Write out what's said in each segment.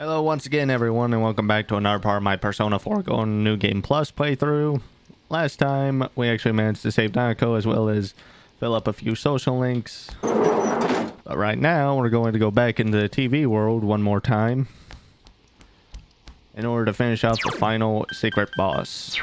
Hello once again everyone, and welcome back to another part of my Persona 4 Golden New Game Plus playthrough. Last time we actually managed to save Nanako as well as fill up a few social links. But right now we're going to go back into the TV world one more time in order to finish off the final secret boss.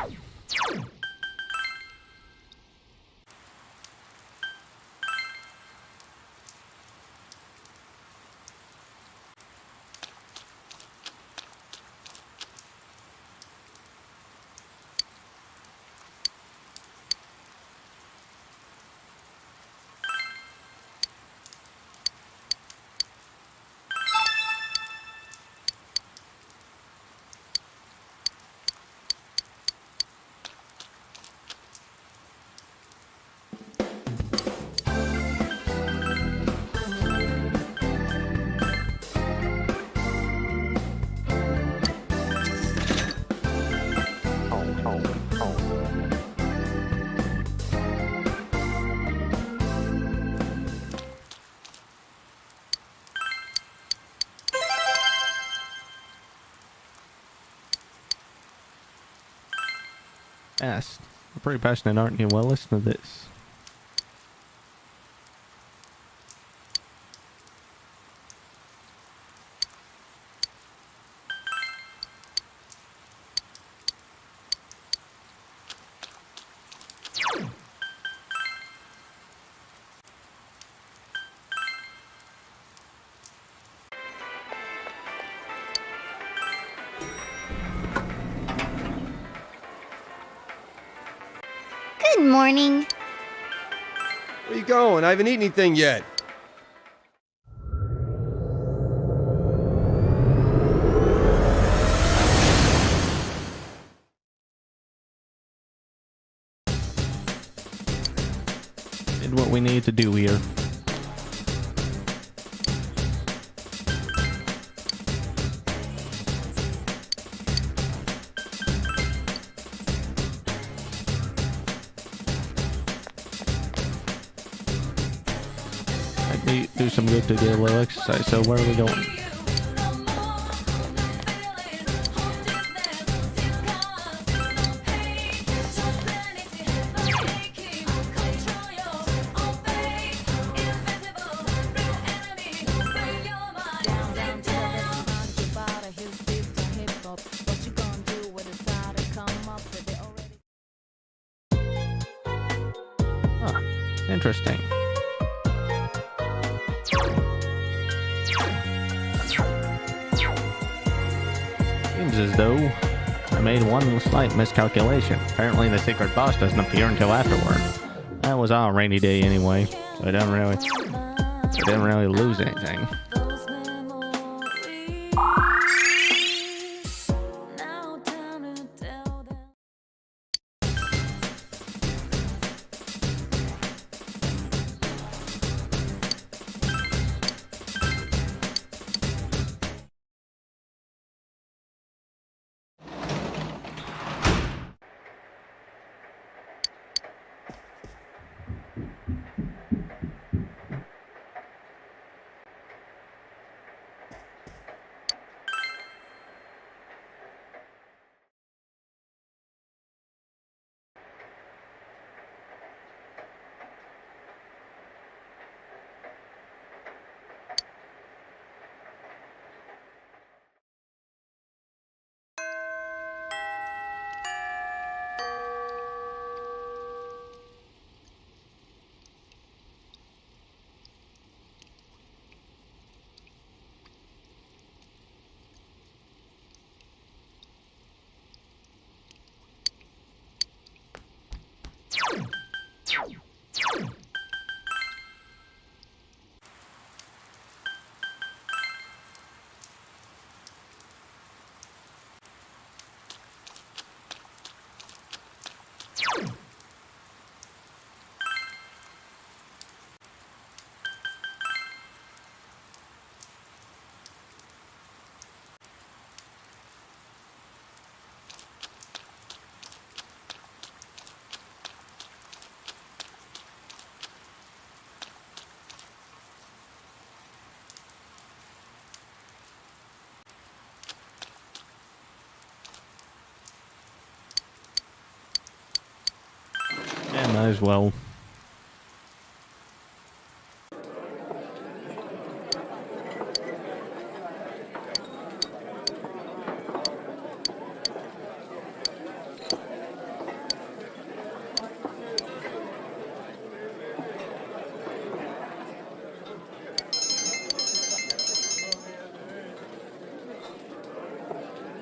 Yes, you're pretty passionate, aren't you? Well, listen to this. Good morning. Where you going? I haven't eaten anything yet. Did what we needed to do here. Do some good to get a little exercise. So where are we going? Huh, interesting. Seems as though I made one slight miscalculation. Apparently the secret boss doesn't appear until afterward. That was on a rainy day anyway, so I didn't really lose anything. Might as well.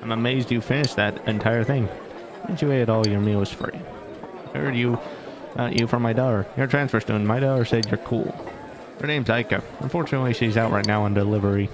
I'm amazed you finished that entire thing. And you ate all your meals free. I heard you from my daughter. You're a transfer student. My daughter said you're cool. Her name's Aika. Unfortunately, she's out right now on delivery.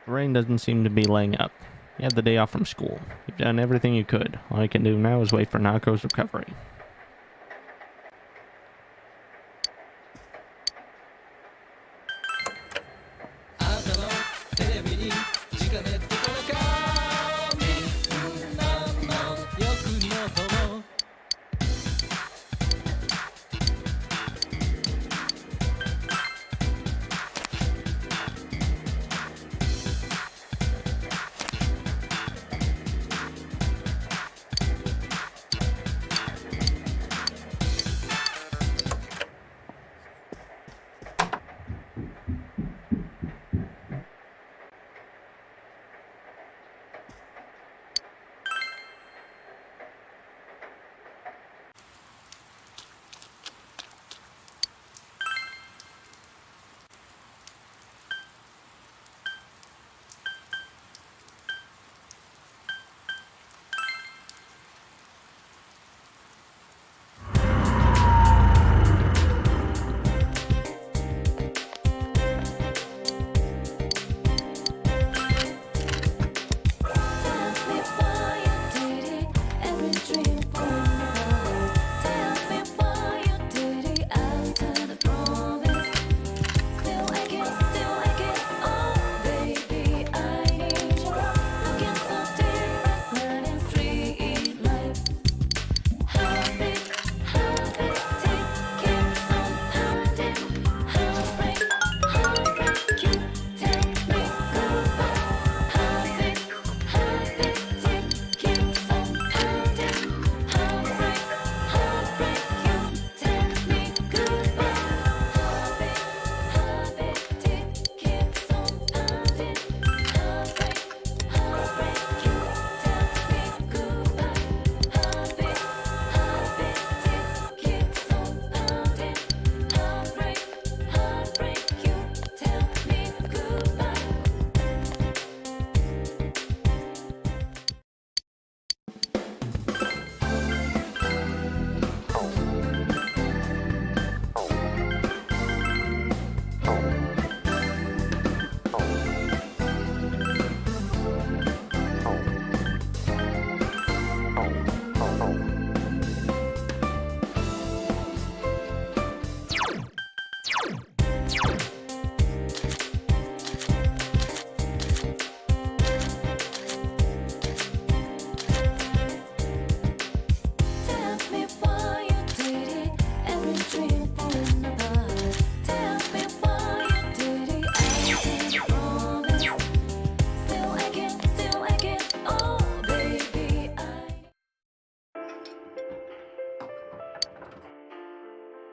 The rain doesn't seem to be laying up. You had the day off from school. You've done everything you could. All you can do now is wait for Nako's recovery.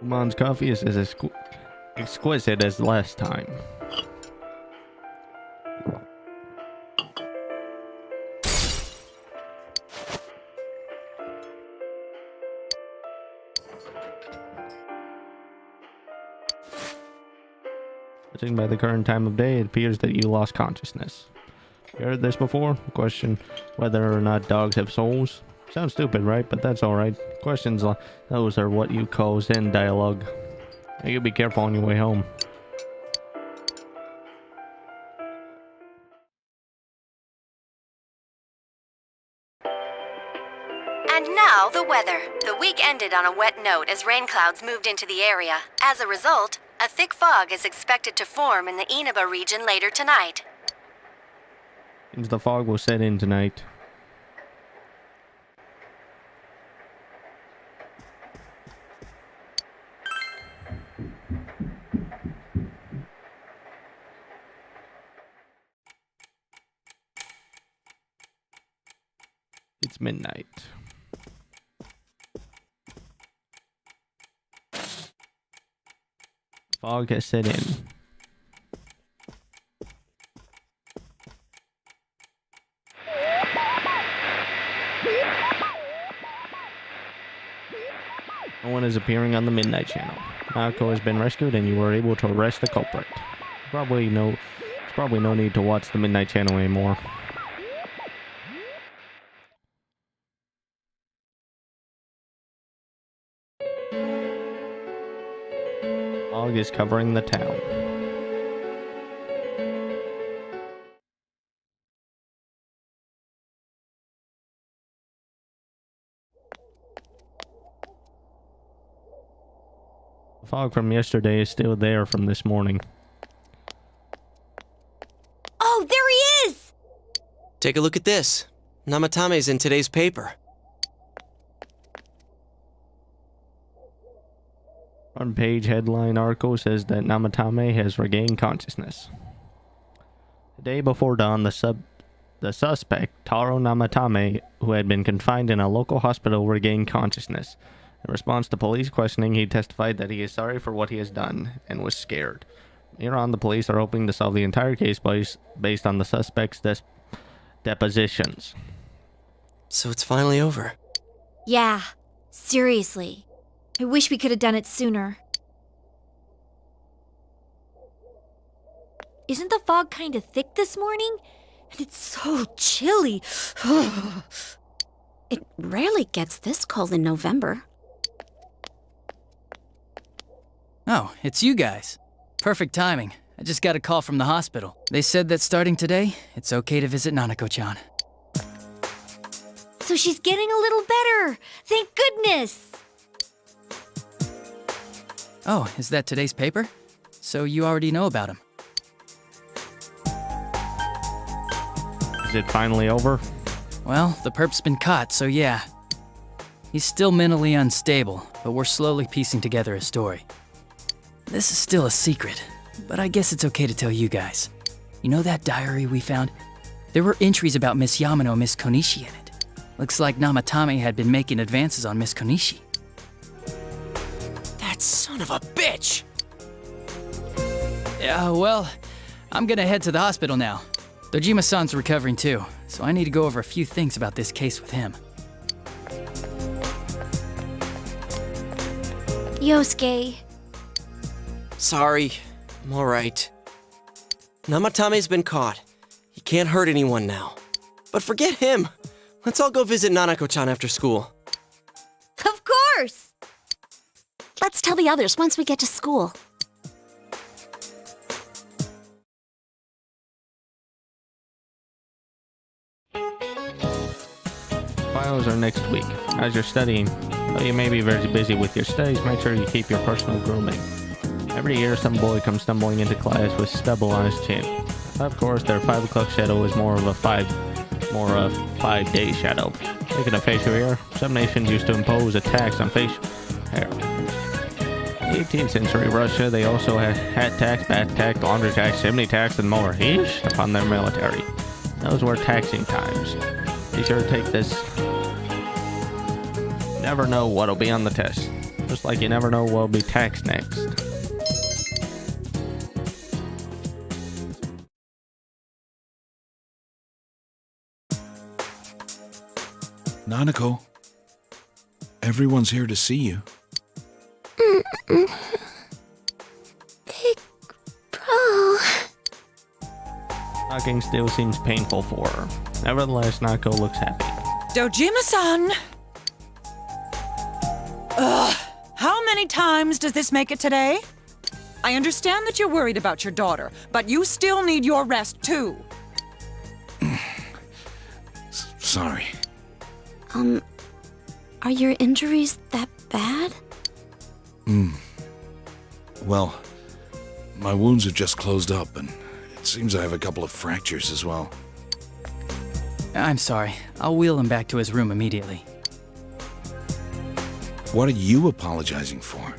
Uman's coffee is as exquisite as last time. Judging by the current time of day, it appears that you lost consciousness. You heard this before? Question whether or not dogs have souls. Sounds stupid, right? But that's alright. Questions like those are what you call Zen dialogue. You be careful on your way home. And now, the weather. The week ended on a wet note as rain clouds moved into the area. As a result, a thick fog is expected to form in the Inaba region later tonight. Means the fog will set in tonight. It's midnight. Fog has set in. No one is appearing on the Midnight Channel. Naoko has been rescued and you were able to arrest the culprit. There's probably no need to watch the Midnight Channel anymore. Fog is covering the town. The fog from yesterday is still there from this morning. Oh, there he is! Take a look at this. Namatame's in today's paper. Front page headline article says that Namatame has regained consciousness. The day before dawn, the suspect, Taro Namatame, who had been confined in a local hospital, regained consciousness. In response to police questioning, he testified that he is sorry for what he has done and was scared. Here on, the police are hoping to solve the entire case based on the suspect's depositions. So it's finally over. Yeah, seriously. I wish we could have done it sooner. Isn't the fog kind of thick this morning? And it's so chilly. It rarely gets this cold in November. Oh, it's you guys. Perfect timing. I just got a call from the hospital. They said that starting today, it's okay to visit Nanako-chan. So she's getting a little better. Thank goodness. Oh, is that today's paper? So you already know about him. Is it finally over? Well, the perp's been caught, so yeah. He's still mentally unstable, but we're slowly piecing together a story. This is still a secret, but I guess it's okay to tell you guys. You know that diary we found? There were entries about Miss Yamano and Miss Konishi in it. Looks like Namatame had been making advances on Miss Konishi. That son of a bitch! Yeah, well, I'm gonna head to the hospital now. Dojima-san's recovering too, so I need to go over a few things about this case with him. Yosuke. Sorry, I'm alright. Namatame's been caught. He can't hurt anyone now. But forget him. Let's all go visit Nanako-chan after school. Of course! Let's tell the others once we get to school. Finals are next week. As you're studying, though you may be very busy with your studies, make sure you keep your personal grooming. Every year, some boy comes stumbling into class with stubble on his chin. Of course, their 5 o'clock shadow is more of a 5-day shadow. Speaking of facial hair, some nations used to impose a tax on facial hair. In the 18th century Russia, they also had hat tax, bath tax, laundry tax, chimney tax, and more upon their military. Those were taxing times. Be sure to take this. You never know what'll be on the test. Just like you never know what'll be taxed next. Nanako, everyone's here to see you. Big Bro. Talking still seems painful for her. Nevertheless, Nako looks happy. Dojima-san! Ugh, how many times does this make it today? I understand that you're worried about your daughter, but you still need your rest too. Sorry. Are your injuries that bad? Well, my wounds have just closed up, and it seems I have a couple of fractures as well. I'm sorry. I'll wheel him back to his room immediately. What are you apologizing for?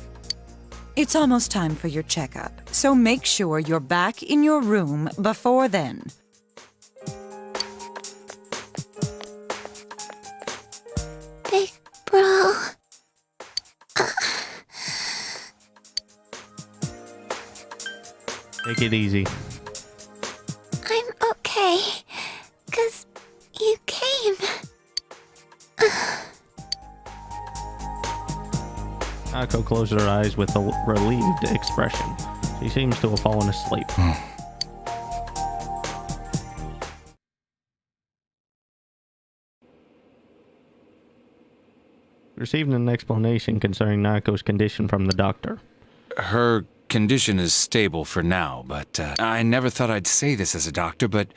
It's almost time for your checkup, so make sure you're back in your room before then. Big bro. Take it easy. I'm okay. 'Cause you came. Nako closed her eyes with a relieved expression. She seems to have fallen asleep. Received an explanation concerning Nako's condition from the doctor. Her condition is stable for now, but I never thought I'd say this as a doctor, but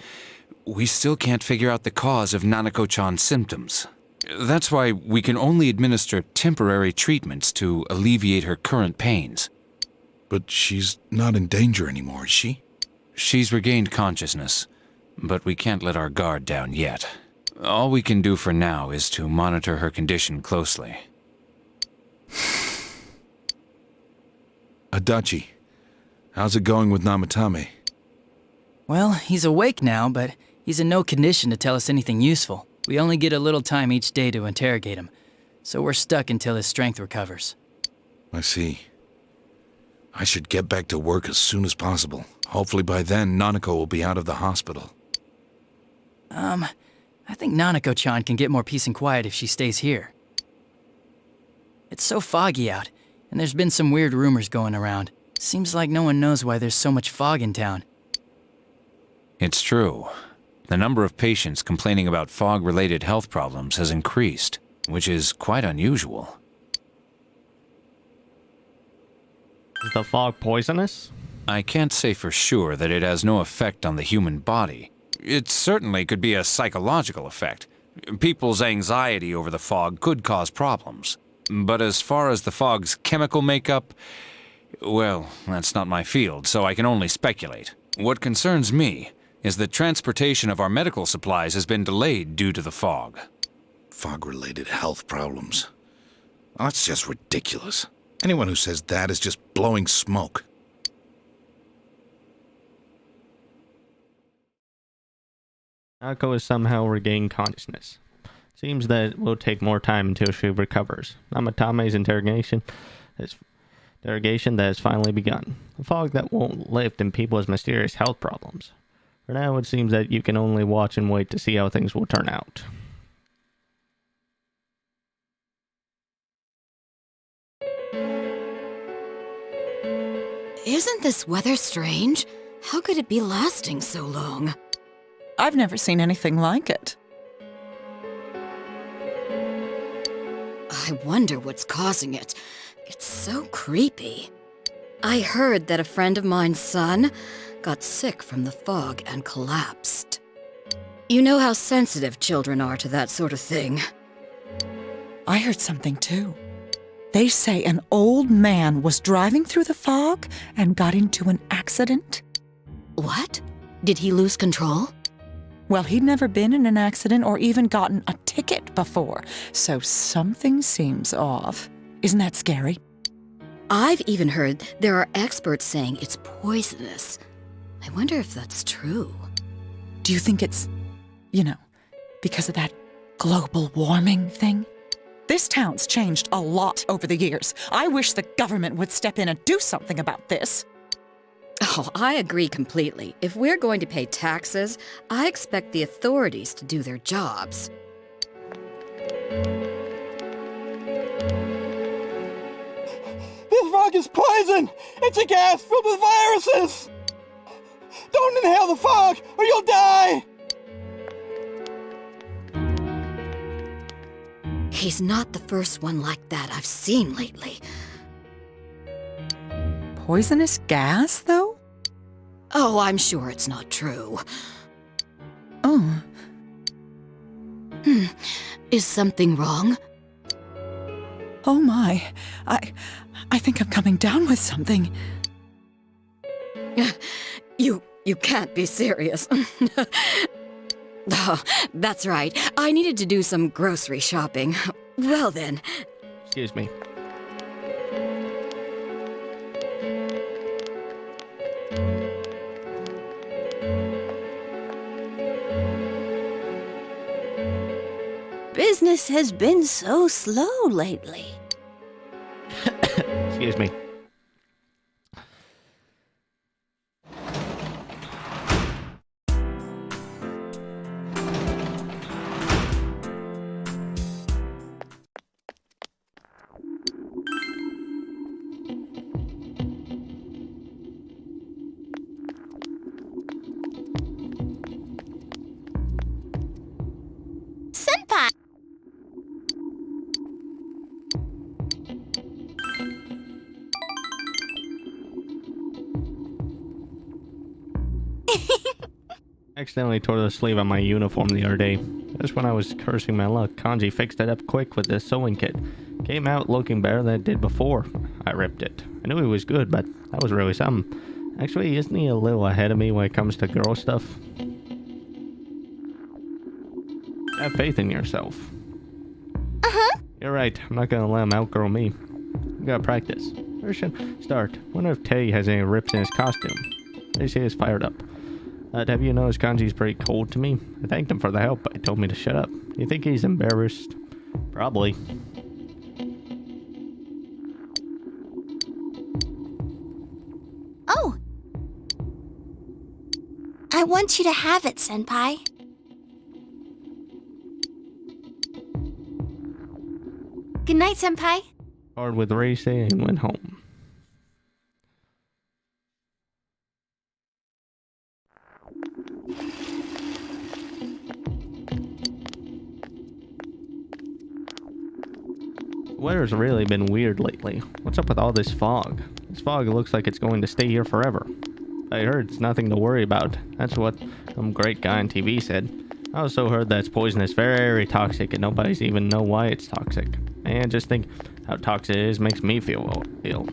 we still can't figure out the cause of Nanako-chan's symptoms. That's why we can only administer temporary treatments to alleviate her current pains. But she's not in danger anymore, is she? She's regained consciousness, but we can't let our guard down yet. All we can do for now is to monitor her condition closely. Adachi, how's it going with Namatame? Well, he's awake now, but he's in no condition to tell us anything useful. We only get a little time each day to interrogate him, so we're stuck until his strength recovers. I see. I should get back to work as soon as possible. Hopefully by then, Nanako will be out of the hospital. I think Nanako-chan can get more peace and quiet if she stays here. It's so foggy out, and there's been some weird rumors going around. Seems like no one knows why there's so much fog in town. It's true. The number of patients complaining about fog-related health problems has increased, which is quite unusual. Is the fog poisonous? I can't say for sure that it has no effect on the human body. It certainly could be a psychological effect. People's anxiety over the fog could cause problems. But as far as the fog's chemical makeup, well, that's not my field, so I can only speculate. What concerns me is that transportation of our medical supplies has been delayed due to the fog. Fog-related health problems. Oh, that's just ridiculous. Anyone who says that is just blowing smoke. Nako has somehow regained consciousness. Seems that it will take more time until she recovers. Namatame's interrogation that has finally begun. A fog that won't lift in people's mysterious health problems. For now, it seems that you can only watch and wait to see how things will turn out. Isn't this weather strange? How could it be lasting so long? I've never seen anything like it. I wonder what's causing it. It's so creepy. I heard that a friend of mine's son got sick from the fog and collapsed. You know how sensitive children are to that sort of thing. I heard something too. They say an old man was driving through the fog and got into an accident. What? Did he lose control? Well, he'd never been in an accident or even gotten a ticket before, so something seems off. Isn't that scary? I've even heard there are experts saying it's poisonous. I wonder if that's true. Do you think it's, because of that global warming thing? This town's changed a lot over the years. I wish the government would step in and do something about this. Oh, I agree completely. If we're going to pay taxes, I expect the authorities to do their jobs. This fog is poison! It's a gas filled with viruses! Don't inhale the fog, or you'll die! He's not the first one like that I've seen lately. Poisonous gas, though? Oh, I'm sure it's not true. Oh. Is something wrong? Oh my. I think I'm coming down with something. You can't be serious. Oh, that's right. I needed to do some grocery shopping. Well then. Excuse me. Business has been so slow lately. Excuse me. Senpai! Accidentally tore the sleeve on my uniform the other day. Just when I was cursing my luck, Kanji fixed it up quick with this sewing kit. Came out looking better than it did before. I ripped it. I knew he was good, but that was really something. Actually, isn't he a little ahead of me when it comes to girl stuff? Have faith in yourself. You're right. I'm not gonna let him outgrow me. I gotta practice. Where should start? Wonder if Tay has any rips in his costume. They say he's fired up. Have you noticed Kanji's pretty cold to me? I thanked him for the help, but he told me to shut up. You think he's embarrassed? Probably. Oh! I want you to have it, Senpai. Good night, Senpai. Hard with Reise and went home. The weather's really been weird lately. What's up with all this fog? This fog looks like it's going to stay here forever. I heard it's nothing to worry about. That's what some great guy on TV said. I also heard that it's poisonous, very toxic, and nobody's even know why it's toxic. And just think how toxic it is makes me feel ill.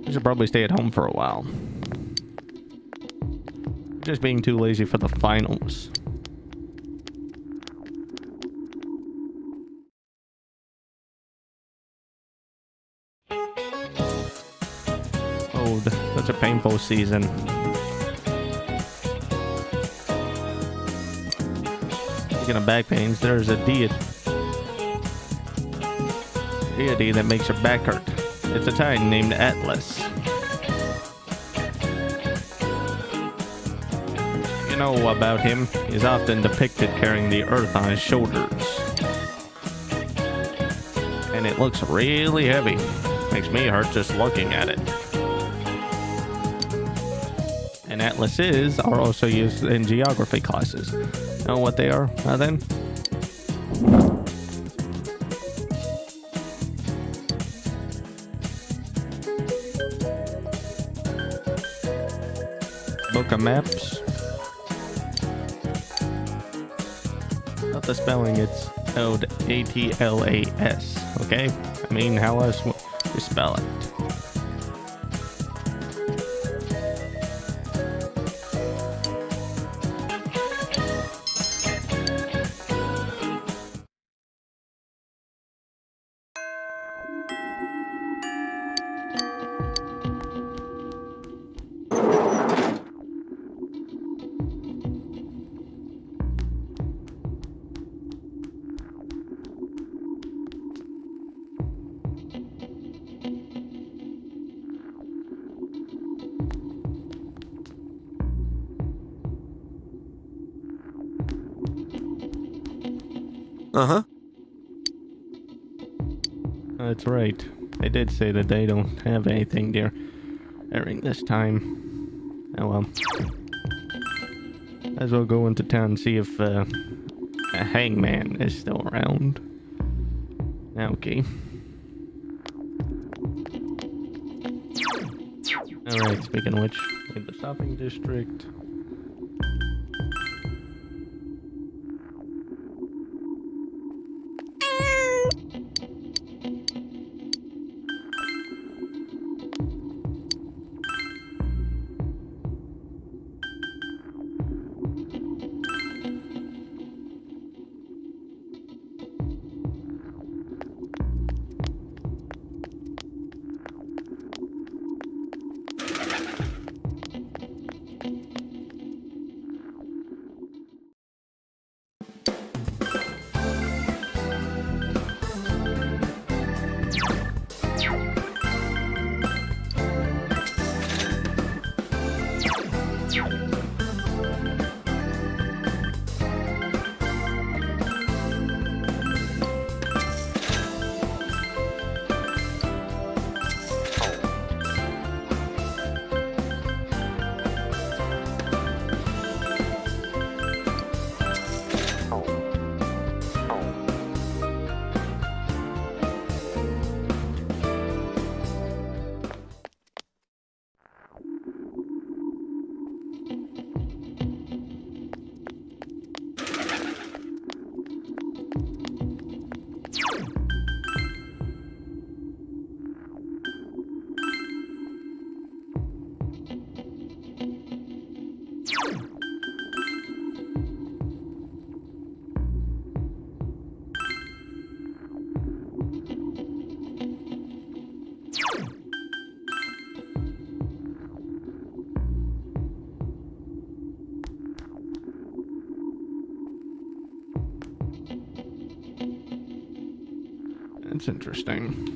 I should probably stay at home for a while. Just being too lazy for the finals. Oh, such a painful season. Speaking of back pains, there's a deity that makes your back hurt. It's a titan named Atlas. You know about him, he's often depicted carrying the earth on his shoulders. And it looks really heavy. Makes me hurt just looking at it. And atlases are also used in geography classes. Know what they are, then? Book of maps. Not the spelling, it's spelled A-T-L-A-S, okay? I mean, how else would you spell it? Uh-huh. That's right. They did say that they don't have anything during this time. Oh well. as well go into town and see if a hangman is still around. Okay. Alright, speaking of which, in the shopping district. That's interesting.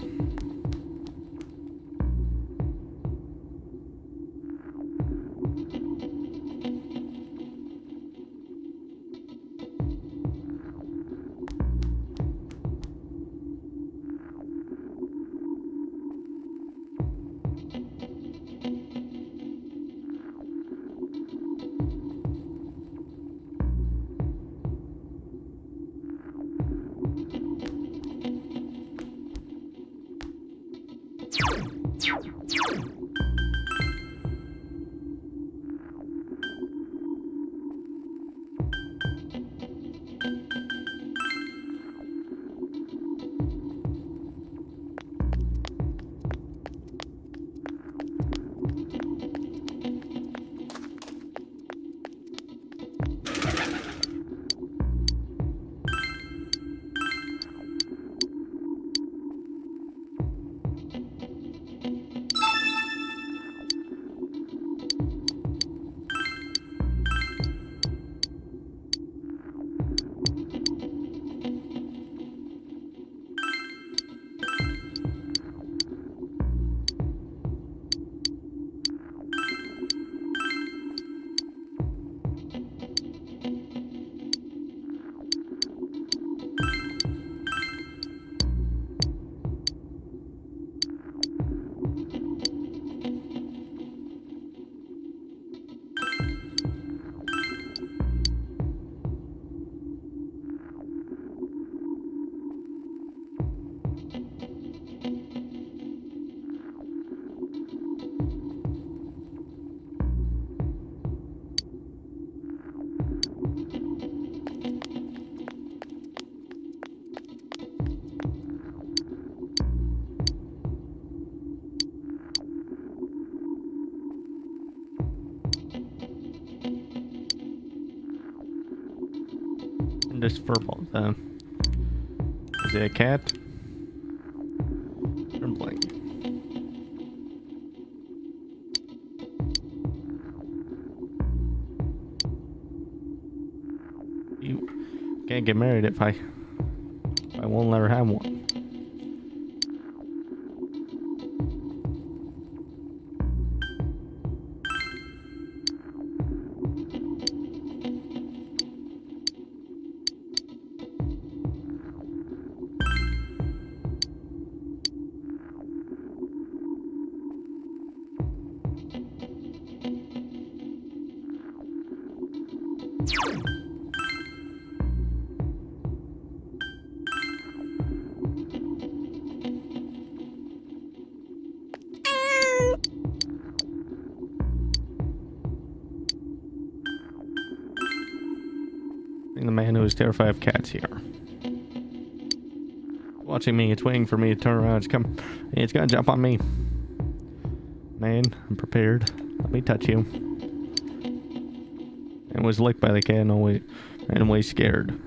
This purple, is it a cat? Trembling. You can't get married if I won't let her have one. always terrified of cats here. Watching me, it's waiting for me to turn around. It's gonna jump on me. Man, I'm prepared. Let me touch you. And was licked by the cat and ran away scared.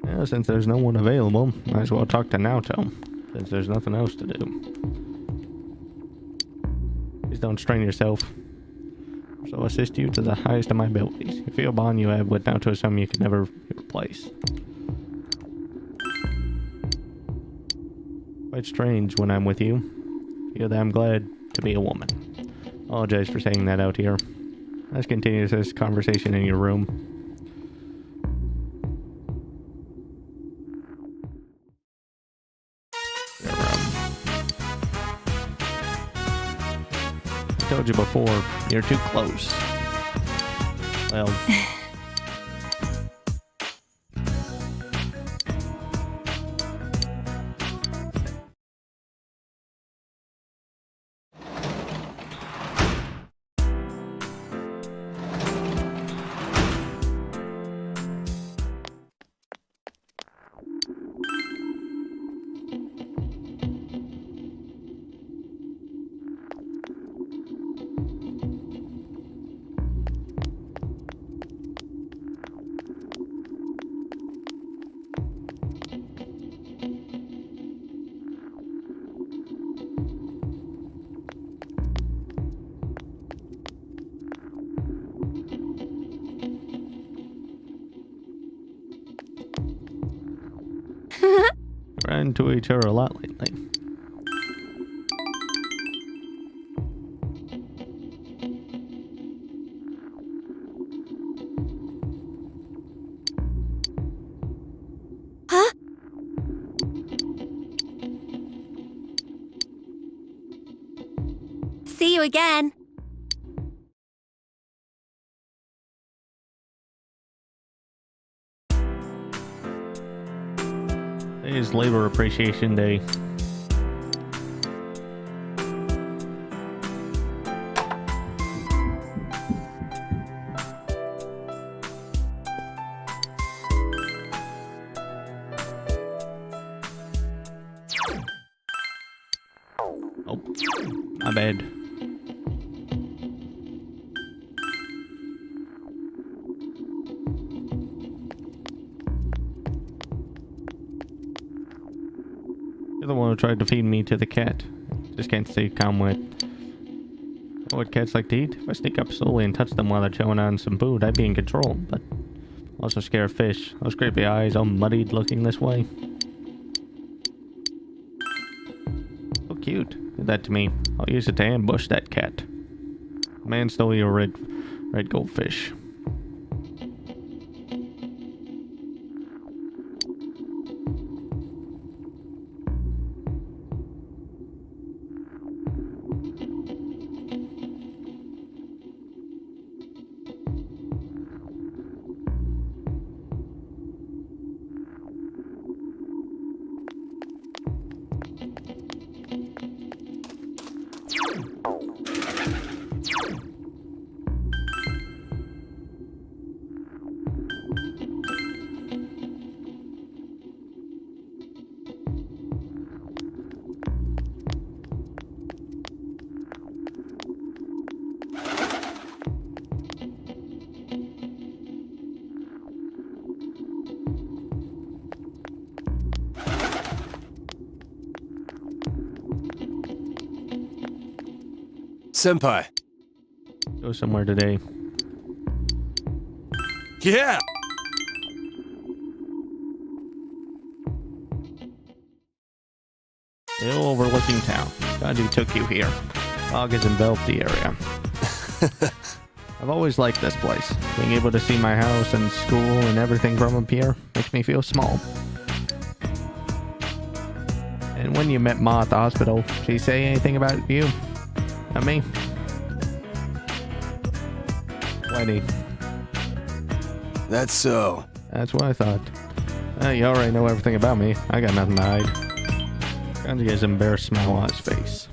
Yeah, since there's no one available, might as well talk to Naoto, since there's nothing else to do. Please don't strain yourself. So assist you to the highest of my abilities. You feel a bond you have with Naoto is something you can never replace. Quite strange when I'm with you. Feel that I'm glad to be a woman. Apologize for saying that out here. Let's continue this conversation in your room. I told you before, you're too close. Well... Ran into each other a lot lately. Huh? See you again. Today is Labor Appreciation Day. Oh, my bad. You're the one who tried to feed me to the cat. Just can't stay calm with. You know what cats like to eat? If I sneak up slowly and touch them while they're chewing on some food, I'd be in control, but also scare fish. Those creepy eyes, all muddied looking this way. So cute. Give that to me. I'll use it to ambush that cat. Man stole your red goldfish. Senpai. Go somewhere today. Yeah! Still overlooking town. Glad you took you here. Fog has enveloped the area. I've always liked this place. Being able to see my house and school and everything from up here makes me feel small. And when you met Ma at the hospital, she say anything about you? Not me? Whitey. That's so. That's what I thought. You already know everything about me. I got nothing to hide. Kanji has an embarrassed smile on his face.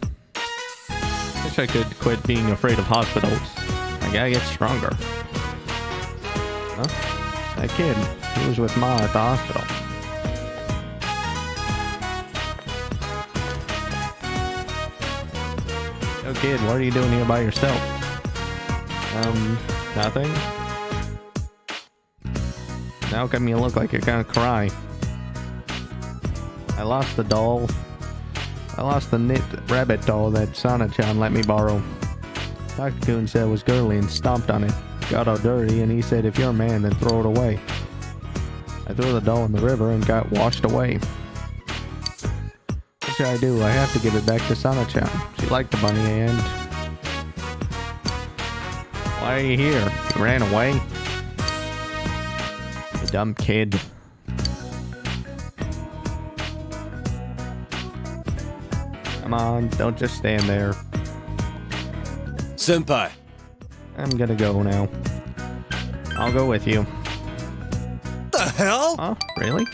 Wish I could quit being afraid of hospitals. I gotta get stronger. Huh? That kid, he was with Ma at the hospital. Yo kid, what are you doing here by yourself? Nothing? Now come you look like you're gonna cry. I lost the doll. I lost the knit rabbit doll that Sana-chan let me borrow. Takakun said it was girly and stomped on it. Got all dirty and he said if you're a man then throw it away. I threw the doll in the river and got washed away. What should I do? I have to give it back to Sana-chan. She liked the bunny and... Why are you here? You ran away? You dumb kid. Come on, don't just stand there. Senpai. I'm gonna go now. I'll go with you. The hell? Huh? Really?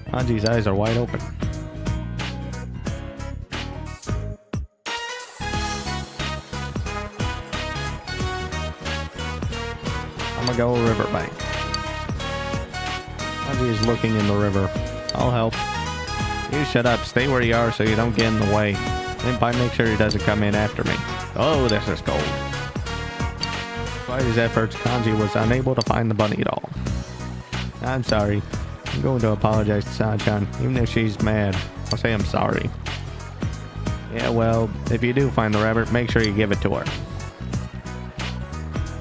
Hanji's eyes are wide open. I'm gonna go riverbank. Hanji is looking in the river. I'll help. You shut up. Stay where you are so you don't get in the way. Senpai, make sure he doesn't come in after me. Oh, this is cold. Despite his efforts, Kanji was unable to find the bunny doll. I'm sorry. I'm going to apologize to Sana-chan. Even if she's mad, I'll say I'm sorry. Yeah, well, if you do find the rabbit, make sure you give it to her.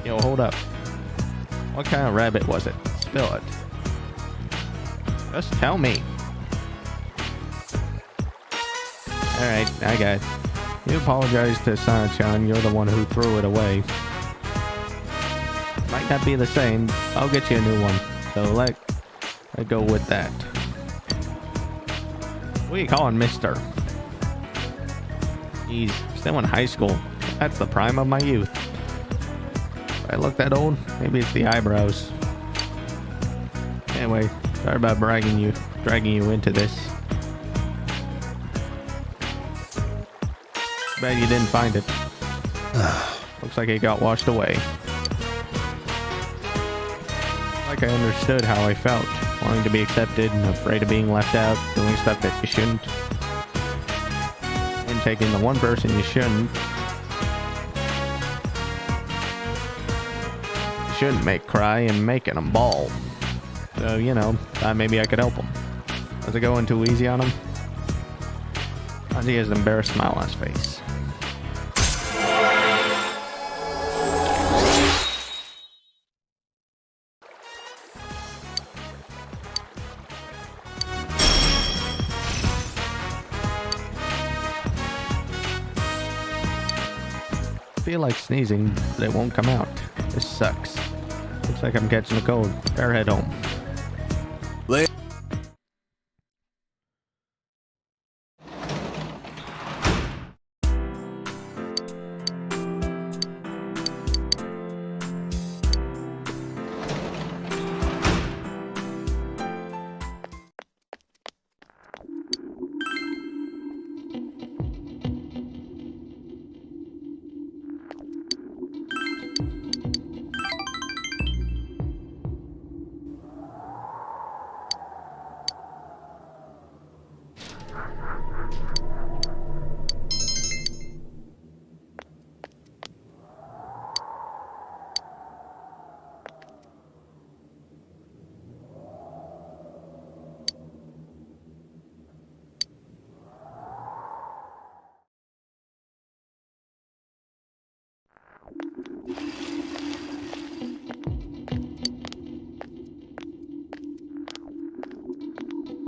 Yo, hold up. What kind of rabbit was it? Spill it. Just tell me. Alright, I got it. You apologize to Sana-chan, you're the one who threw it away. Might not be the same. I'll get you a new one. So let go with that. What are you calling mister? He's still in high school. That's the prime of my youth. Do I look that old? Maybe it's the eyebrows. Anyway, sorry about dragging you into this. Bet you didn't find it. Looks like it got washed away. Like I understood how I felt. Wanting to be accepted and afraid of being left out. Doing stuff that you shouldn't. And taking the one person you shouldn't. You shouldn't make cry and making them bawl. So, you know, thought maybe I could help him. Was it going too easy on him? Hanji has an embarrassed smile on his face. I feel like sneezing, but it won't come out. This sucks. Looks like I'm catching a cold. Better head home.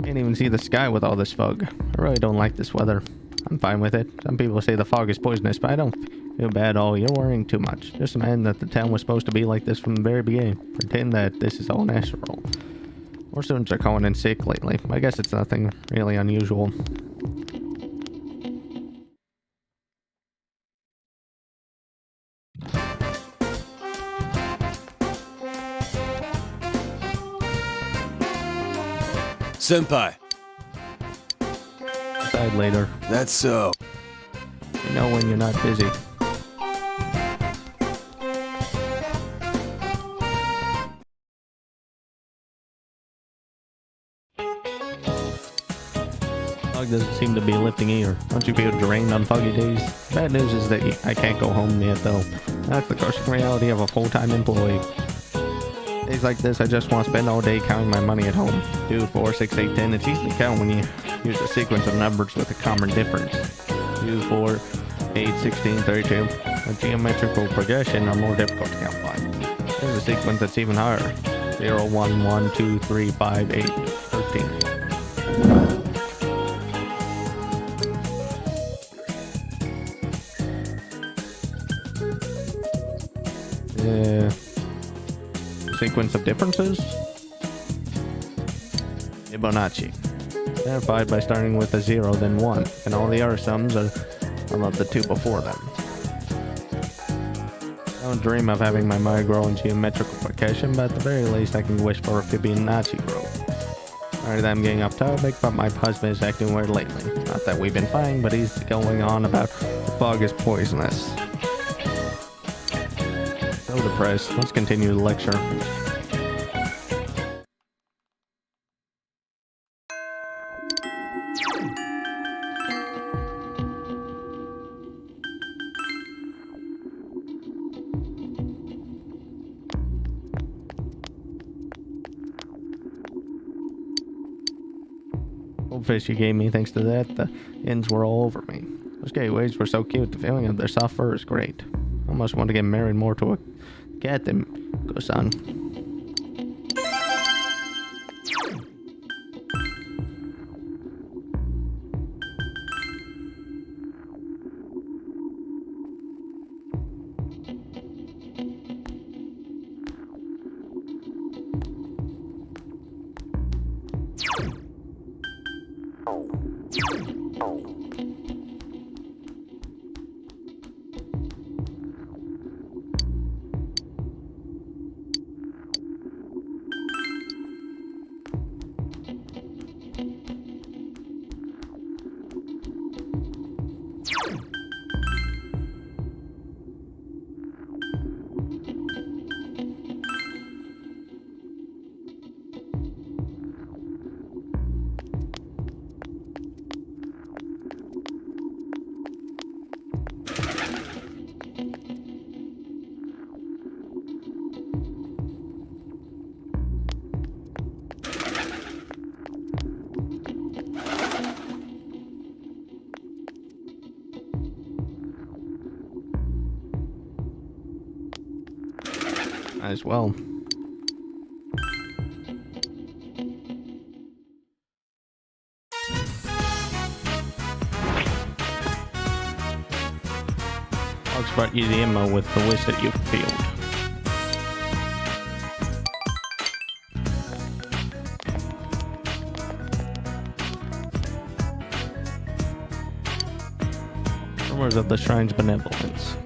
Can't even see the sky with all this fog. I really don't like this weather. I'm fine with it. Some people say the fog is poisonous, but I don't feel bad at all. You're worrying too much. Just imagine that the town was supposed to be like this from the very beginning. Pretend that this is all natural. More students are calling in sick lately. I guess it's nothing really unusual. Senpai. Decide later. That's so. You know when you're not busy. Fog doesn't seem to be lifting either. Don't you feel drained on foggy days? Bad news is that I can't go home yet though. That's the crushing reality of a full-time employee. Days like this, I just want to spend all day counting my money at home. 2, 4, 6, 8, 10. It's easy to count when you use a sequence of numbers with a common difference. 2, 4, 8, 16, 32. A geometrical progression are more difficult to count by. There's a sequence that's even higher. 0, 1, 1, 2, 3, 5, 8, 13. Sequence of differences. Fibonacci. Identified by starting with a 0, then 1, and all the other sums are of the 2 before them. I don't dream of having my mind grow in geometrical progression, but at the very least I can wish for a Fibonacci growth. Sorry that I'm getting off topic, but my husband is acting weird lately. Not that we've been fighting, but he's going on about the fog is poisonous. So depressed. Let's continue the lecture. Goldfish you gave me, thanks to that, the ends were all over me. Those gateways were so cute, the feeling of their soft fur is great. I almost want to get married more to a cat than Go-san. As well. I'll expect you the ammo with the wish that you field. Rumors of the Shrine's benevolence.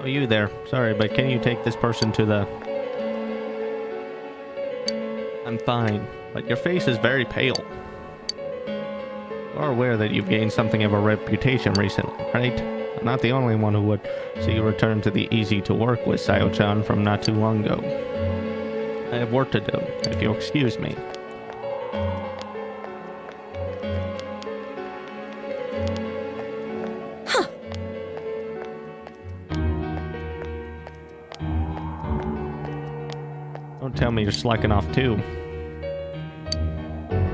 Oh, you there. Sorry, but can you take this person to the... I'm fine. but your face is very pale. You're aware that you've gained something of a reputation recently, right? I'm not the only one who would see you return to the easy-to-work with Sayo-chan from not too long ago. I have work to do, if you'll excuse me. Don't tell me you're slacking off too.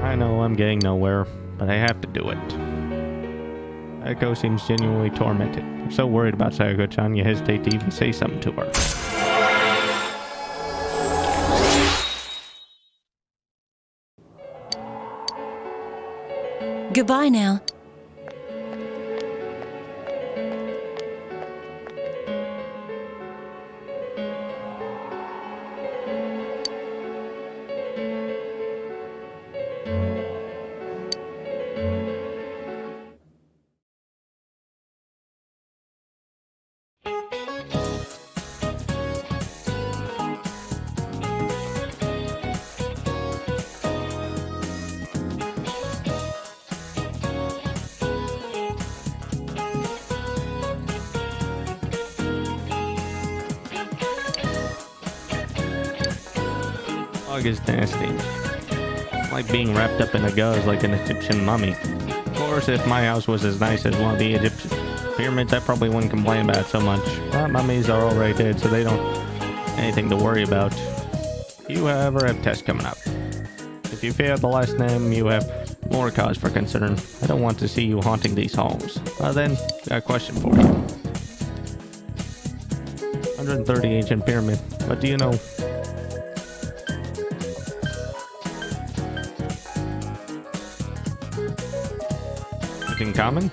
I know I'm getting nowhere, but I have to do it. Echo seems genuinely tormented. You're so worried about Sayako-chan, you hesitate to even say something to her. Goodbye now. Fog is nasty. Like being wrapped up in a gauze like an Egyptian mummy. Of course, if my house was as nice as one of the Egyptian pyramids, I probably wouldn't complain about it so much. But mummies are already dead, so they don't anything to worry about. You, however, have tests coming up. If you fail the last name, you have more cause for concern. I don't want to see you haunting these halls. Well then, got a question for you. 130 ancient pyramid. What do you know? In common?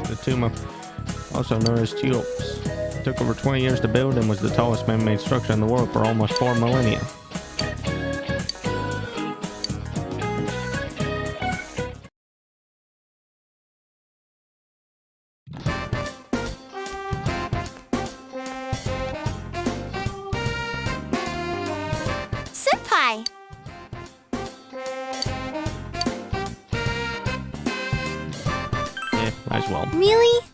The tomb of, also known as Cheops. It took over 20 years to build and was the tallest man-made structure in the world for almost 4 millennia. Senpai! Yeah, might as well. Really?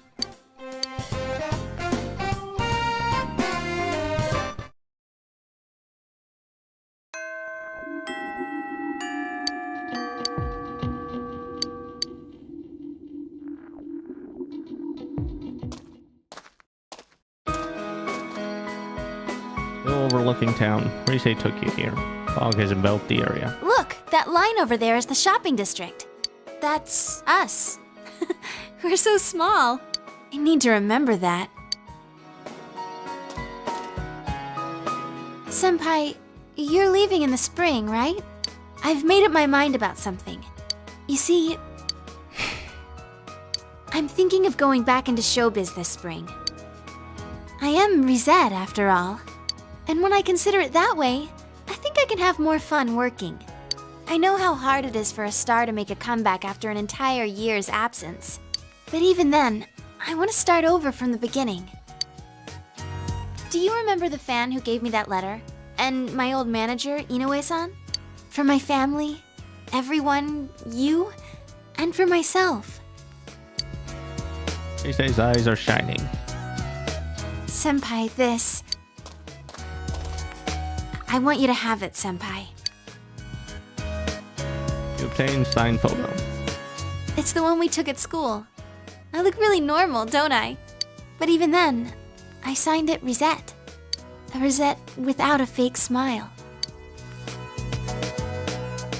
Still overlooking town. Rise took you here. Fog has enveloped the area. Look, that line over there is the shopping district. That's us. We're so small. I need to remember that. Senpai, you're leaving in the spring, right? I've made up my mind about something. You see, I'm thinking of going back into showbiz this spring. I am Risette, after all. And when I consider it that way, I think I can have more fun working. I know how hard it is for a star to make a comeback after an entire year's absence. But even then, I want to start over from the beginning. Do you remember the fan who gave me that letter? And my old manager, Inoue-san? For my family, everyone, you, and for myself. Rise's eyes are shining. Senpai, this. I want you to have it, Senpai. You obtained signed photo. It's the one we took at school. I look really normal, don't I? But even then, I signed it Risette. A Risette without a fake smile.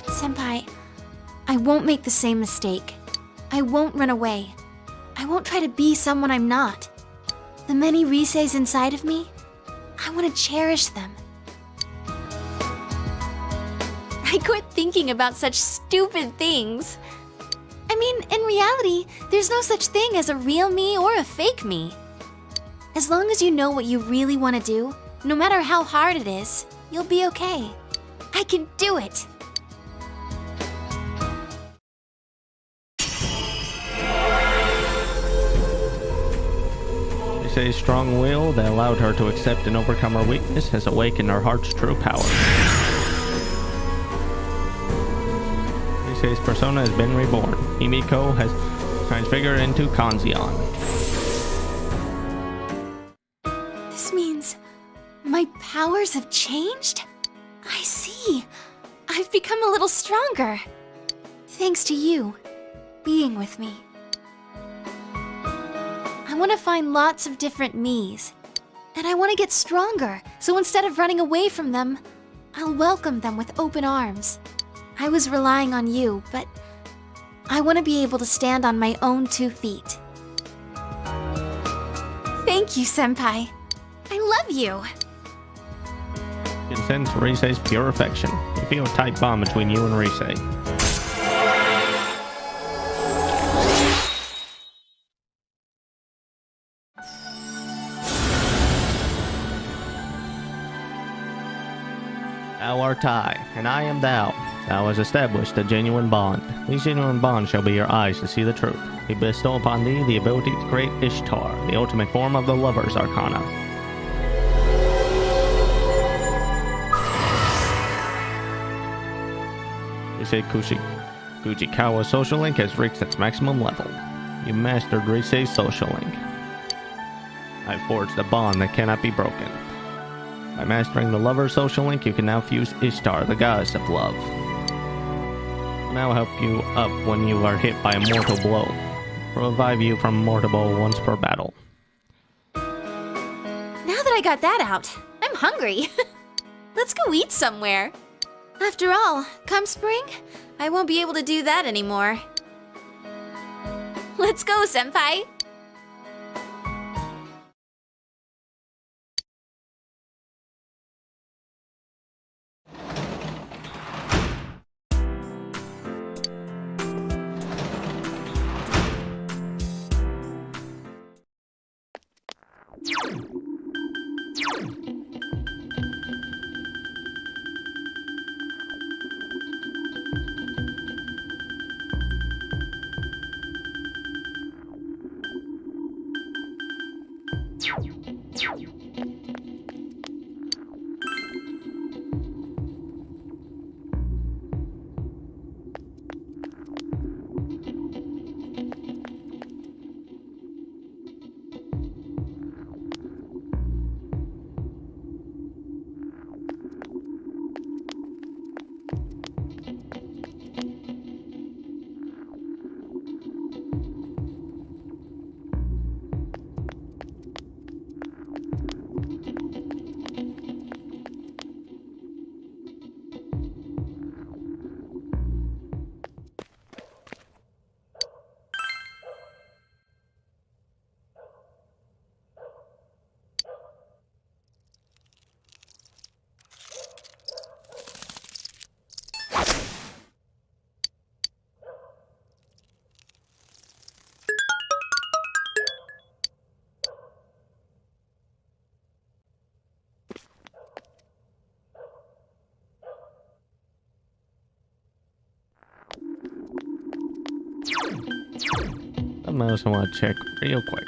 Senpai, I won't make the same mistake. I won't run away. I won't try to be someone I'm not. The many Riseis inside of me, I want to cherish them. I quit thinking about such stupid things. I mean, in reality, there's no such thing as a real me or a fake me. As long as you know what you really want to do, no matter how hard it is, you'll be okay. I can do it! Risei's strong will that allowed her to accept and overcome her weakness has awakened her heart's true power. Risei's persona has been reborn. Himiko has transfigured into Kanzeon. This means my powers have changed? I see. I've become a little stronger. Thanks to you being with me. I want to find lots of different me's. And I want to get stronger, so instead of running away from them, I'll welcome them with open arms. I was relying on you, but I want to be able to stand on my own 2 feet. Thank you, Senpai. I love you. You can sense Risei's pure affection. You feel a tight bond between you and Risei. Thou art I, and I am thou. Thou hast established a genuine bond. These genuine bonds shall be your eyes to see the truth. We bestow upon thee the ability to create Ishtar, the ultimate form of the Lover's Arcana. Risei Fujikawa's social link has reached its maximum level. You mastered Risei's social link. I forged a bond that cannot be broken. By mastering the Lover's social link, you can now fuse Ishtar, the goddess of love. I'll now help you up when you are hit by a mortal blow. Revive you from mortal blow once per battle. Now that I got that out, I'm hungry. Let's go eat somewhere. After all, come spring, I won't be able to do that anymore. Let's go, Senpai! I also want to check real quick.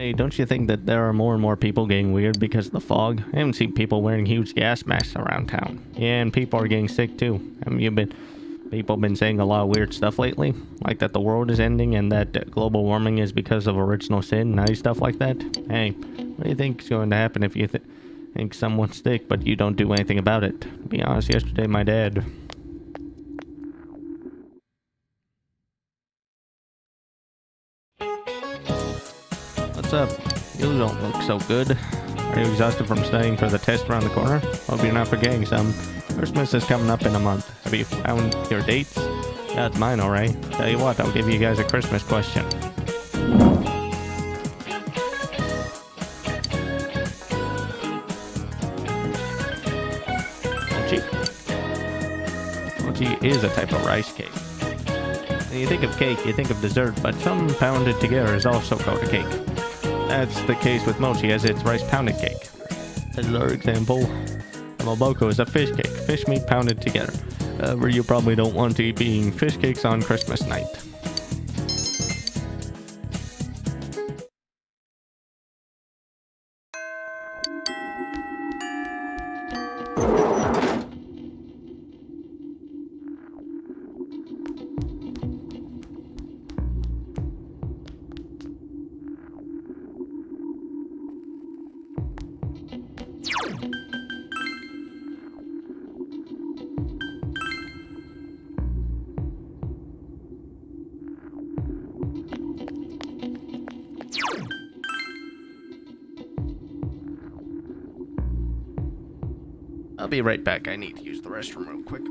Hey, don't you think that there are more and more people getting weird because of the fog? I haven't seen people wearing huge gas masks around town. Yeah, and people are getting sick too. People been saying a lot of weird stuff lately, like that the world is ending and that global warming is because of original sin, nice stuff like that. Hey, what do you think is going to happen if you think someone's sick but you don't do anything about it? To be honest, yesterday my dad... What's up? You don't look so good. Are you exhausted from studying for the test around the corner? Hope you're not forgetting some. Christmas is coming up in a month. Have you found your dates? Yeah, it's mine, alright. Tell you what, I'll give you guys a Christmas question. Mochi is a type of rice cake. When you think of cake, you think of dessert, but some pounded together is also called a cake. That's the case with mochi, as it's rice pounded cake. As our example, Moboko is a fish cake, fish meat pounded together. However, you probably don't want to be eating fish cakes on Christmas night. I'll be right back. I need to use the restroom real quick.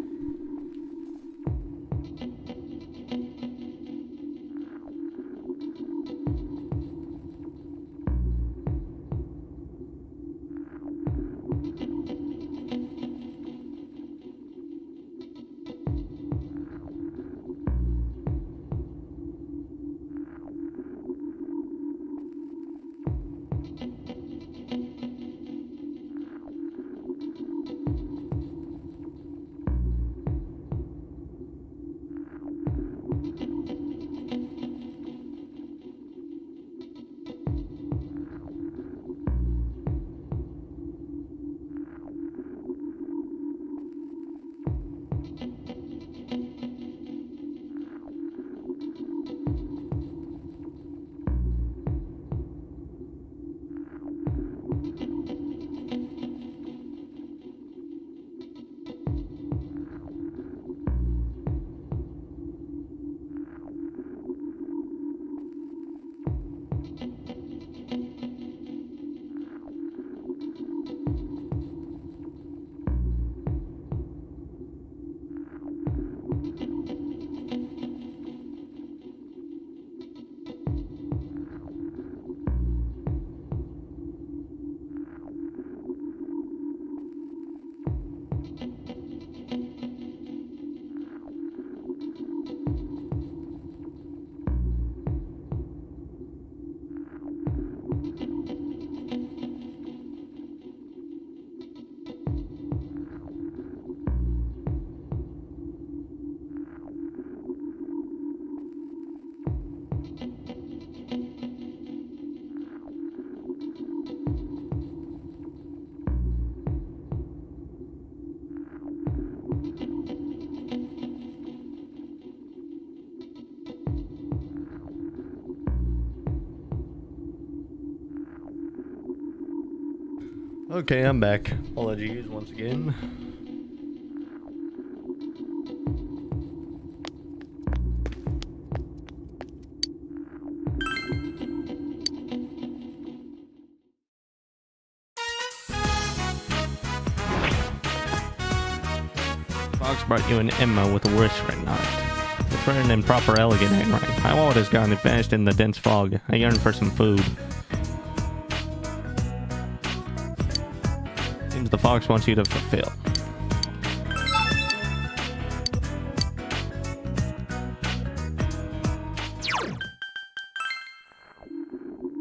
Okay, I'm back. Apologies once again. Fox brought you an Emma with a wish written on it. It's written in proper elegant handwriting. My wallet is gone. It vanished in the dense fog. I yearn for some food. Seems the fox wants you to fulfill.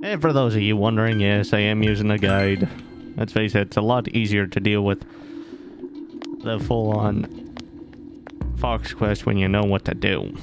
And for those of you wondering, yes, I am using a guide. Let's face it, it's a lot easier to deal with the full-on Fox quest when you know what to do.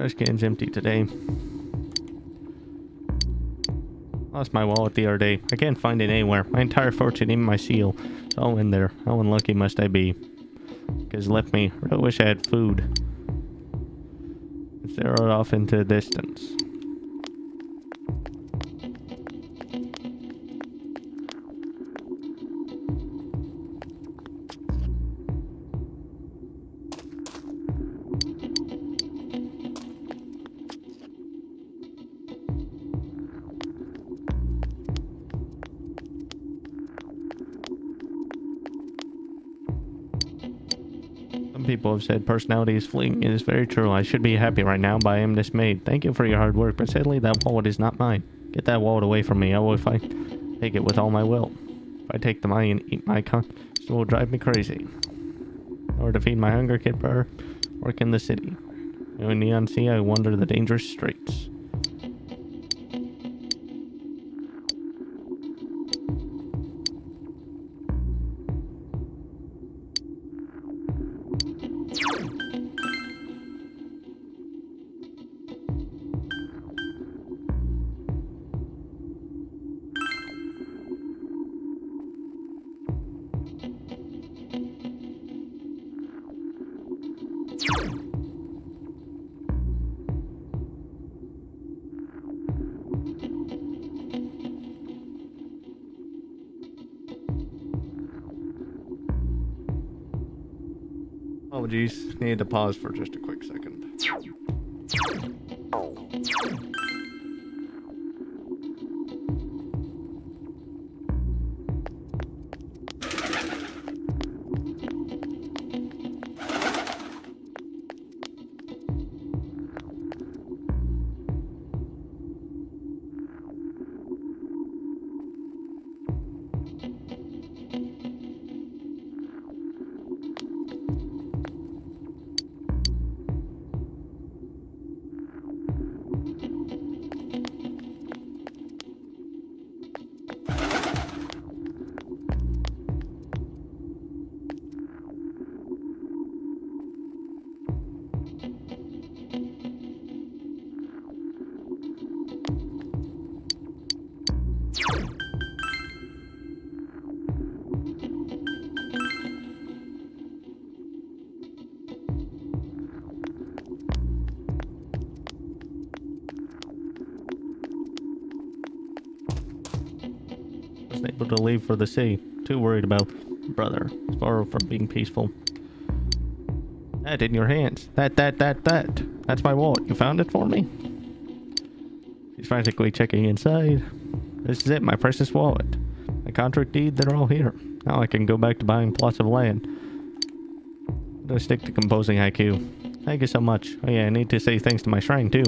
Trash can's empty today. Lost my wallet the other day. I can't find it anywhere. My entire fortune, even my seal. It's all in there. How unlucky must I be? Because left me. I really wish I had food. It's zeroed off into the distance. Some people have said personality is fleeting. It is very true. I should be happy right now, but I am dismayed. Thank you for your hard work, but sadly that wallet is not mine. Get that wallet away from me. I will if I take it with all my will. If I take the money and eat my con, it will drive me crazy. Or to feed my hunger, get better, work in the city. In Neon Sea, I wander the dangerous straits. Apologies, needed to pause for just a quick second. Able to leave for the city. Too worried about brother. It's far from being peaceful. That in your hands. That. That's my wallet. You found it for me? He's frantically checking inside. This is it, my precious wallet. My contract deed, they're all here. Now I can go back to buying plots of land. I'm gonna stick to composing haiku. Thank you so much. Oh yeah, I need to say thanks to my shrine too.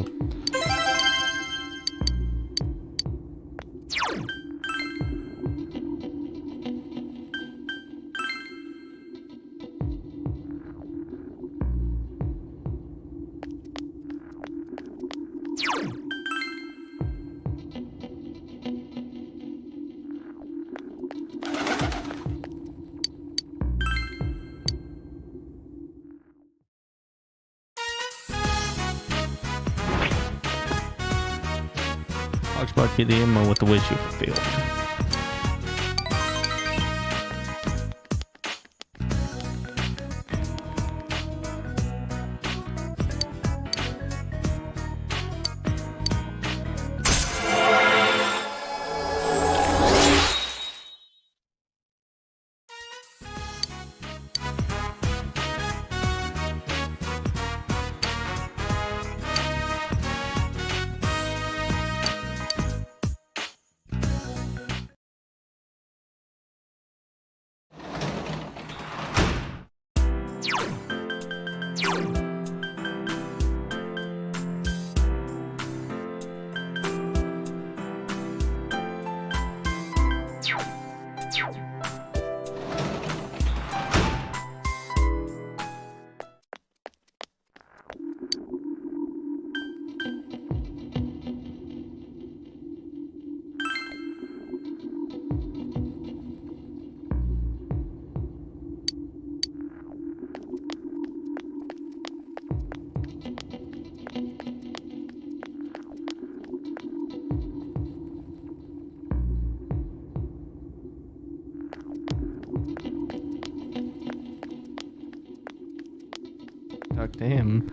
Foxbot, get the ammo with the wish you fulfilled. Talk to him.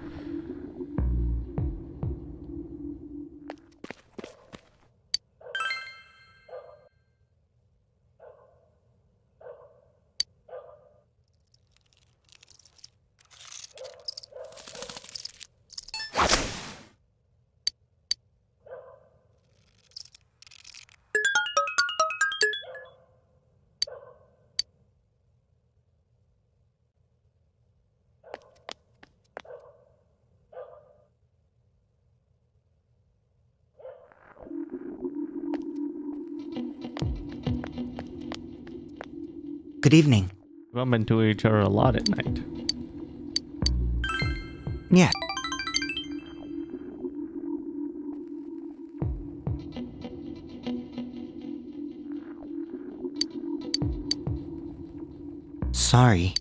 Good evening. We bump into each other a lot at night. Yeah. Sorry.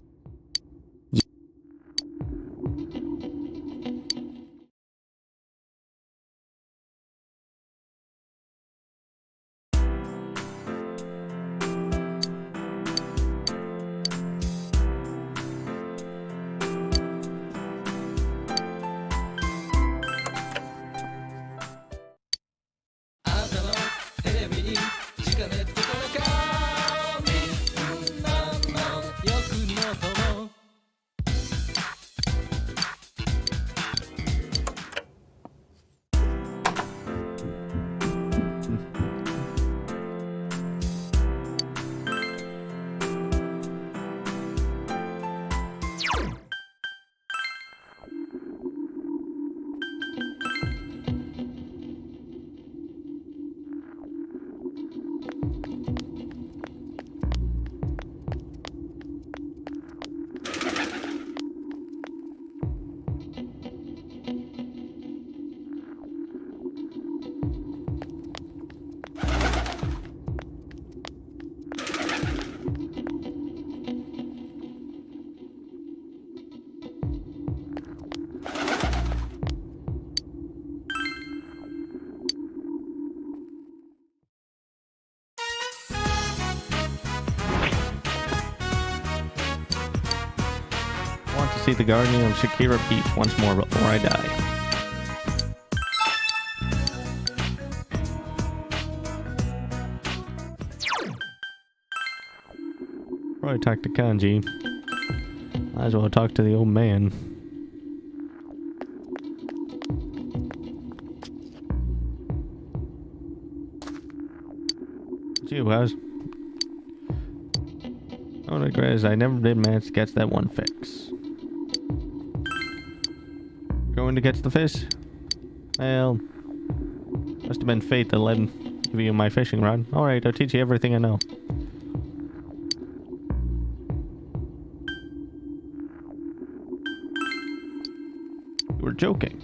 See the Guardian of Shakira Beach once more before I die. Probably talk to Kanji. Might as well talk to the old man. It's you, guys. No regrets, I never did manage to catch that one fix. Going to catch the fish? Well, must have been fate that led give you my fishing rod. Alright, I'll teach you everything I know. You were joking.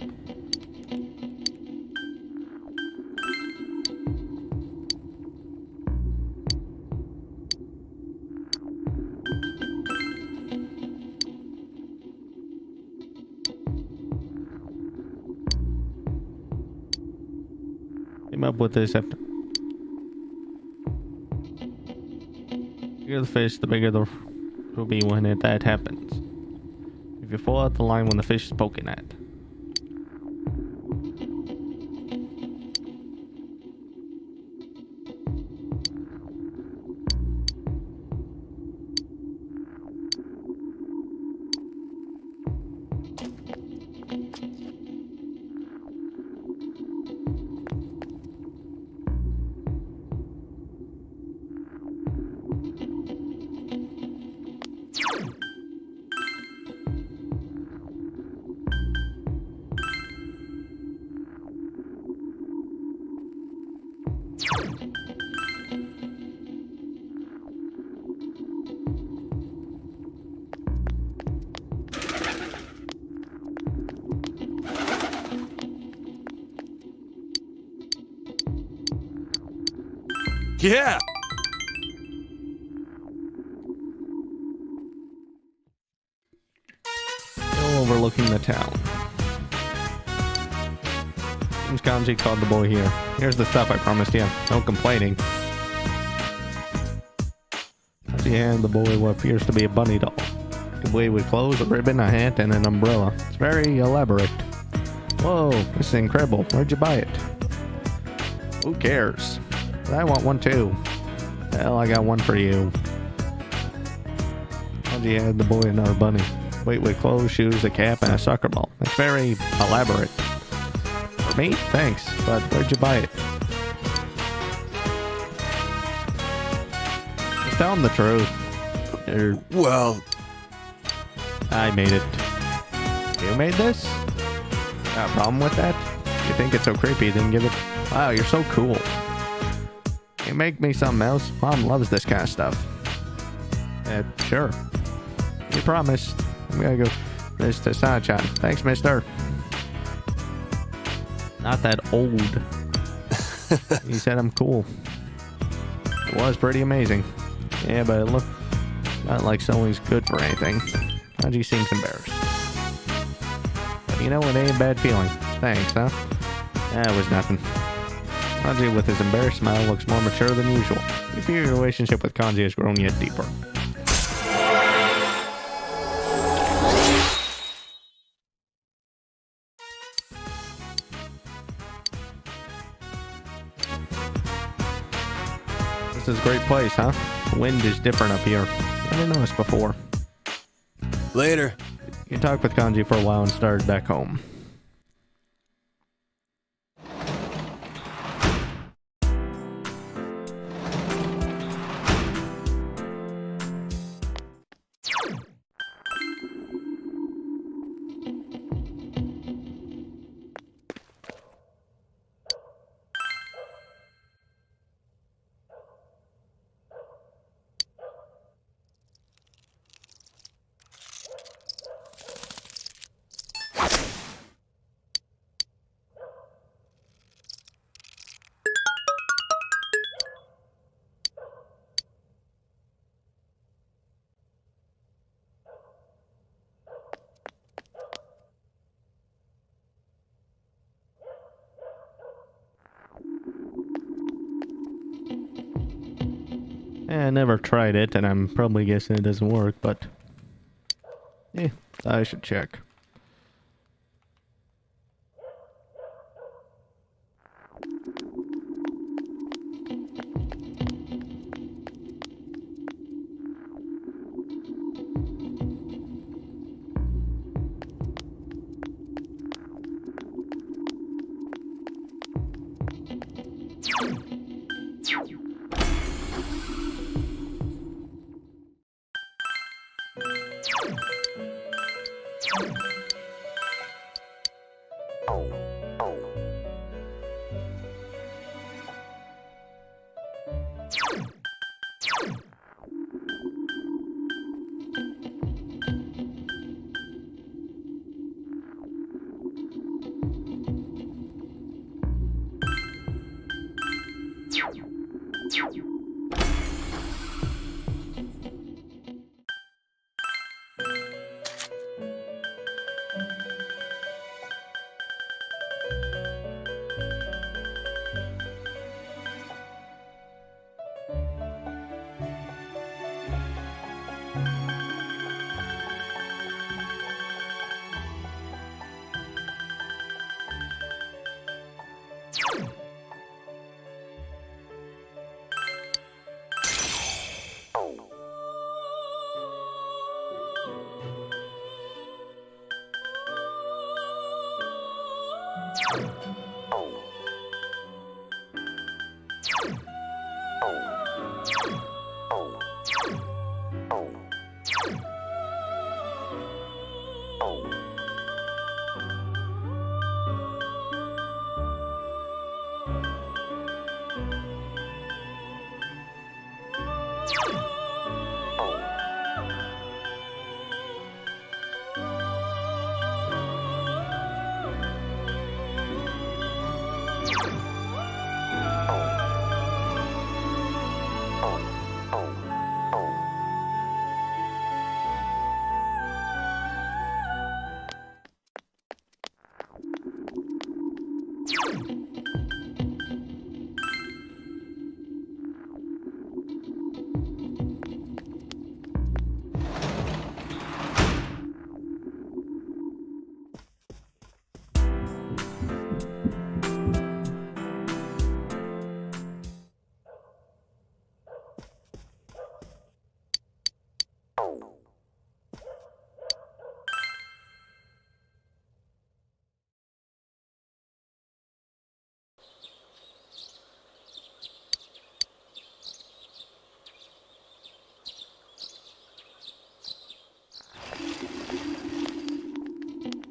Up with this after. The bigger the fish, the bigger the will be when that happens. If you fall out the line when the fish is poking at. Yeah! Still overlooking the town. James Kanji called the boy here. Here's the stuff I promised you. No complaining. Kanji handed the boy what appears to be a bunny doll. complete with clothes, a ribbon, a hat, and an umbrella. It's very elaborate. Whoa, this is incredible. Where'd you buy it? Who cares? But I want one too. Well, I got one for you. Kanji had the boy another bunny. Complete with clothes, shoes, a cap, and a soccer ball. It's very elaborate. For me? Thanks. But where'd you buy it? Just tell him the truth. Well, I made it. You made this? Got a problem with that? You think it's so creepy, then give it... Wow, you're so cool. You make me something else? Mom loves this kind of stuff. Sure. You promised. I'm gonna go this to Sunshine. Thanks, mister. Not that old. He said I'm cool. It was pretty amazing. Yeah, but it looked not like sewing's good for anything. Kanji seems embarrassed. But you know, it ain't a bad feeling. Thanks, huh? That was nothing. Kanji, with his embarrassed smile, looks more mature than usual. You feel your relationship with Kanji has grown yet deeper. This is a great place, huh? The wind is different up here. I didn't notice before. Later. You talked with Kanji for a while and started back home. I never tried it, and I'm probably guessing it doesn't work, but... I should check.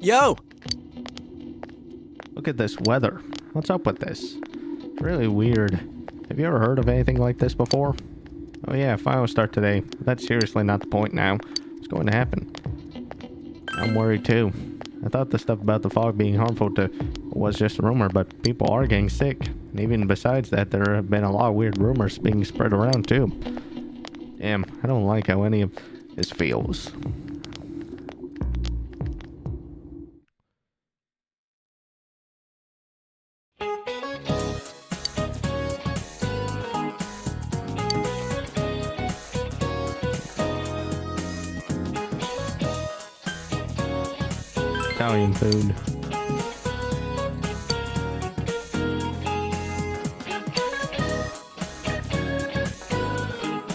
Yo! Look at this weather. What's up with this? It's really weird. Have you ever heard of anything like this before? Oh yeah, finals start today. That's seriously not the point now. What's going to happen? I'm worried too. I thought the stuff about the fog being harmful was just a rumor, but people are getting sick. And even besides that, there have been a lot of weird rumors being spread around too. Damn, I don't like how any of this feels. Italian food.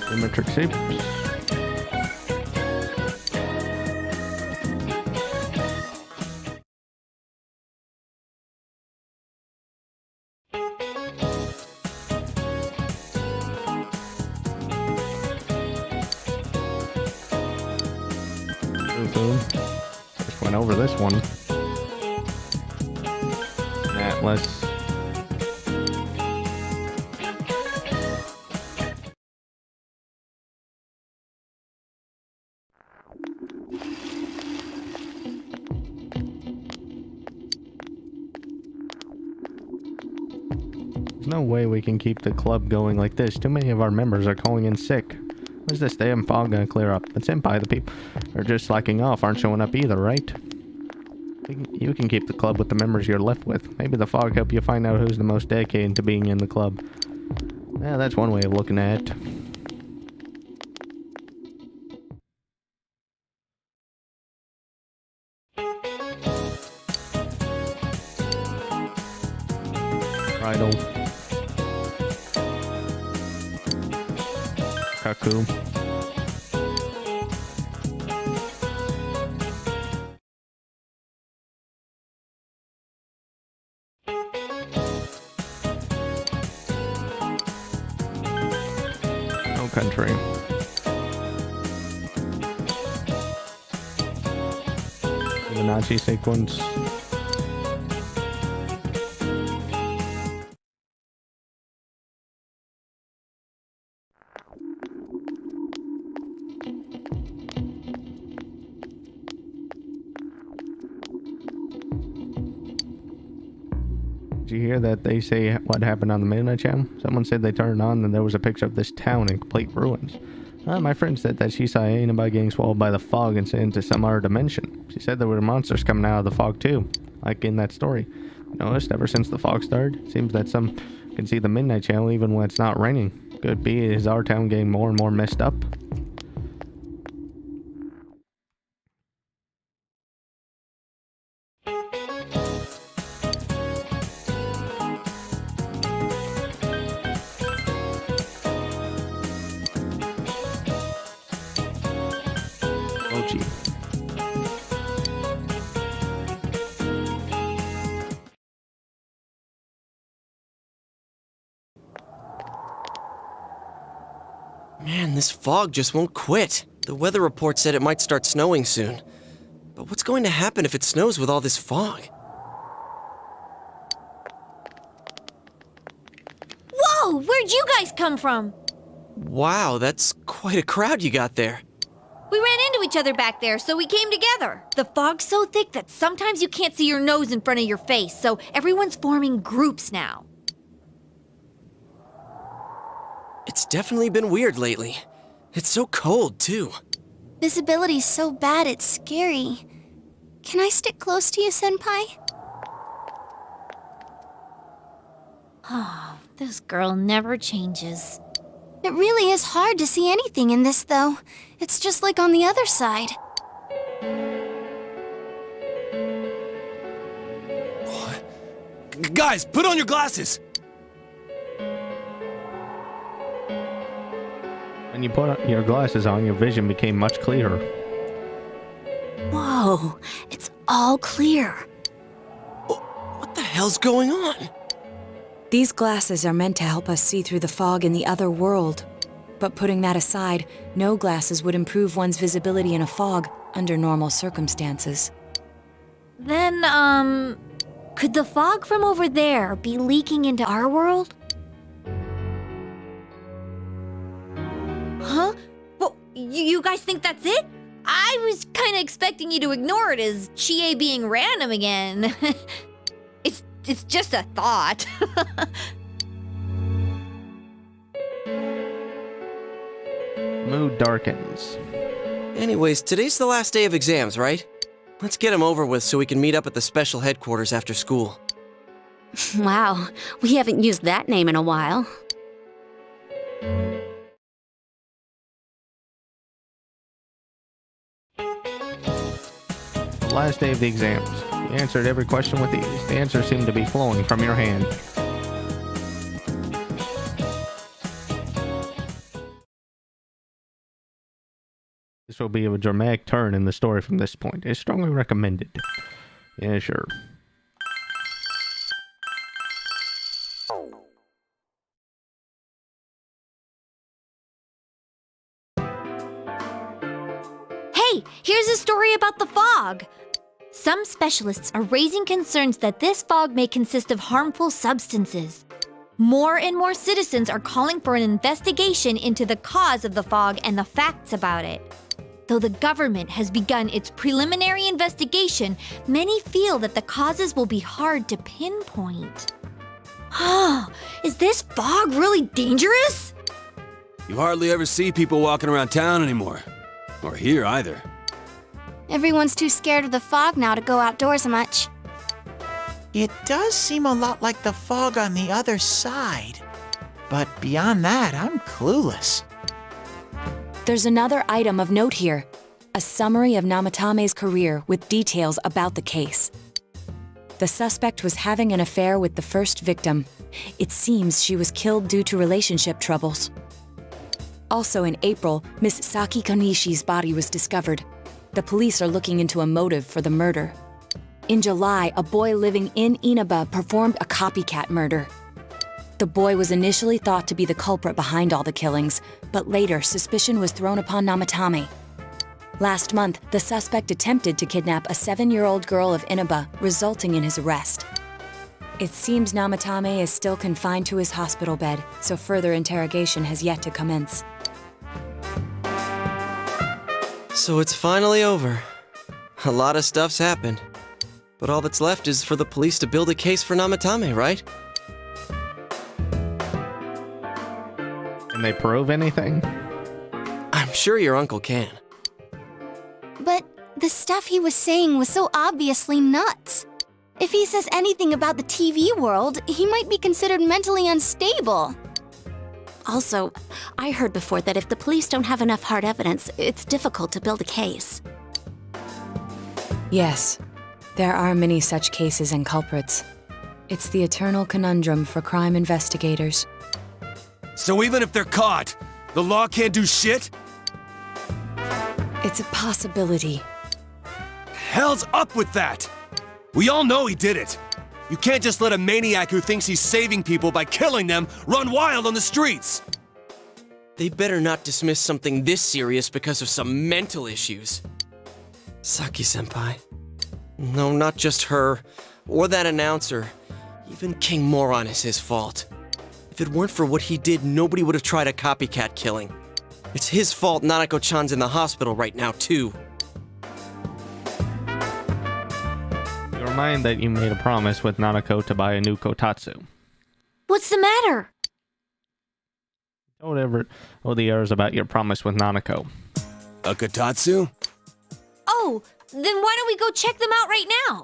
Geometric shapes. Just went over this one. Atlas. There's no way we can keep the club going like this. Too many of our members are calling in sick. When's this damn fog gonna clear up? But Senpai, the people are just slacking off, aren't showing up either, right? You can keep the club with the members you're left with. Maybe the fog help you find out who's the most dedicated to being in the club. Yeah, that's one way of looking at it. Bridal. Kaku. No country. Fibonacci sequence. Did you hear that they say what happened on the Midnight Channel? Someone said they turned it on and there was a picture of this town in complete ruins. My friend said that she saw Ainaba getting swallowed by the fog and sent into some other dimension. She said there were monsters coming out of the fog too, like in that story. Noticed ever since the fog started, seems that some can see the Midnight Channel even when it's not raining. Could be is our town getting more and more messed up. Man, this fog just won't quit. The weather report said it might start snowing soon. But what's going to happen if it snows with all this fog? Whoa! Where'd you guys come from? Wow, that's quite a crowd you got there. We ran into each other back there, so we came together. The fog's so thick that sometimes you can't see your nose in front of your face, so everyone's forming groups now. It's definitely been weird lately. It's so cold, too. Visibility's so bad it's scary. Can I stick close to you, Senpai? Oh, this girl never changes. It really is hard to see anything in this, though. It's just like on the other side. What? Guys, put on your glasses! When you put your glasses on, your vision became much clearer. Whoa, it's all clear. What the hell's going on? These glasses are meant to help us see through the fog in the other world. But putting that aside, no glasses would improve one's visibility in a fog under normal circumstances. Then, could the fog from over there be leaking into our world? Huh? Well, you guys think that's it? I was kind of expecting you to ignore it as Chie being random again. It's just a thought. Mood darkens. Anyways, today's the last day of exams, right? Let's get them over with so we can meet up at the special headquarters after school. Wow, we haven't used that name in a while. Last day of the exams. You answered every question with ease. The answers seem to be flowing from your hand. This will be a dramatic turn in the story from this point. It's strongly recommended. Yeah, sure. Hey, here's a story about the fog. Some specialists are raising concerns that this fog may consist of harmful substances. More and more citizens are calling for an investigation into the cause of the fog and the facts about it. Though the government has begun its preliminary investigation, many feel that the causes will be hard to pinpoint. Is this fog really dangerous? You hardly ever see people walking around town anymore. Or here either. Everyone's too scared of the fog now to go outdoors much. It does seem a lot like the fog on the other side. But beyond that, I'm clueless. There's another item of note here. A summary of Namatame's career with details about the case. The suspect was having an affair with the first victim. It seems she was killed due to relationship troubles. Also in April, Miss Saki Konishi's body was discovered. The police are looking into a motive for the murder. In July, a boy living in Inaba performed a copycat murder. The boy was initially thought to be the culprit behind all the killings, but later suspicion was thrown upon Namatame. Last month, the suspect attempted to kidnap a 7-year-old girl of Inaba, resulting in his arrest. It seems Namatame is still confined to his hospital bed, so further interrogation has yet to commence. So it's finally over. A lot of stuff's happened. But all that's left is for the police to build a case for Namatame, right? Can they prove anything? I'm sure your uncle can. But the stuff he was saying was so obviously nuts. If he says anything about the TV world, he might be considered mentally unstable. Also, I heard before that if the police don't have enough hard evidence, it's difficult to build a case. Yes, there are many such cases and culprits. It's the eternal conundrum for crime investigators. So even if they're caught, the law can't do shit? It's a possibility. Hell's up with that! We all know he did it. You can't just let a maniac who thinks he's saving people by killing them run wild on the streets! They better not dismiss something this serious because of some mental issues. Saki-senpai. No, not just her, or that announcer. Even King Moron is his fault. If it weren't for what he did, nobody would have tried a copycat killing. It's his fault Nanako-chan's in the hospital right now, too. You remind that you made a promise with Nanako to buy a new kotatsu. What's the matter? Don't ever owe the errors about your promise with Nanako. A kotatsu? Oh, then why don't we go check them out right now?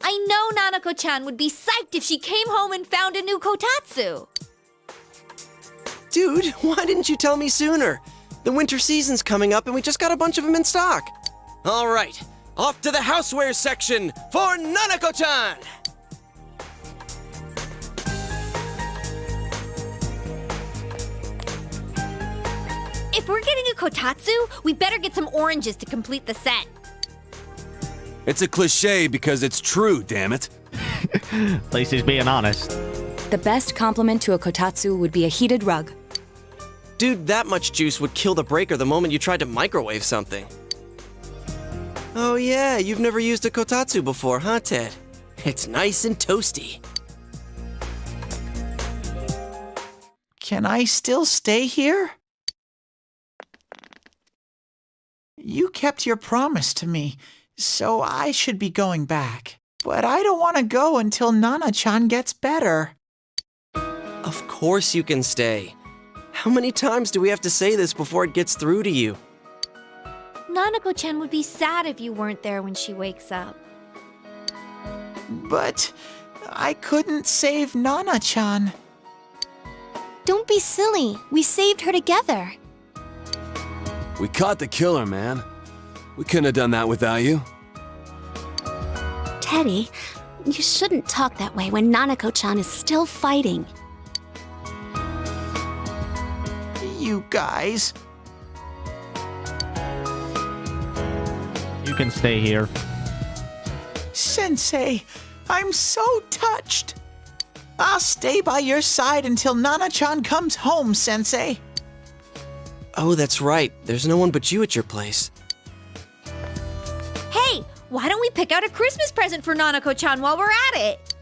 I know Nanako-chan would be psyched if she came home and found a new kotatsu. Dude, why didn't you tell me sooner? The winter season's coming up and we just got a bunch of them in stock. All right, off to the houseware section for Nanako-chan! If we're getting a kotatsu, we better get some oranges to complete the set. It's a cliche because it's true, damn it. At least he's being honest. The best compliment to a kotatsu would be a heated rug. Dude, that much juice would kill the breaker the moment you tried to microwave something. Oh yeah, you've never used a kotatsu before, huh, Ted? It's nice and toasty. Can I still stay here? You kept your promise to me, so I should be going back. But I don't want to go until Nana-chan gets better. Of course you can stay. How many times do we have to say this before it gets through to you? Nanako-chan would be sad if you weren't there when she wakes up. But I couldn't save Nana-chan. Don't be silly. We saved her together. We caught the killer, man. We couldn't have done that without you. Teddy, you shouldn't talk that way when Nanako-chan is still fighting. You guys. You can stay here. Sensei, I'm so touched. I'll stay by your side until Nana-chan comes home, Sensei. Oh, that's right. There's no one but you at your place. Hey, why don't we pick out a Christmas present for Nanako-chan while we're at it?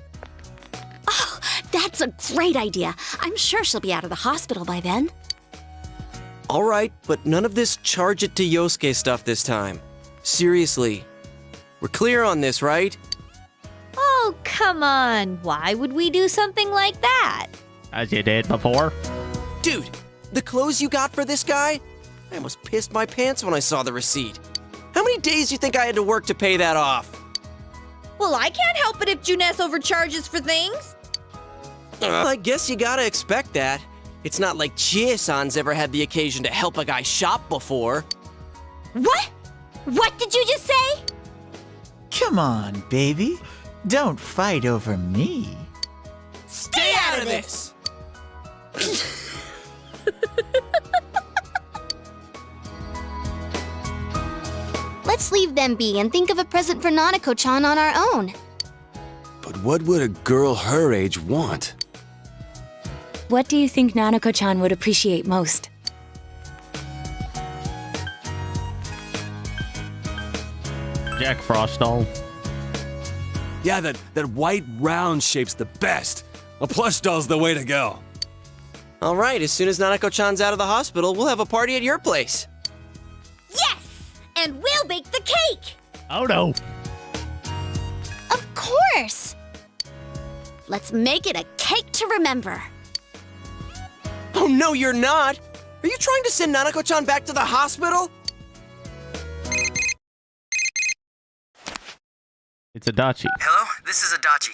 Oh, that's a great idea. I'm sure she'll be out of the hospital by then. All right, but none of this charge it to Yosuke stuff this time. Seriously. We're clear on this, right? Oh, come on. Why would we do something like that? As you did before. Dude, the clothes you got for this guy? I almost pissed my pants when I saw the receipt. How many days do you think I had to work to pay that off? Well, I can't help it if Junes overcharges for things. I guess you gotta expect that. It's not like Chie-san's ever had the occasion to help a guy shop before. What? What did you just say? Come on, baby. Don't fight over me. Stay out of this! Let's leave them be and think of a present for Nanako-chan on our own. But what would a girl her age want? What do you think Nanako-chan would appreciate most? Jack Frost doll. Yeah, that white round shape's the best. A plush doll's the way to go. All right, as soon as Nanako-chan's out of the hospital, we'll have a party at your place. Yes! And we'll bake the cake! Oh no. Of course! Let's make it a cake to remember. Oh, no, you're not! Are you trying to send Nanako-chan back to the hospital? It's Adachi. Hello, this is Adachi.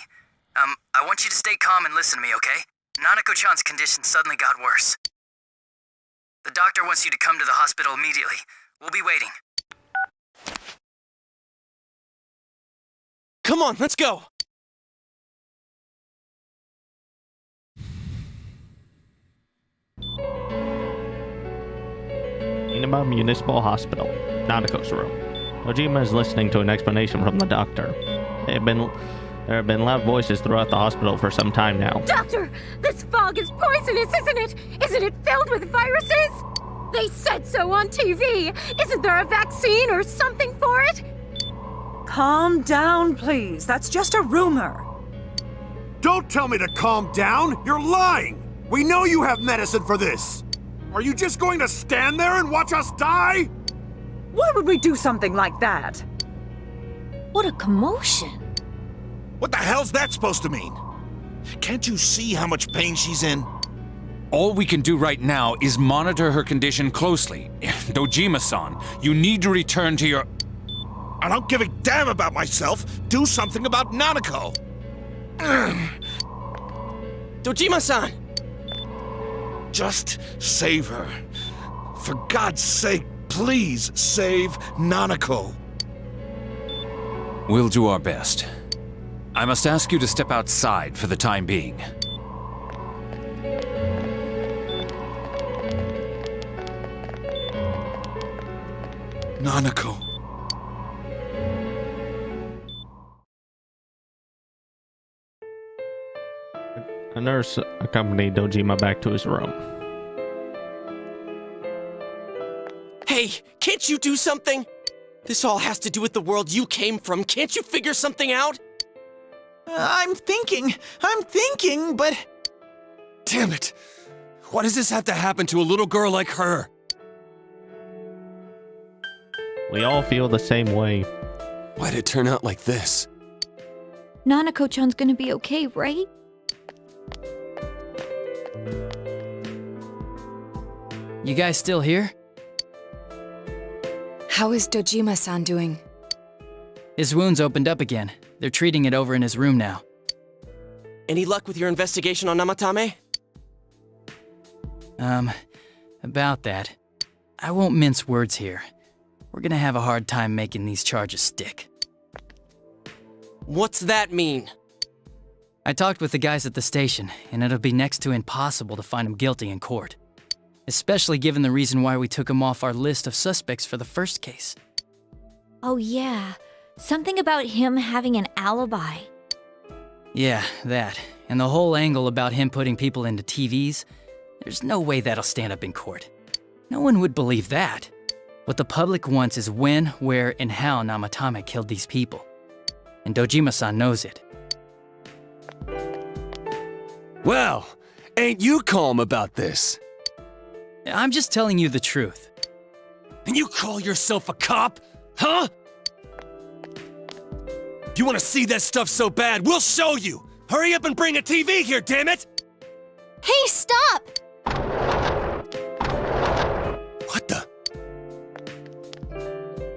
I want you to stay calm and listen to me, okay? Nanako-chan's condition suddenly got worse. The doctor wants you to come to the hospital immediately. We'll be waiting. Come on, let's go! Inaba Municipal Hospital. Nanako's room. Ojima is listening to an explanation from the doctor. There have been loud voices throughout the hospital for some time now. Doctor, this fog is poisonous, isn't it? Isn't it filled with viruses? They said so on TV. Isn't there a vaccine or something for it? Calm down, please. That's just a rumor. Don't tell me to calm down! You're lying! We know you have medicine for this! Are you just going to stand there and watch us die? Why would we do something like that? What a commotion. What the hell's that supposed to mean? Can't you see how much pain she's in? All we can do right now is monitor her condition closely. Dojima-san, you need to return to your... I don't give a damn about myself. Do something about Nanako. Dojima-san! Just save her. For God's sake, please save Nanako. We'll do our best. I must ask you to step outside for the time being. Nanako. A nurse accompanied Dojima back to his room. Hey, can't you do something? This all has to do with the world you came from. Can't you figure something out? I'm thinking, but... Damn it! Why does this have to happen to a little girl like her? We all feel the same way. Why'd it turn out like this? Nanako-chan's gonna be okay, right? You guys still here? How is Dojima-san doing? His wounds opened up again. They're treating it over in his room now. Any luck with your investigation on Namatame? About that. I won't mince words here. We're gonna have a hard time making these charges stick. What's that mean? I talked with the guys at the station, and it'll be next to impossible to find him guilty in court. Especially given the reason why we took him off our list of suspects for the first case. Oh yeah, something about him having an alibi. Yeah, that. And the whole angle about him putting people into TVs, there's no way that'll stand up in court. No one would believe that. What the public wants is when, where, and how Namatame killed these people. And Dojima-san knows it. Well, ain't you calm about this? I'm just telling you the truth. And you call yourself a cop? Huh? If you want to see that stuff so bad, we'll show you! Hurry up and bring a TV here, damn it! Hey, stop! What the?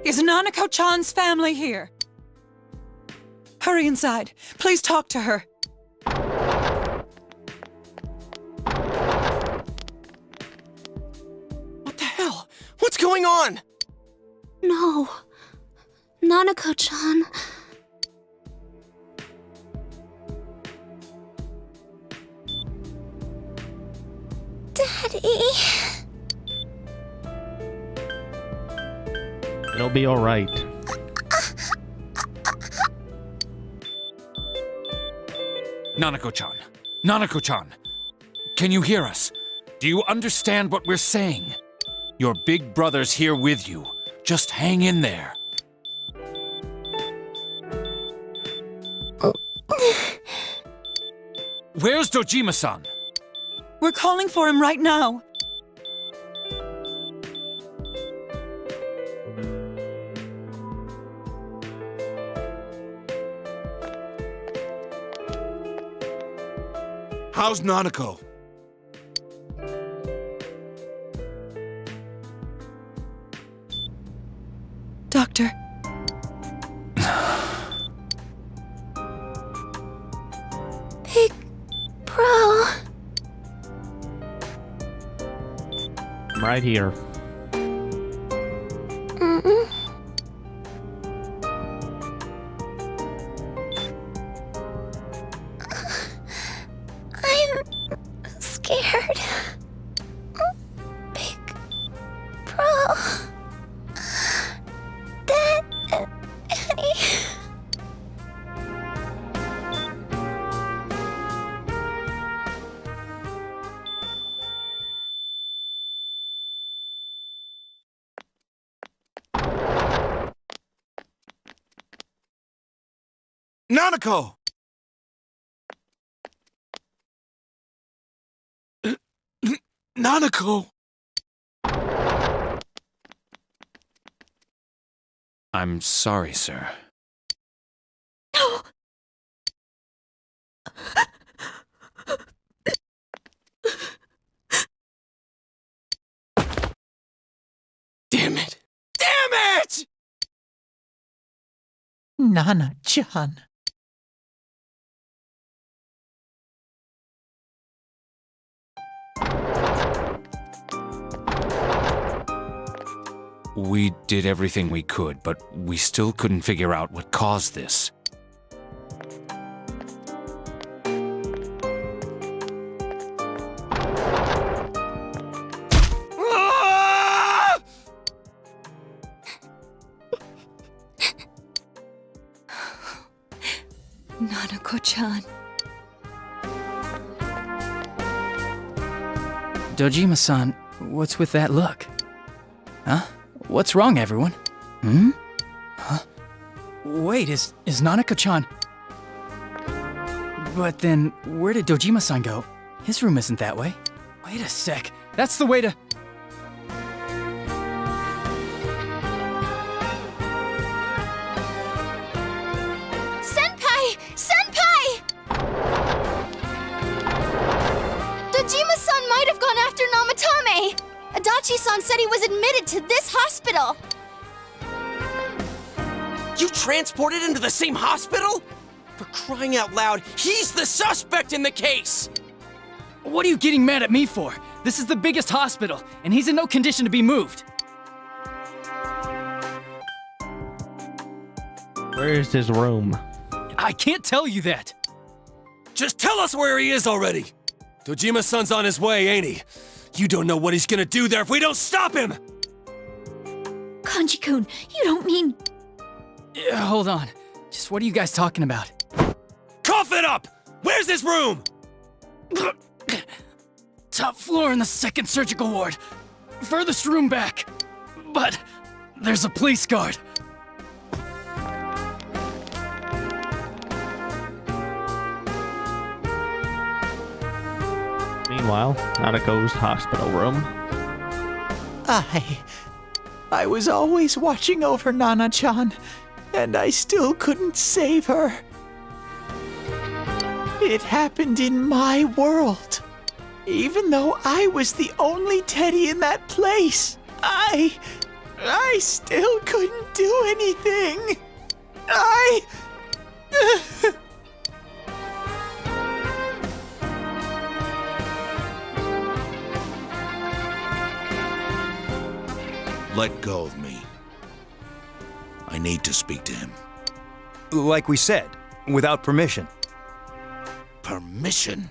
Is Nanako-chan's family here? Hurry inside. Please talk to her. What the hell? What's going on? No. Nanako-chan. Daddy. It'll be alright. Nanako-chan! Nanako-chan! Can you hear us? Do you understand what we're saying? Your big brother's here with you. Just hang in there. Where's Dojima-san? We're calling for him right now. How's Nanako? Doctor. Big Bro. I'm right here. I'm scared. Big Bro. Daddy. Nanako! Nanako! I'm sorry, sir. No. Damn it! Damn it! Nana-chan. We did everything we could, but we still couldn't figure out what caused this. Nanako-chan. Dojima-san, what's with that look? Huh? What's wrong, everyone? Hmm? Wait, is Nanako-chan... But then, where did Dojima-san go? His room isn't that way. Wait a sec. That's the way to... Senpai! Senpai! Dojima-san might have gone after Namatame! Adachi-san said he was admitted to this hospital! You transported him to the same hospital? For crying out loud, he's the suspect in the case! What are you getting mad at me for? This is the biggest hospital, and he's in no condition to be moved. Where is his room? I can't tell you that. Just tell us where he is already! Dojima-san's on his way, ain't he? You don't know what he's gonna do there if we don't stop him! Kanji-kun, you don't mean... Hold on. Just what are you guys talking about? Cough it up! Where's his room? Top floor in the second surgical ward. Furthest room back. But there's a police guard. Meanwhile, Nanako's hospital room. I was always watching over Nana-chan, and I still couldn't save her. It happened in my world. Even though I was the only Teddy in that place, I still couldn't do anything. Let go of me. I need to speak to him. Like we said, without permission. Permission?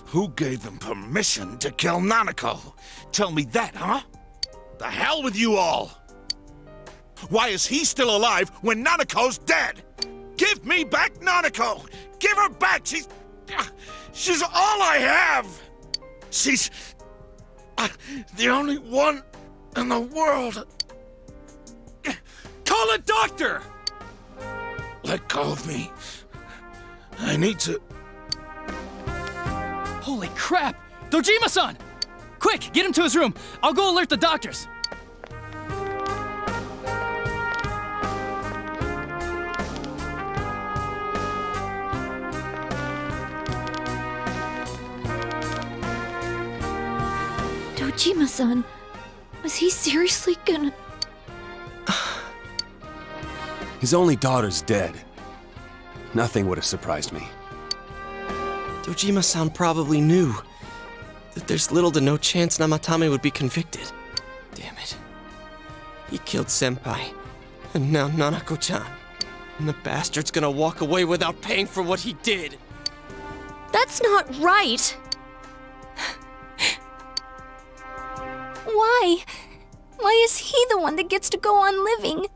Who gave them permission to kill Nanako? Tell me that, huh? The hell with you all! Why is he still alive when Nanako's dead? Give me back Nanako! Give her back! She's all I have! She's the only one in the world. Call a doctor! Let go of me. I need to... Holy crap! Dojima-san! Quick, get him to his room. I'll go alert the doctors. Dojima-san, was he seriously gonna... His only daughter's dead. Nothing would have surprised me. Dojima-san probably knew that there's little to no chance Namatame would be convicted. Damn it. He killed Senpai, and now Nanako-chan. And the bastard's gonna walk away without paying for what he did. That's not right! Why? Why is he the one that gets to go on living?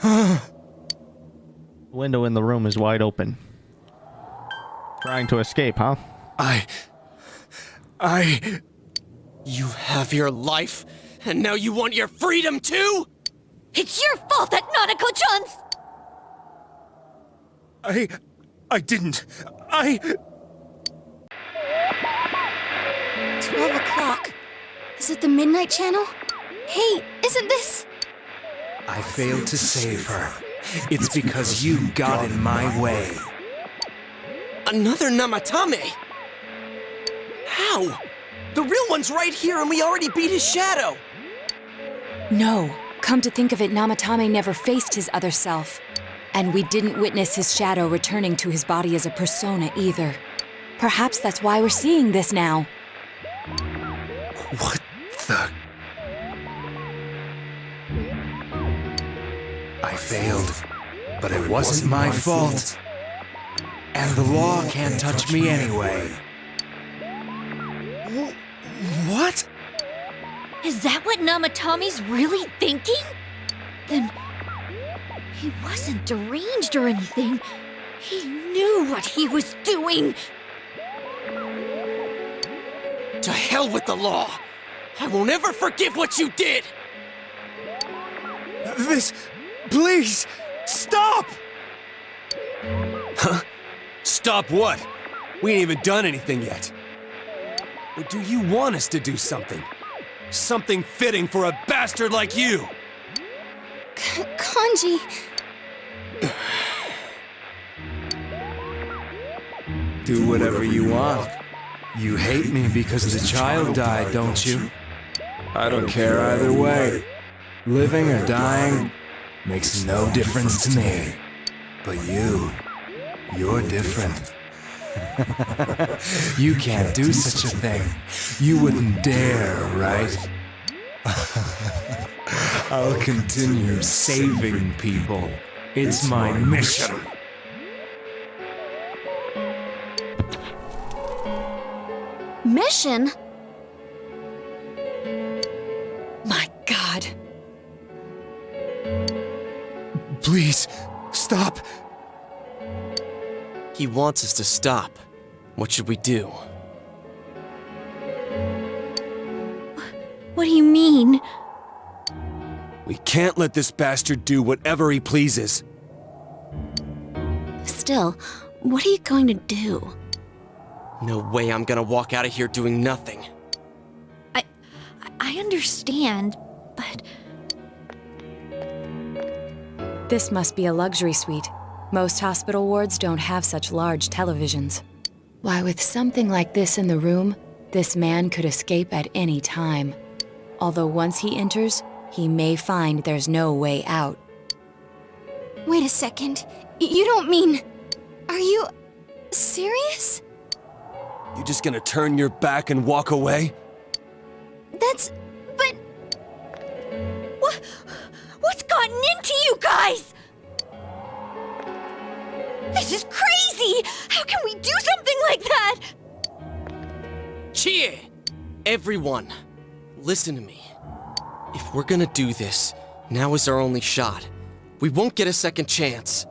The window in the room is wide open. Trying to escape, huh? You have your life, and now you want your freedom too? It's your fault that Nanako-chan's... I didn't. 12 o'clock. Is it the Midnight Channel? Hey, isn't this... I failed to save her. It's because you got in my way. Another Namatame? How? The real one's right here and we already beat his shadow! No. Come to think of it, Namatame never faced his other self. And we didn't witness his shadow returning to his body as a persona either. Perhaps that's why we're seeing this now. What the... I failed, but it wasn't my fault. And the law can't touch me anyway. What? Is that what Namatame's really thinking? Then... He wasn't deranged or anything. He knew what he was doing. To hell with the law! I won't ever forgive what you did! This... Please! Stop! Huh? Stop what? We ain't even done anything yet. Or do you want us to do something? Something fitting for a bastard like you! Kanji... Do whatever you want. You hate me because the child died, don't you? I don't care either way. Living or dying makes no difference to me. But you're different. You can't do such a thing. You wouldn't dare, right? I'll continue saving people. It's my mission. Mission? My God. Please, stop. He wants us to stop. What should we do? What do you mean? We can't let this bastard do whatever he pleases. Still, what are you going to do? No way I'm gonna walk out of here doing nothing. I understand, but... This must be a luxury suite. Most hospital wards don't have such large televisions. Why, with something like this in the room, this man could escape at any time. Although once he enters, he may find there's no way out. Wait a second. You don't mean... Are you... serious? You just gonna turn your back and walk away? But... What's gotten into you guys? This is crazy! How can we do something like that? Chie! Everyone, listen to me. If we're gonna do this, now is our only shot. We won't get a second chance.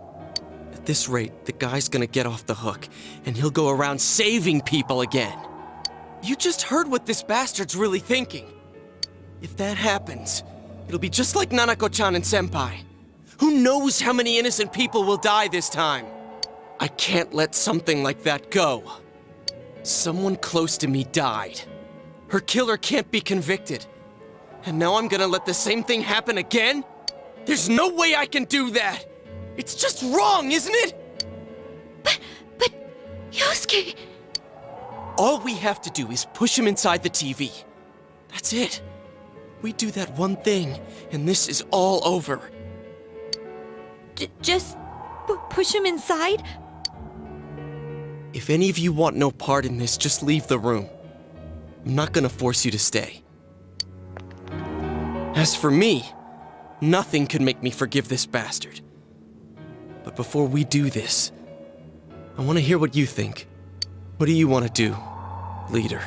At this rate, the guy's gonna get off the hook, and he'll go around saving people again. You just heard what this bastard's really thinking. If that happens, it'll be just like Nanako-chan and Senpai. Who knows how many innocent people will die this time? I can't let something like that go. Someone close to me died. Her killer can't be convicted. And now I'm gonna let the same thing happen again? There's no way I can do that! It's just wrong, isn't it? But... Yosuke... All we have to do is push him inside the TV. That's it. We do that one thing, and this is all over. Just... push him inside? If any of you want no part in this, just leave the room. I'm not gonna force you to stay. As for me, nothing could make me forgive this bastard. But before we do this, I want to hear what you think. What do you want to do, leader?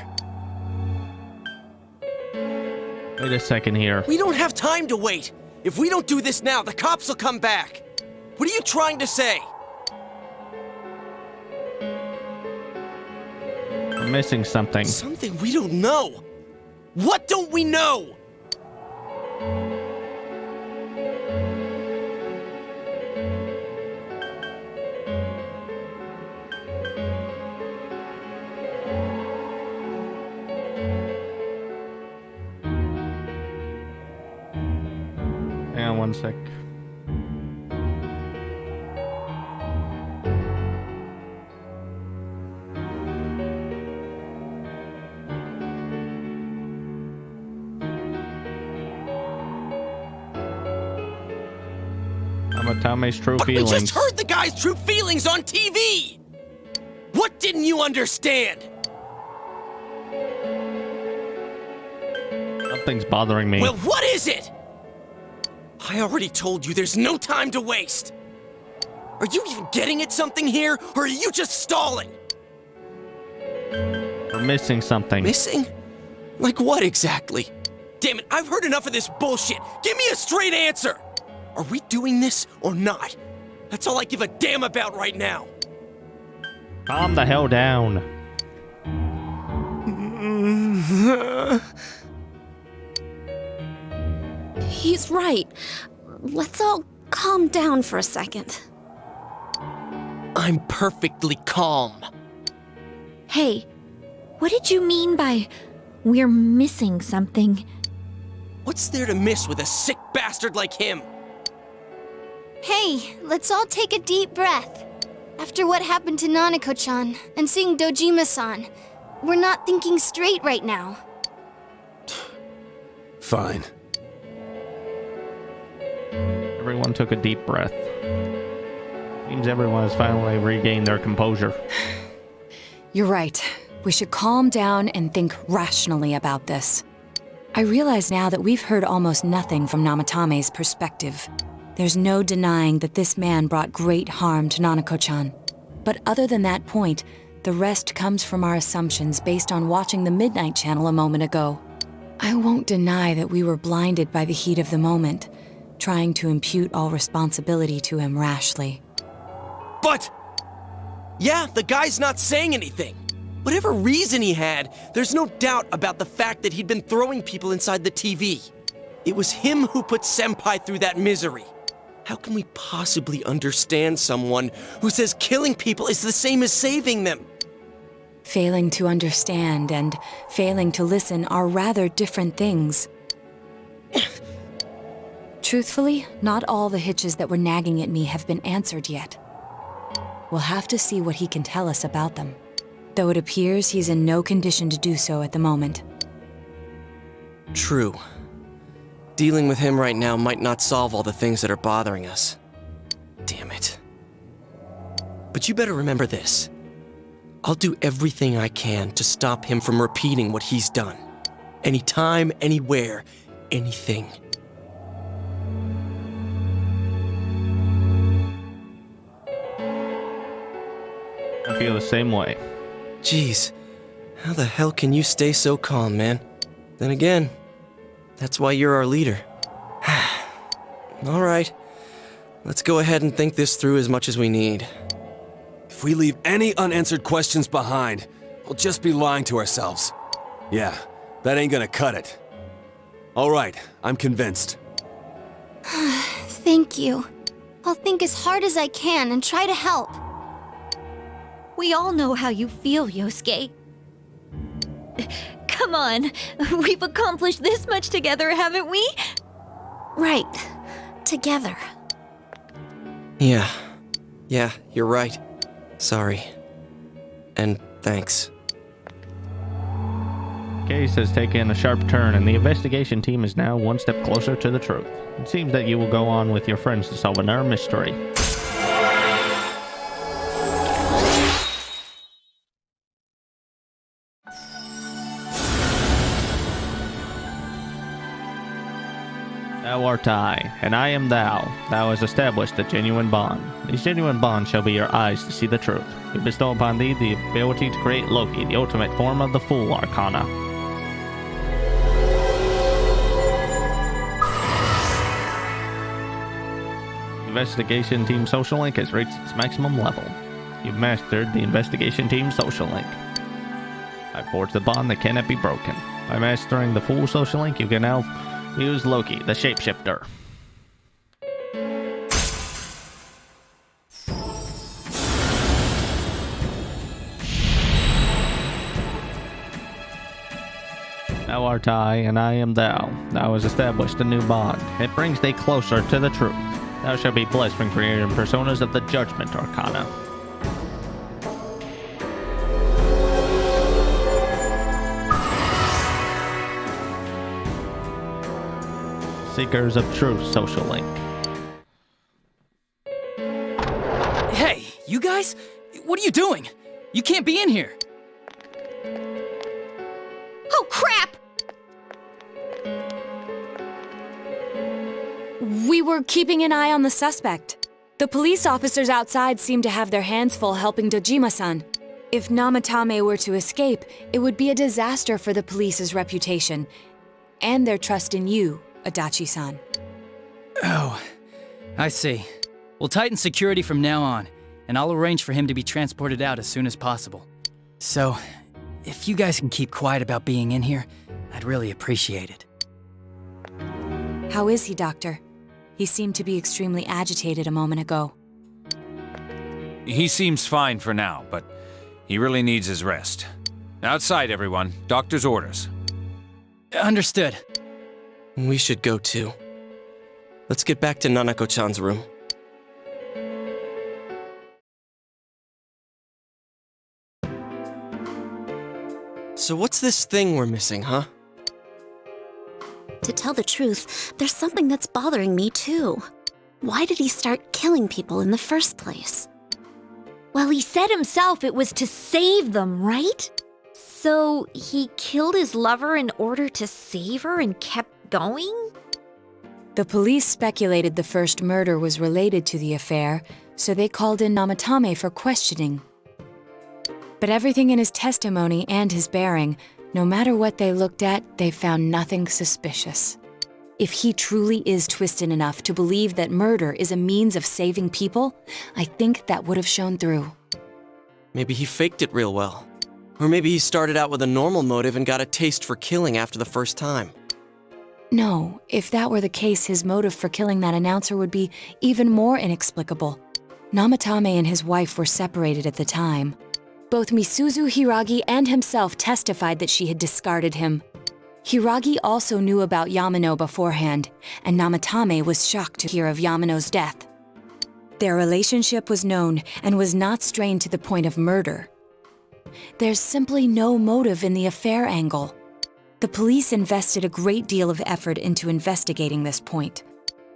Wait a second here. We don't have time to wait. If we don't do this now, the cops will come back. What are you trying to say? I'm missing something. Something we don't know. What don't we know? Hang on one sec. Namatame's true But feelings. we just heard the guy's true feelings on TV! What didn't you understand? Something's bothering me. Well, what is it? I already told you there's no time to waste. Are you even getting at something here, or are you just stalling? We're missing something. Missing? Like what exactly? Damn it, I've heard enough of this bullshit. Give me a straight answer. Are we doing this or not? That's all I give a damn about right now. Calm the hell down. He's right. Let's all calm down for a second. I'm perfectly calm. Hey, what did you mean by we're missing something? What's there to miss with a sick bastard like him? Hey, let's all take a deep breath. After what happened to Nanako-chan and seeing Dojima-san, we're not thinking straight right now. Fine. Everyone took a deep breath. Seems everyone has finally regained their composure. You're right. We should calm down and think rationally about this. I realize now that we've heard almost nothing from Namatame's perspective. There's no denying that this man brought great harm to Nanako-chan. But other than that point, the rest comes from our assumptions based on watching the Midnight Channel a moment ago. I won't deny that we were blinded by the heat of the moment, trying to impute all responsibility to him rashly. But, yeah, the guy's not saying anything. Whatever reason he had, there's no doubt about the fact that he'd been throwing people inside the TV. It was him who put Senpai through that misery. How can we possibly understand someone who says killing people is the same as saving them? Failing to understand and failing to listen are rather different things. Truthfully, not all the hitches that were nagging at me have been answered yet. We'll have to see what he can tell us about them, though it appears he's in no condition to do so at the moment. True. Dealing with him right now might not solve all the things that are bothering us. Damn it. But you better remember this. I'll do everything I can to stop him from repeating what he's done. Anytime, anywhere, anything. I feel the same way. Jeez, how the hell can you stay so calm, man? Then again, that's why you're our leader. All right, let's go ahead and think this through as much as we need. If we leave any unanswered questions behind, we'll just be lying to ourselves. Yeah, that ain't gonna cut it. All right, I'm convinced. Thank you. I'll think as hard as I can and try to help. We all know how you feel, Yosuke. Come on, we've accomplished this much together, haven't we? Right. Together. Yeah, you're right. Sorry. And thanks. Case has taken a sharp turn, and the investigation team is now one step closer to the truth. It seems that you will go on with your friends to solve another mystery. Thou art I, and I am thou. Thou hast established a genuine bond. These genuine bonds shall be your eyes to see the truth. We bestow upon thee the ability to create Loki, the ultimate form of the Fool Arcana. Investigation Team Social Link has reached its maximum level. You've mastered the Investigation Team Social Link. I've forged a bond that cannot be broken. By mastering the Fool Social Link, you can now use Loki, the Shapeshifter. Thou art I, and I am thou. Thou hast established a new bond. It brings thee closer to the truth. Thou shalt be blessed when creating personas of the Judgment Arcana. Seekers of Truth Social Link. Hey, you guys? What are you doing? You can't be in here. Oh, crap! We were keeping an eye on the suspect. The police officers outside seem to have their hands full helping Dojima-san. If Namatame were to escape, it would be a disaster for the police's reputation and their trust in you, Adachi-san. Oh, I see. We'll tighten security from now on, and I'll arrange for him to be transported out as soon as possible. So, if you guys can keep quiet about being in here, I'd really appreciate it. How is he, Doctor? He seemed to be extremely agitated a moment ago. He seems fine for now, but he really needs his rest. Outside, everyone. Doctor's orders. Understood. We should go too. Let's get back to Nanako-chan's room. So what's this thing we're missing, huh? To tell the truth, there's something that's bothering me too. Why did he start killing people in the first place? Well, he said himself it was to save them, right? So he killed his lover in order to save her and kept going? The police speculated the first murder was related to the affair, so they called in Namatame for questioning. But everything in his testimony and his bearing, no matter what they looked at, they found nothing suspicious. If he truly is twisted enough to believe that murder is a means of saving people, I think that would have shown through. Maybe he faked it real well. Or maybe he started out with a normal motive and got a taste for killing after the first time. No, if that were the case, his motive for killing that announcer would be even more inexplicable. Namatame and his wife were separated at the time. Both Misuzu Hiragi and himself testified that she had discarded him. Hiragi also knew about Yamano beforehand, and Namatame was shocked to hear of Yamano's death. Their relationship was known and was not strained to the point of murder. There's simply no motive in the affair angle. The police invested a great deal of effort into investigating this point.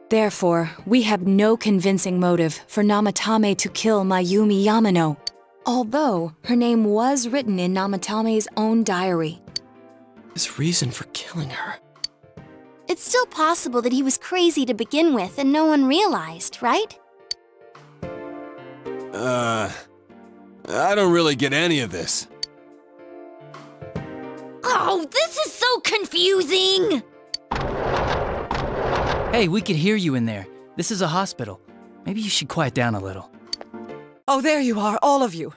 Therefore, we have no convincing motive for Namatame to kill Mayumi Yamano, although her name was written in Namatame's own diary. His reason for killing her. It's still possible that he was crazy to begin with and no one realized, right? I don't really get any of this. Oh, this is so confusing! Hey, we could hear you in there. This is a hospital. Maybe you should quiet down a little. Oh, there you are, all of you.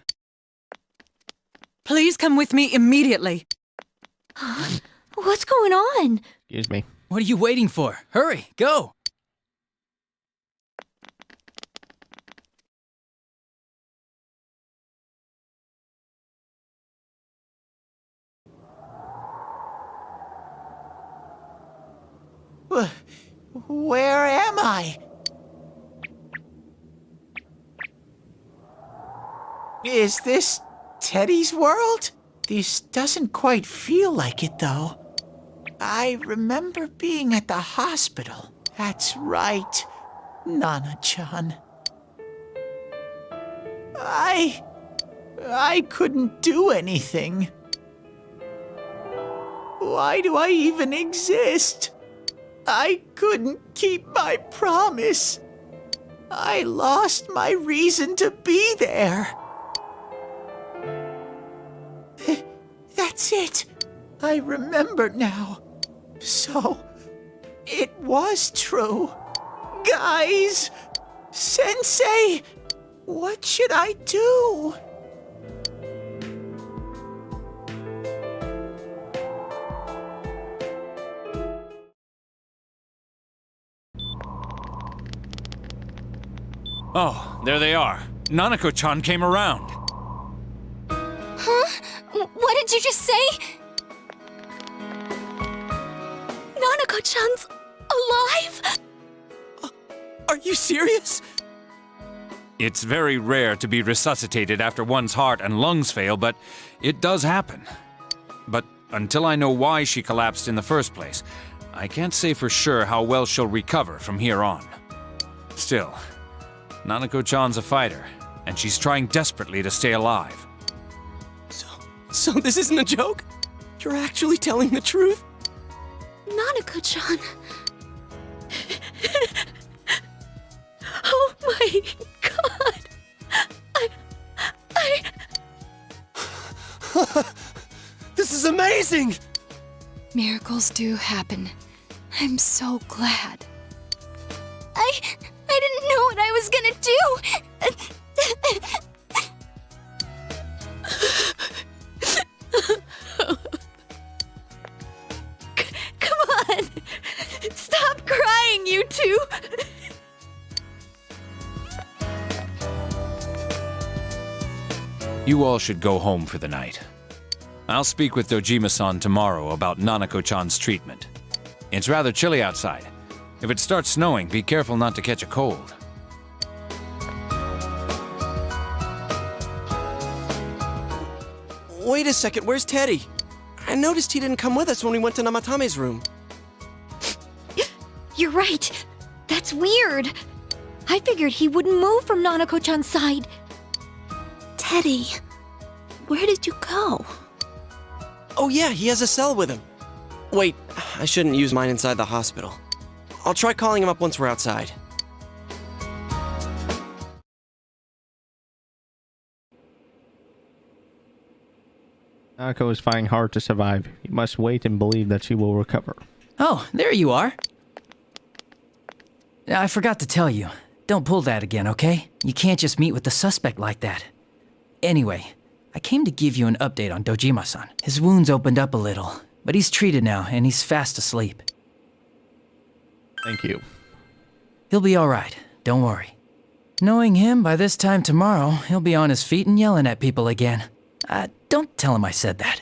Please come with me immediately. What's going on? Excuse me. What are you waiting for? Hurry, go! Where am I? Is this Teddy's world? This doesn't quite feel like it, though. I remember being at the hospital. That's right, Nana-chan. I couldn't do anything. Why do I even exist? I couldn't keep my promise. I lost my reason to be there. That's it. I remember now. So, it was true. Guys! Sensei! What should I do? Oh, there they are. Nanako-chan came around. Huh? What did you just say? Nanako-chan's alive? Are you serious? It's very rare to be resuscitated after one's heart and lungs fail, but it does happen. But until I know why she collapsed in the first place, I can't say for sure how well she'll recover from here on. Still, Nanako-chan's a fighter, and she's trying desperately to stay alive. So this isn't a joke? You're actually telling the truth? Nanako-chan. Oh my god. This is amazing! Miracles do happen. I'm so glad. I didn't was gonna do! Come on! Stop crying, you two! You all should go home for the night. I'll speak with Dojima-san tomorrow about Nanako-chan's treatment. It's rather chilly outside. If it starts snowing, be careful not to catch a cold. Wait a second, where's Teddy? I noticed he didn't come with us when we went to Namatame's room. You're right. That's weird. I figured he wouldn't move from Nanako-chan's side. Teddy, where did you go? Oh yeah, he has a cell with him. Wait, I shouldn't use mine inside the hospital. I'll try calling him up once we're outside. Nanako is finding hard to survive. You must wait and believe that she will recover. Oh, there you are. I forgot to tell you. Don't pull that again, okay? You can't just meet with the suspect like that. Anyway, I came to give you an update on Dojima-san. His wounds opened up a little, but he's treated now and he's fast asleep. Thank you. He'll be alright, don't worry. Knowing him, by this time tomorrow, he'll be on his feet and yelling at people again. Don't tell him I said that.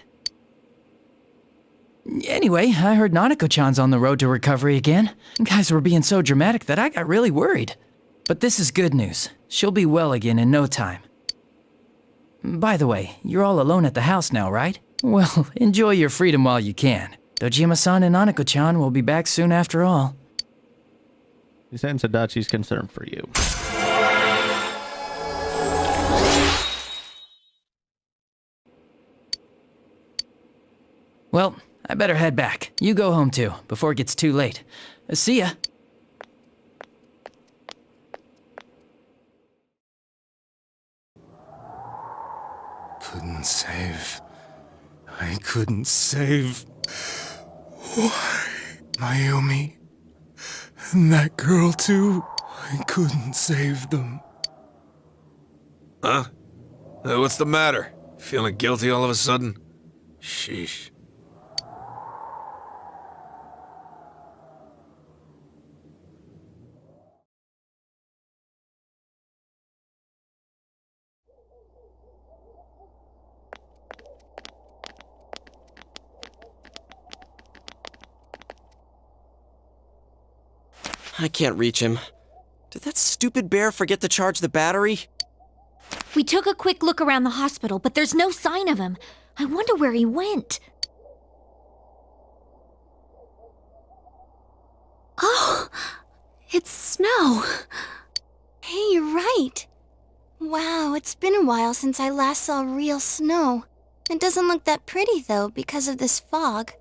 Anyway, I heard Nanako-chan's on the road to recovery again. You guys were being so dramatic that I got really worried. But this is good news. She'll be well again in no time. By the way, you're all alone at the house now, right? Well, enjoy your freedom while you can. Dojima-san and Nanako-chan will be back soon after all. You sense Adachi's concern for you. Well, I better head back. You go home too, before it gets too late. See ya. Couldn't save. I couldn't save. Why? Mayumi. And that girl too. I couldn't save them. Huh? What's the matter? Feeling guilty all of a sudden? Sheesh. I can't reach him. Did that stupid bear forget to charge the battery? We took a quick look around the hospital, but there's no sign of him. I wonder where he went. Oh, it's snow. Hey, you're right. Wow, it's been a while since I last saw real snow. It doesn't look that pretty, though, because of this fog.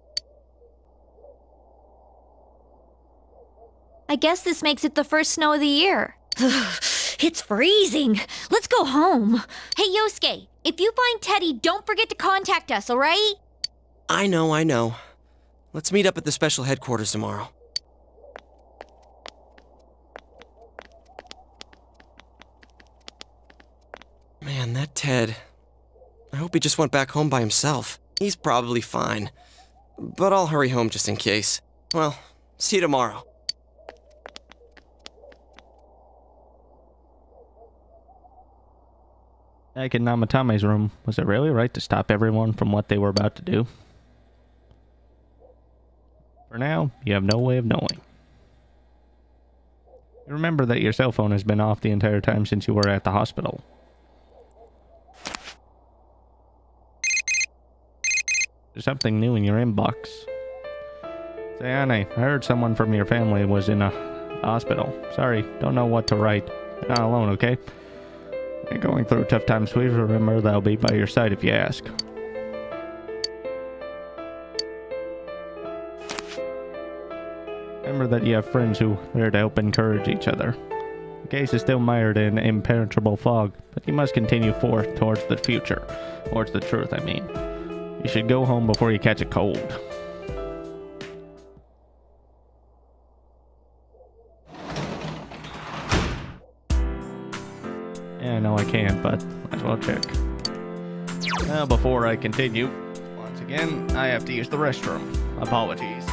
I guess this makes it the first snow of the year. It's freezing. Let's go home. Hey, Yosuke, if you find Teddy, don't forget to contact us, alright? I know. Let's meet up at the special headquarters tomorrow. Man, that Ted. I hope he just went back home by himself. He's probably fine. But I'll hurry home just in case. Well, see you tomorrow. Back in Namatame's room, was it really right to stop everyone from what they were about to do? For now, you have no way of knowing. You remember that your cell phone has been off the entire time since you were at the hospital. There's something new in your inbox. Sayane, I heard someone from your family was in a hospital. Sorry, don't know what to write. You're not alone, okay? You're going through tough times, please remember that I'll be by your side if you ask. Remember that you have friends who are there to help encourage each other. The case is still mired in impenetrable fog, but you must continue forth towards the future. Towards the truth, I mean. You should go home before you catch a cold. Yeah, I know I can, but might as well check. Now, before I continue, once again, I have to use the restroom. Apologies.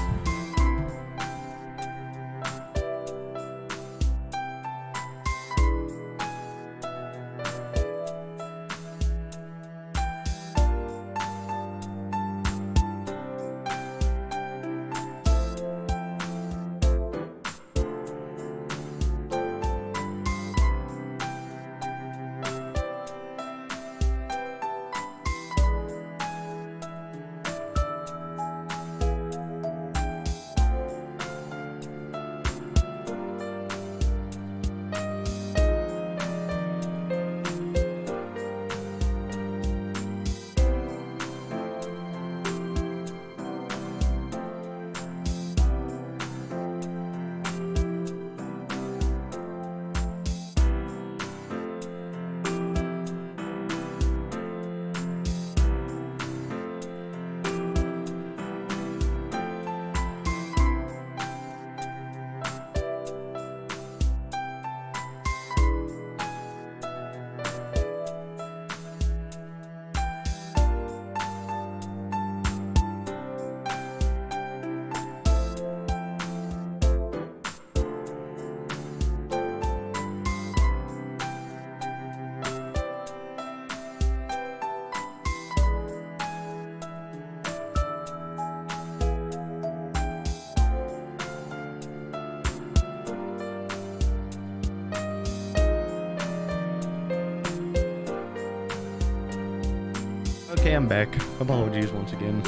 Okay, I'm back. Apologies once again.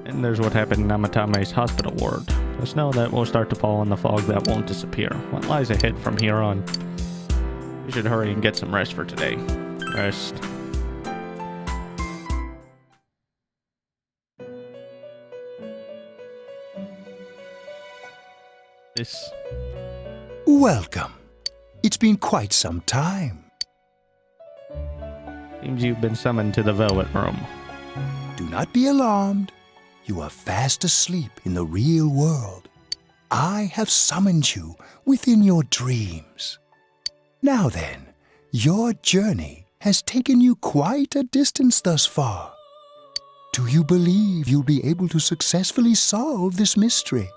And there's what happened in Namatame's hospital ward. The snow that will start to fall and the fog that won't disappear. What lies ahead from here on? You should hurry and get some rest for today. Rest. This. Welcome. It's been quite some time. Seems you've been summoned to the Velvet Room. Do not be alarmed. You are fast asleep in the real world. I have summoned you within your dreams. Now then, your journey has taken you quite a distance thus far. Do you believe you'll be able to successfully solve this mystery?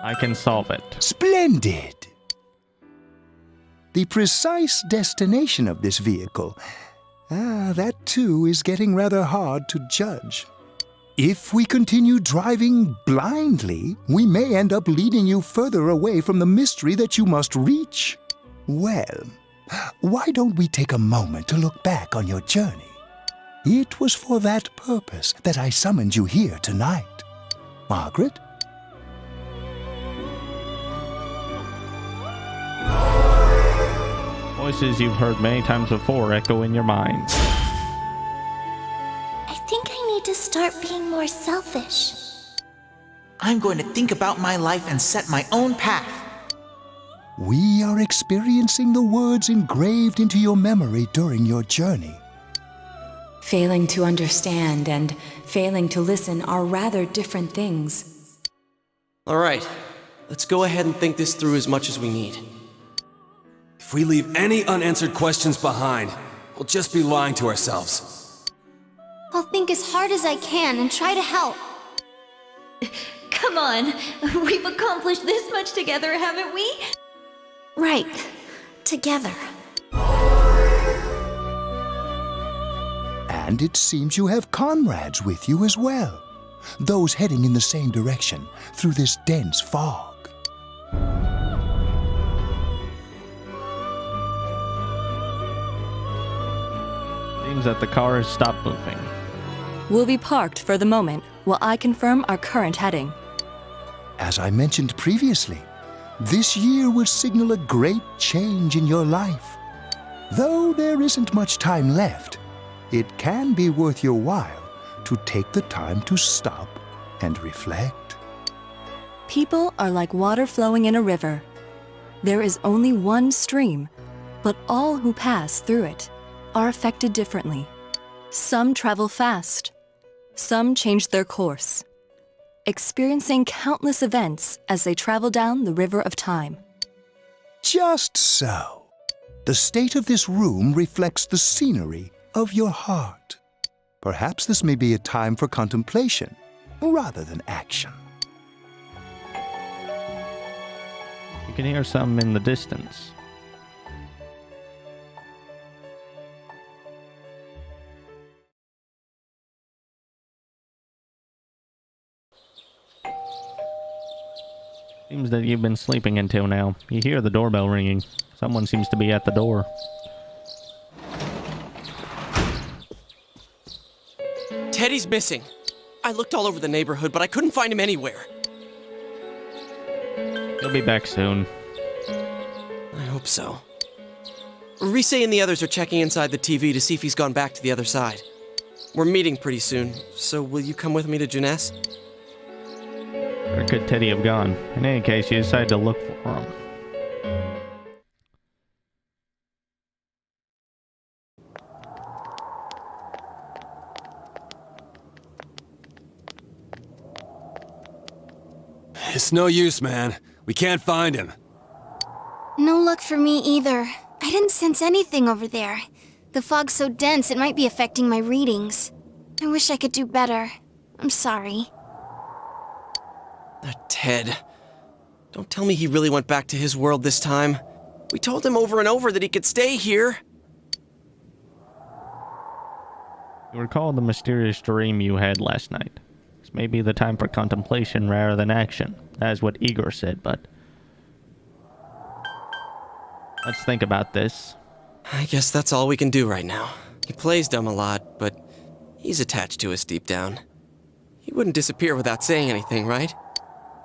I can solve it. Splendid! The precise destination of this vehicle, that too is getting rather hard to judge. If we continue driving blindly, we may end up leading you further away from the mystery that you must reach. Well, why don't we take a moment to look back on your journey? It was for that purpose that I summoned you here tonight. Margaret? Voices you've heard many times before echo in your mind. I think I need to start being more selfish. I'm going to think about my life and set my own path. We are experiencing the words engraved into your memory during your journey. Failing to understand and failing to listen are rather different things. All right, let's go ahead and think this through as much as we need. If we leave any unanswered questions behind, we'll just be lying to ourselves. I'll think as hard as I can and try to help. Come on, we've accomplished this much together, haven't we? Right, together. And it seems you have comrades with you as well. Those heading in the same direction through this dense fog. Seems that the car has stopped moving. We'll be parked for the moment while I confirm our current heading. As I mentioned previously, this year will signal a great change in your life. Though there isn't much time left, it can be worth your while to take the time to stop and reflect. People are like water flowing in a river. There is only one stream, but all who pass through it are affected differently. Some travel fast. Some change their course. experiencing countless events as they travel down the river of time. Just so. The state of this room reflects the scenery of your heart. Perhaps this may be a time for contemplation rather than action. You can hear something in the distance. Seems that you've been sleeping until now. You hear the doorbell ringing. Someone seems to be at the door. Teddy's missing. I looked all over the neighborhood, but I couldn't find him anywhere. He'll be back soon. I hope so. Rise and the others are checking inside the TV to see if he's gone back to the other side. We're meeting pretty soon, so will you come with me to Jeunesse? Where could Teddy have gone? In any case, you decide to look for him. It's no use, man. We can't find him. No luck for me either. I didn't sense anything over there. The fog's so dense it might be affecting my readings. I wish I could do better. I'm sorry. Ted. Don't tell me he really went back to his world this time. We told him over and over that he could stay here. You recall the mysterious dream you had last night. This may be the time for contemplation rather than action. That is what Igor said, but... let's think about this. I guess that's all we can do right now. He plays dumb a lot, but he's attached to us deep down. He wouldn't disappear without saying anything, right?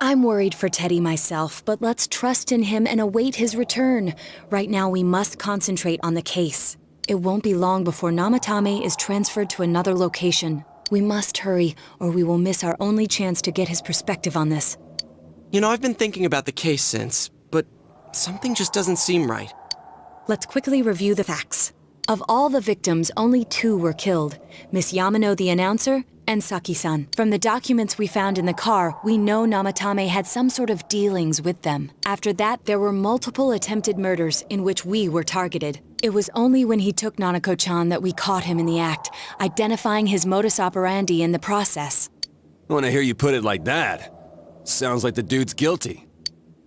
I'm worried for Teddy myself, but let's trust in him and await his return. Right now, we must concentrate on the case. It won't be long before Namatame is transferred to another location. We must hurry, or we will miss our only chance to get his perspective on this. You know, I've been thinking about the case since, but something just doesn't seem right. Let's quickly review the facts. Of all the victims, only 2 were killed. Miss Yamano, the announcer, and Saki-san. From the documents we found in the car, we know Namatame had some sort of dealings with them. After that, there were multiple attempted murders in which we were targeted. It was only when he took Nanako-chan that we caught him in the act, identifying his modus operandi in the process. I want to hear you put it like that. Sounds like the dude's guilty.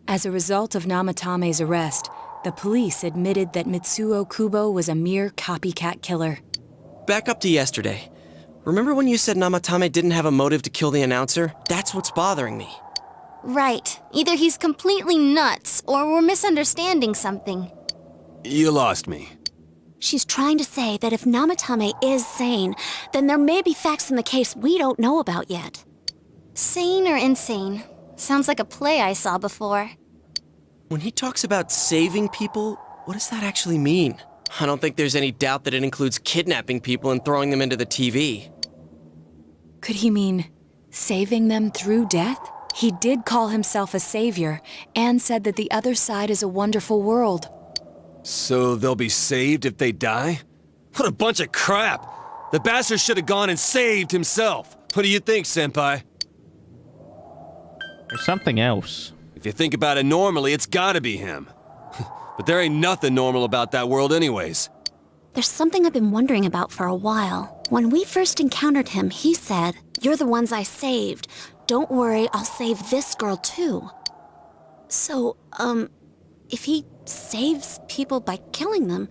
As a result of Namatame's arrest, the police admitted that Mitsuo Kubo was a mere copycat killer. Back up to yesterday. Remember when you said Namatame didn't have a motive to kill the announcer? That's what's bothering me. Right. Either he's completely nuts, or we're misunderstanding something. You lost me. She's trying to say that if Namatame is sane, then there may be facts in the case we don't know about yet. Sane or insane? Sounds like a play I saw before. When he talks about saving people, what does that actually mean? I don't think there's any doubt that it includes kidnapping people and throwing them into the TV. Could he mean saving them through death? He did call himself a savior and said that the other side is a wonderful world. So they'll be saved if they die? What a bunch of crap! The bastard should have gone and saved himself. What do you think, Senpai? There's something else. If you think about it normally, it's gotta be him. But there ain't nothing normal about that world anyways. There's something I've been wondering about for a while. When we first encountered him, he said, "You're the ones I saved. Don't worry, I'll save this girl too." So, if he saves people by killing them,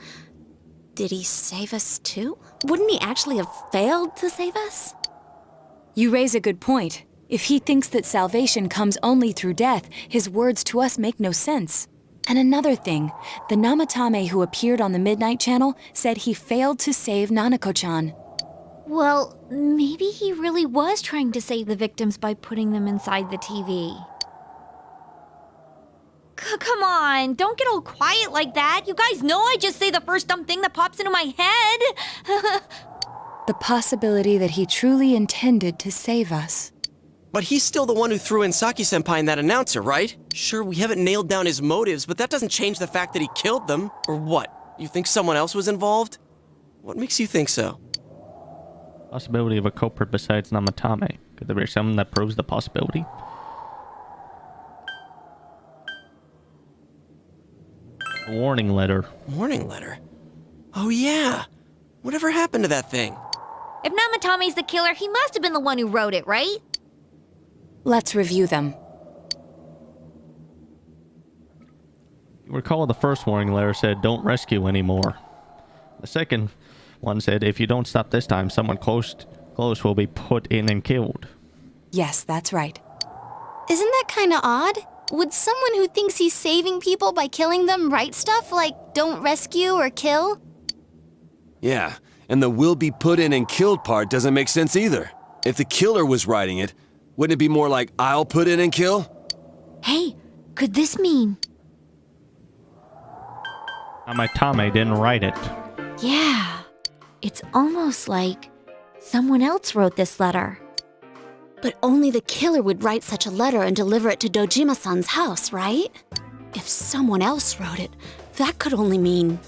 did he save us too? Wouldn't he actually have failed to save us? You raise a good point. If he thinks that salvation comes only through death, his words to us make no sense. And another thing, the Namatame who appeared on the Midnight Channel said he failed to save Nanako-chan. Well, maybe he really was trying to save the victims by putting them inside the TV. Come on, don't get all quiet like that. You guys know I just say the first dumb thing that pops into my head. The possibility that he truly intended to save us. But he's still the one who threw in Saki-senpai and that announcer, right? Sure, we haven't nailed down his motives, but that doesn't change the fact that he killed them. Or what? You think someone else was involved? What makes you think so? Possibility of a culprit besides Namatame. Could there be something that proves the possibility? A warning letter. Warning letter? Oh yeah! Whatever happened to that thing? If Namatame's the killer, he must have been the one who wrote it, right? Let's review them. You recall the first warning letter said, "Don't rescue anymore." The second one said, "If you don't stop this time, someone close will be put in and killed." Yes, that's right. Isn't that kinda odd? Would someone who thinks he's saving people by killing them write stuff like, "Don't rescue or kill"? Yeah, and the "will be put in and killed" part doesn't make sense either. If the killer was writing it, wouldn't it be more like, "I'll put in and kill"? Hey, could this mean... Namatame didn't write it. Yeah, it's almost like someone else wrote this letter. But only the killer would write such a letter and deliver it to Dojima-san's house, right? If someone else wrote it, that could only mean...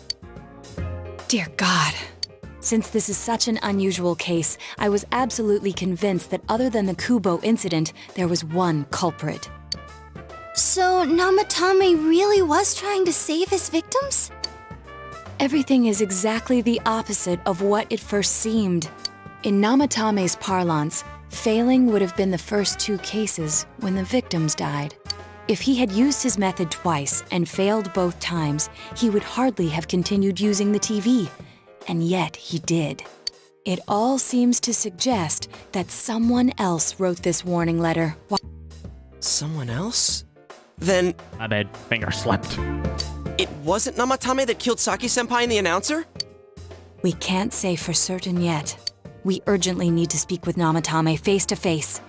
Dear God. Since this is such an unusual case, I was absolutely convinced that other than the Kubo incident, there was one culprit. So Namatame really was trying to save his victims? Everything is exactly the opposite of what it first seemed. In Namatame's parlance, failing would have been the first two cases when the victims died. If he had used his method twice and failed both times, he would hardly have continued using the TV. And yet he did. It all seems to suggest that someone else wrote this warning letter. Someone else? Then... My bad. Finger slipped. It wasn't Namatame that killed Saki-senpai and the announcer? We can't say for certain yet. We urgently need to speak with Namatame face to face.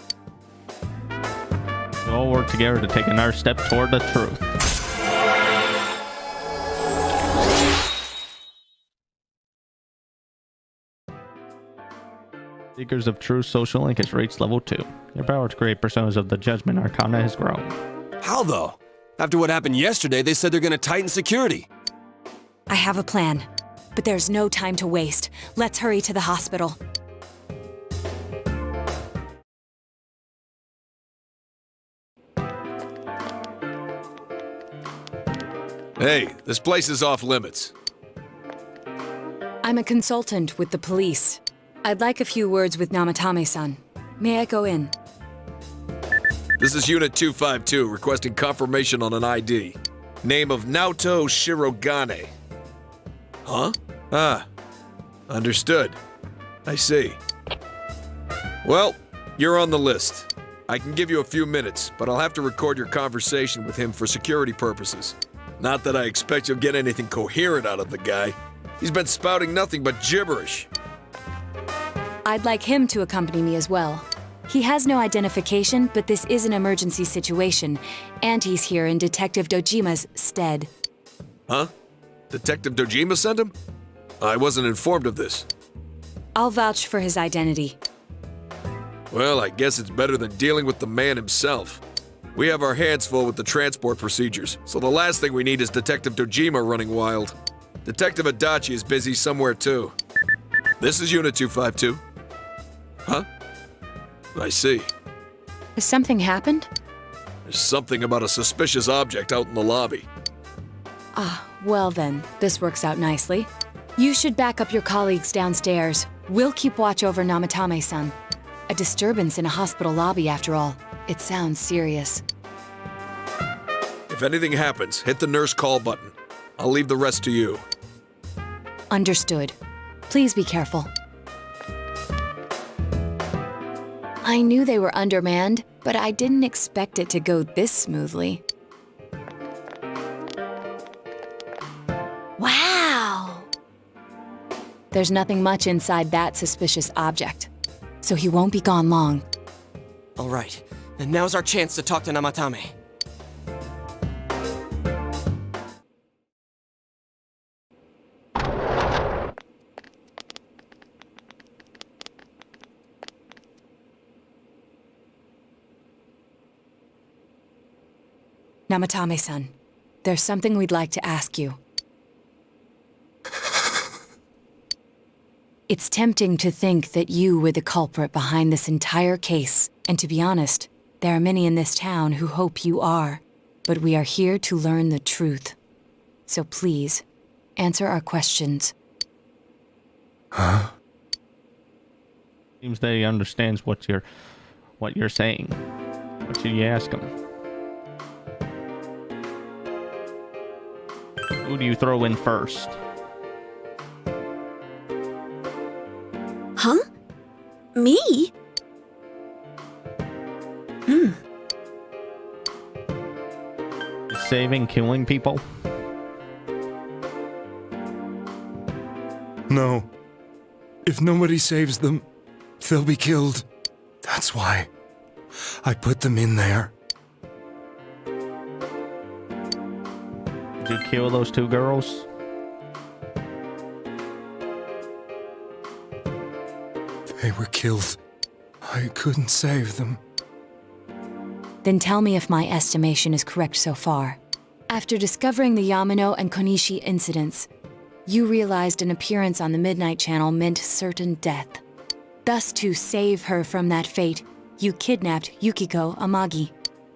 We all work together to take another step toward the truth. Seekers of Truth Social Link has reached level 2. Your power to create personas of the Judgment Arcana has grown. How though? After what happened yesterday, they said they're gonna tighten security. I have a plan, but there's no time to waste. Let's hurry to the hospital. Hey, this place is off limits. I'm a consultant with the police. I'd like a few words with Namatame-san. May I go in? This is Unit 252, requesting confirmation on an ID. Name of Naoto Shirogane. Huh? Ah. Understood. I see. Well, you're on the list. I can give you a few minutes, but I'll have to record your conversation with him for security purposes. Not that I expect you'll get anything coherent out of the guy. He's been spouting nothing but gibberish. I'd like him to accompany me as well. He has no identification, but this is an emergency situation, and he's here in Detective Dojima's stead. Huh? Detective Dojima sent him? I wasn't informed of this. I'll vouch for his identity. Well, I guess it's better than dealing with the man himself. We have our hands full with the transport procedures, so the last thing we need is Detective Dojima running wild. Detective Adachi is busy somewhere too. This is Unit 252. Huh? I see. Has something happened? There's something about a suspicious object out in the lobby. Ah, well then, this works out nicely. You should back up your colleagues downstairs. We'll keep watch over Namatame-san. A disturbance in a hospital lobby, after all. It sounds serious. If anything happens, hit the nurse call button. I'll leave the rest to you. Understood. Please be careful. I knew they were undermanned, but I didn't expect it to go this smoothly. Wow! There's nothing much inside that suspicious object, so he won't be gone long. All right, and now's our chance to talk to Namatame. Namatame-san, there's something we'd like to ask you. It's tempting to think that you were the culprit behind this entire case. And to be honest, there are many in this town who hope you are. But we are here to learn the truth. So please, answer our questions. Huh? Seems that he understands what you're saying. What should you ask him? Who do you throw in first? Huh? Me? Saving, killing people? No. If nobody saves them, they'll be killed. That's why I put them in there. Did you kill those 2 girls? They were killed. I couldn't save them. Then tell me if my estimation is correct so far. After discovering the Yamano and Konishi incidents, you realized an appearance on the Midnight Channel meant certain death. Thus, to save her from that fate, you kidnapped Yukiko Amagi.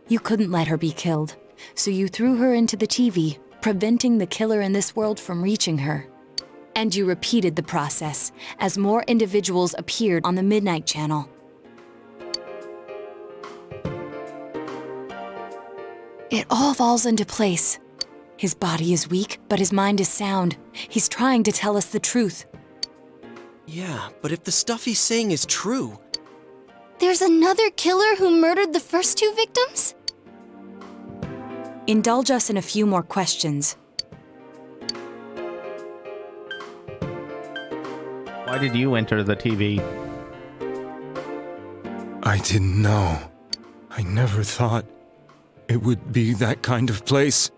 You couldn't let her be killed, so you threw her into the TV, preventing the killer in this world from reaching her. And you repeated the process as more individuals appeared on the Midnight Channel. It all falls into place. His body is weak, but his mind is sound. He's trying to tell us the truth. Yeah, but if the stuff he's saying is true... There's another killer who murdered the first 2 victims? Indulge us in a few more questions. Why did you enter the TV? I didn't know. I never thought it would be that kind of place.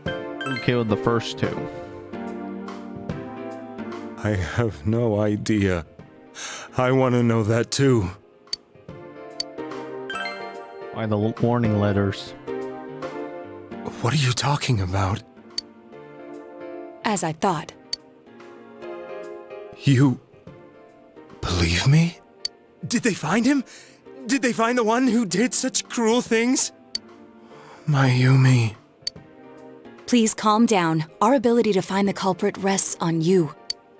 Who killed the first 2? I have no idea. I want to know that too. Why the warning letters? What are you talking about? As I thought. You believe me? Did they find him? Did they find the one who did such cruel things? Mayumi. Please calm down. Our ability to find the culprit rests on you.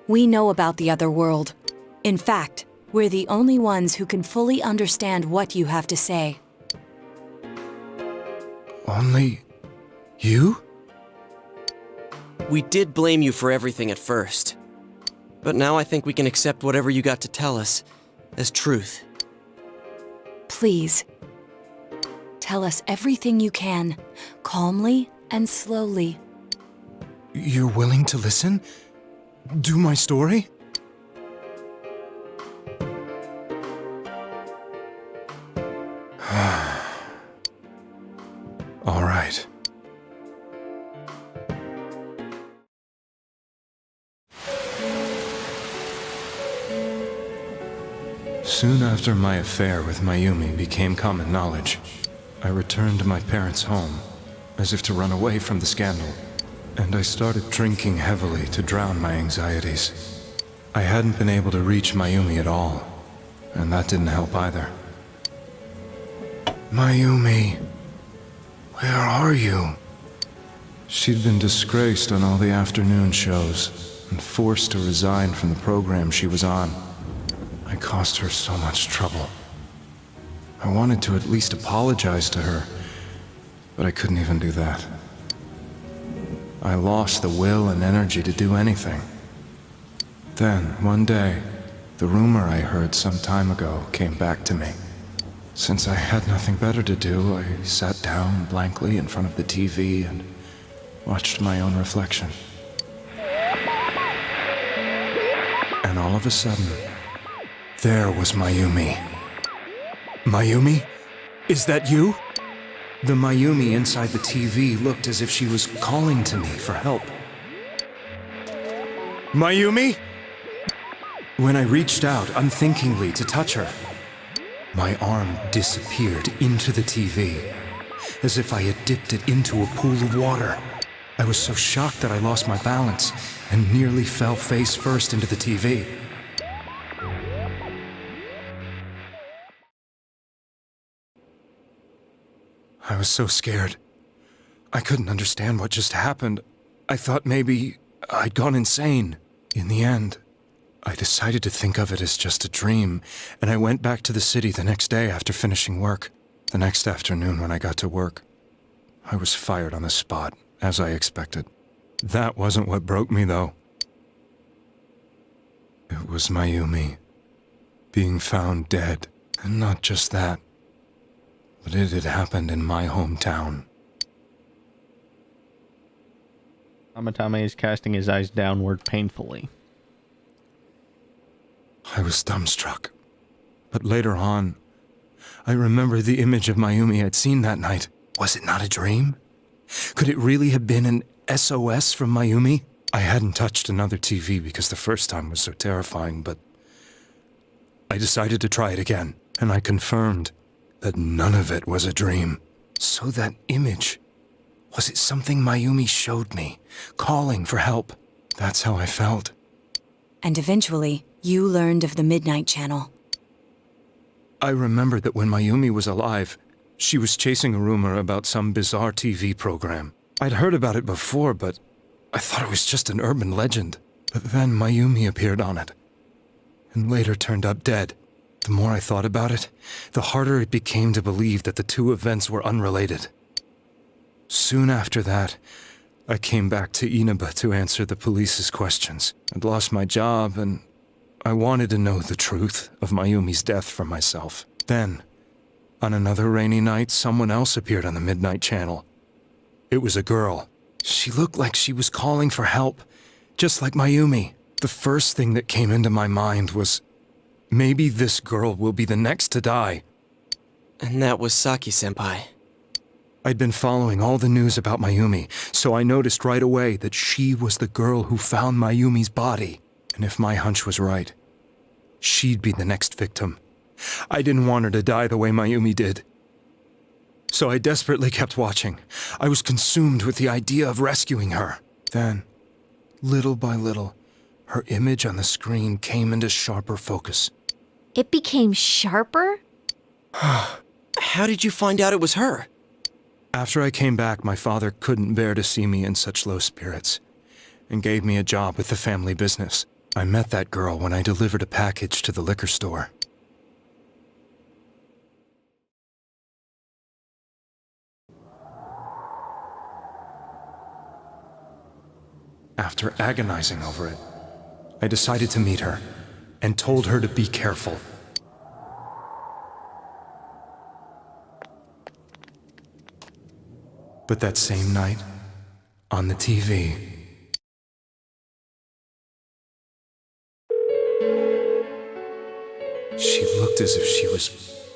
We know about the other world. In fact, we're the only ones who can fully understand what you have to say. Only you? We did blame you for everything at first. But now I think we can accept whatever you got to tell us as truth. Please. Tell us everything you can, calmly and slowly. You're willing to listen? Do my story? All right. Soon after my affair with Mayumi became common knowledge, I returned to my parents' home, as if to run away from the scandal, and I started drinking heavily to drown my anxieties. I hadn't been able to reach Mayumi at all, and that didn't help either. Mayumi, where are you? She'd been disgraced on all the afternoon shows, and forced to resign from the program she was on. I caused her so much trouble. I wanted to at least apologize to her, but I couldn't even do that. I lost the will and energy to do anything. Then, one day, the rumor I heard some time ago came back to me. Since I had nothing better to do, I sat down blankly in front of the TV and watched my own reflection. And all of a sudden, there was Mayumi. Mayumi? Is that you? The Mayumi inside the TV looked as if she was calling to me for help. Mayumi? When I reached out unthinkingly to touch her, my arm disappeared into the TV, as if I had dipped it into a pool of water. I was so shocked that I lost my balance and nearly fell face first into the TV. I was so scared. I couldn't understand what just happened. I thought maybe I'd gone insane. In the end, I decided to think of it as just a dream, and I went back to the city the next day after finishing work. The next afternoon when I got to work, I was fired on the spot, as I expected. That wasn't what broke me, though. It was Mayumi being found dead. And not just that, but it had happened in my hometown. Namatame is casting his eyes downward painfully. I was dumbstruck. But later on, I remembered the image of Mayumi I'd seen that night. Was it not a dream? Could it really have been an SOS from Mayumi? I hadn't touched another TV because the first time was so terrifying, but I decided to try it again, and I confirmed that none of it was a dream. So that image, was it something Mayumi showed me, calling for help? That's how I felt. And eventually, you learned of the Midnight Channel. I remembered that when Mayumi was alive, she was chasing a rumor about some bizarre TV program. I'd heard about it before, but I thought it was just an urban legend. But then Mayumi appeared on it, and later turned up dead. The more I thought about it, the harder it became to believe that the two events were unrelated. Soon after that, I came back to Inaba to answer the police's questions. I'd lost my job, and I wanted to know the truth of Mayumi's death for myself. Then, on another rainy night, someone else appeared on the Midnight Channel. It was a girl. She looked like she was calling for help, just like Mayumi. The first thing that came into my mind was, maybe this girl will be the next to die. And that was Saki-senpai. I'd been following all the news about Mayumi, so I noticed right away that she was the girl who found Mayumi's body. And if my hunch was right, she'd be the next victim. I didn't want her to die the way Mayumi did. So I desperately kept watching. I was consumed with the idea of rescuing her. Then, little by little, her image on the screen came into sharper focus. It became sharper? How did you find out it was her? After I came back, my father couldn't bear to see me in such low spirits, and gave me a job with the family business. I met that girl when I delivered a package to the liquor store. After agonizing over it, I decided to meet her, and told her to be careful. But that same night, on the TV, she looked as if she was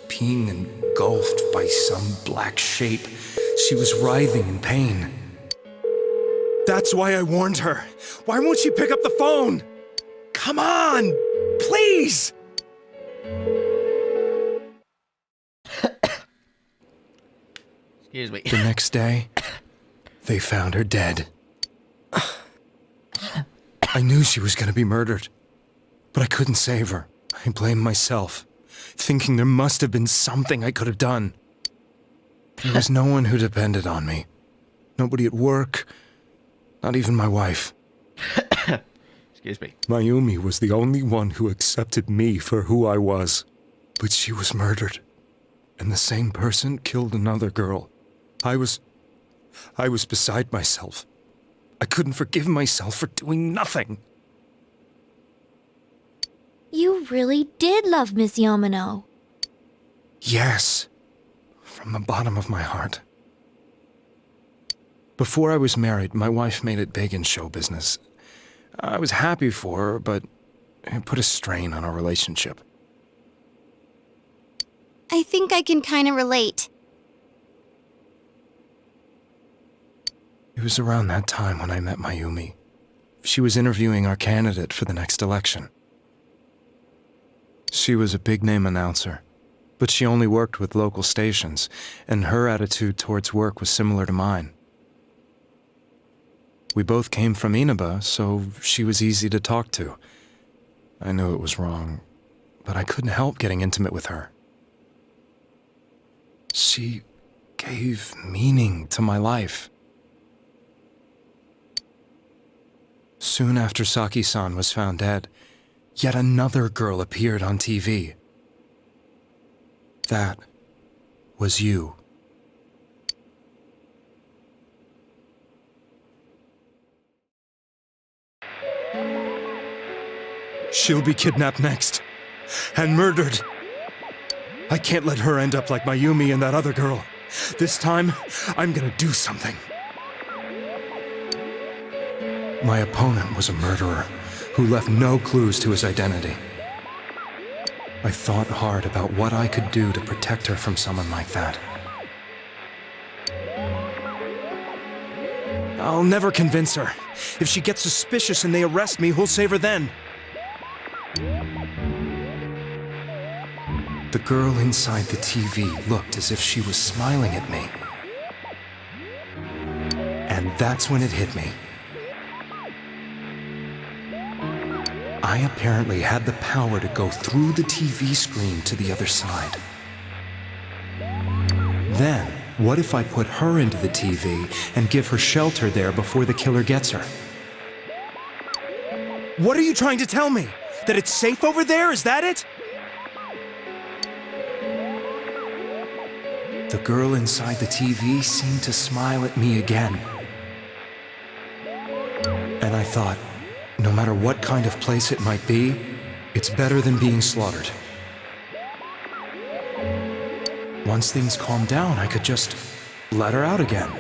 being engulfed by some black shape. She was writhing in pain. That's why I warned her. Why won't she pick up the phone? Come on! Please! Excuse me. The next day, they found her dead. I knew she was going to be murdered, but I couldn't save her. I blamed myself, thinking there must have been something I could have done. There was no one who depended on me. Nobody at work, not even my wife. Excuse me. Mayumi was the only one who accepted me for who I was. But she was murdered, and the same person killed another girl. I was beside myself. I couldn't forgive myself for doing nothing. You really did love Miss Yamano. Yes, from the bottom of my heart. Before I was married, my wife made it big in show business. I was happy for her, but it put a strain on our relationship. I think I can kind of relate. It was around that time when I met Mayumi. She was interviewing our candidate for the next election. She was a big-name announcer, but she only worked with local stations, and her attitude towards work was similar to mine. We both came from Inaba, so she was easy to talk to. I knew it was wrong, but I couldn't help getting intimate with her. She gave meaning to my life. Soon after Saki-san was found dead, yet another girl appeared on TV. That was you. She'll be kidnapped next, and murdered. I can't let her end up like Mayumi and that other girl. This time, I'm gonna do something. My opponent was a murderer who left no clues to his identity. I thought hard about what I could do to protect her from someone like that. I'll never convince her. If she gets suspicious and they arrest me, who'll save her then? The girl inside the TV looked as if she was smiling at me. And that's when it hit me. I apparently had the power to go through the TV screen to the other side. Then, what if I put her into the TV and give her shelter there before the killer gets her? What are you trying to tell me? That it's safe over there? Is that it? The girl inside the TV seemed to smile at me again. And I thought, no matter what kind of place it might be, it's better than being slaughtered. Once things calmed down, I could just let her out again.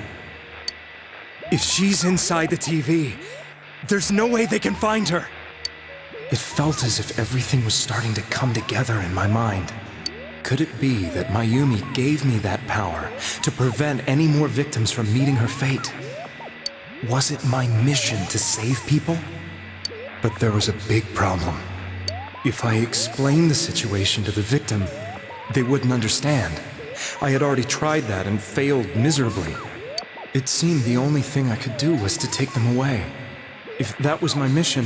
If she's inside the TV, there's no way they can find her. It felt as if everything was starting to come together in my mind. Could it be that Mayumi gave me that power to prevent any more victims from meeting her fate? Was it my mission to save people? But there was a big problem. If I explained the situation to the victim, they wouldn't understand. I had already tried that and failed miserably. It seemed the only thing I could do was to take them away. If that was my mission,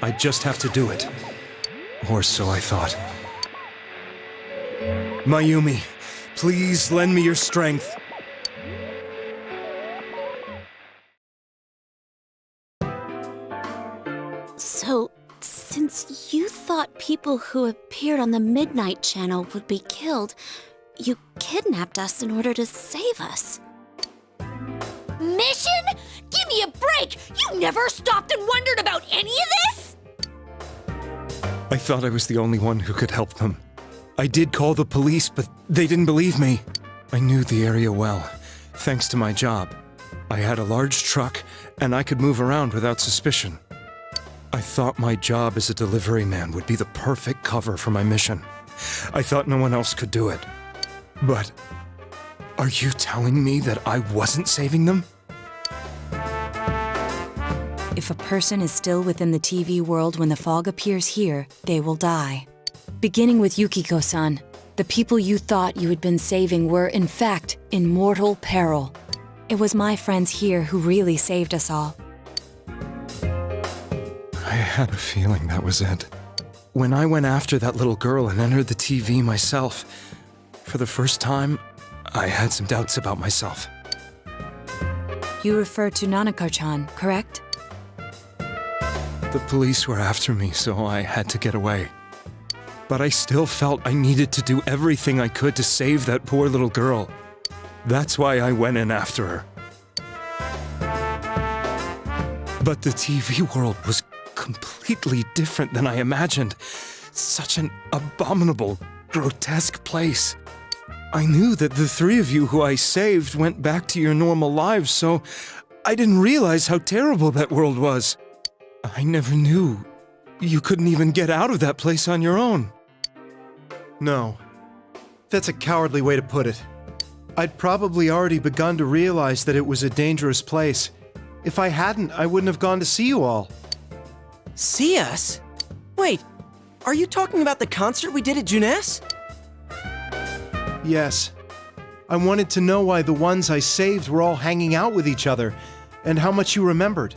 I'd just have to do it. Or so I thought. Mayumi, please lend me your strength. So, since you thought people who appeared on the Midnight Channel would be killed, you kidnapped us in order to save us. Mission? Give me a break! You never stopped and wondered about any of this? I thought I was the only one who could help them. I did call the police, but they didn't believe me. I knew the area well, thanks to my job. I had a large truck, and I could move around without suspicion. I thought my job as a delivery man would be the perfect cover for my mission. I thought no one else could do it. But are you telling me that I wasn't saving them? If a person is still within the TV world when the fog appears here, they will die. Beginning with Yukiko-san, the people you thought you had been saving were, in fact, in mortal peril. It was my friends here who really saved us all. I had a feeling that was it. When I went after that little girl and entered the TV myself, for the first time, I had some doubts about myself. You refer to Nanako-chan, correct? The police were after me, so I had to get away. But I still felt I needed to do everything I could to save that poor little girl. That's why I went in after her. But the TV world was completely different than I imagined. Such an abominable, grotesque place. I knew that the three of you who I saved went back to your normal lives, so I didn't realize how terrible that world was. I never knew you couldn't even get out of that place on your own. No. That's a cowardly way to put it. I'd probably already begun to realize that it was a dangerous place. If I hadn't, I wouldn't have gone to see you all. See us? Wait, are you talking about the concert we did at Junes? Yes. I wanted to know why the ones I saved were all hanging out with each other, and how much you remembered.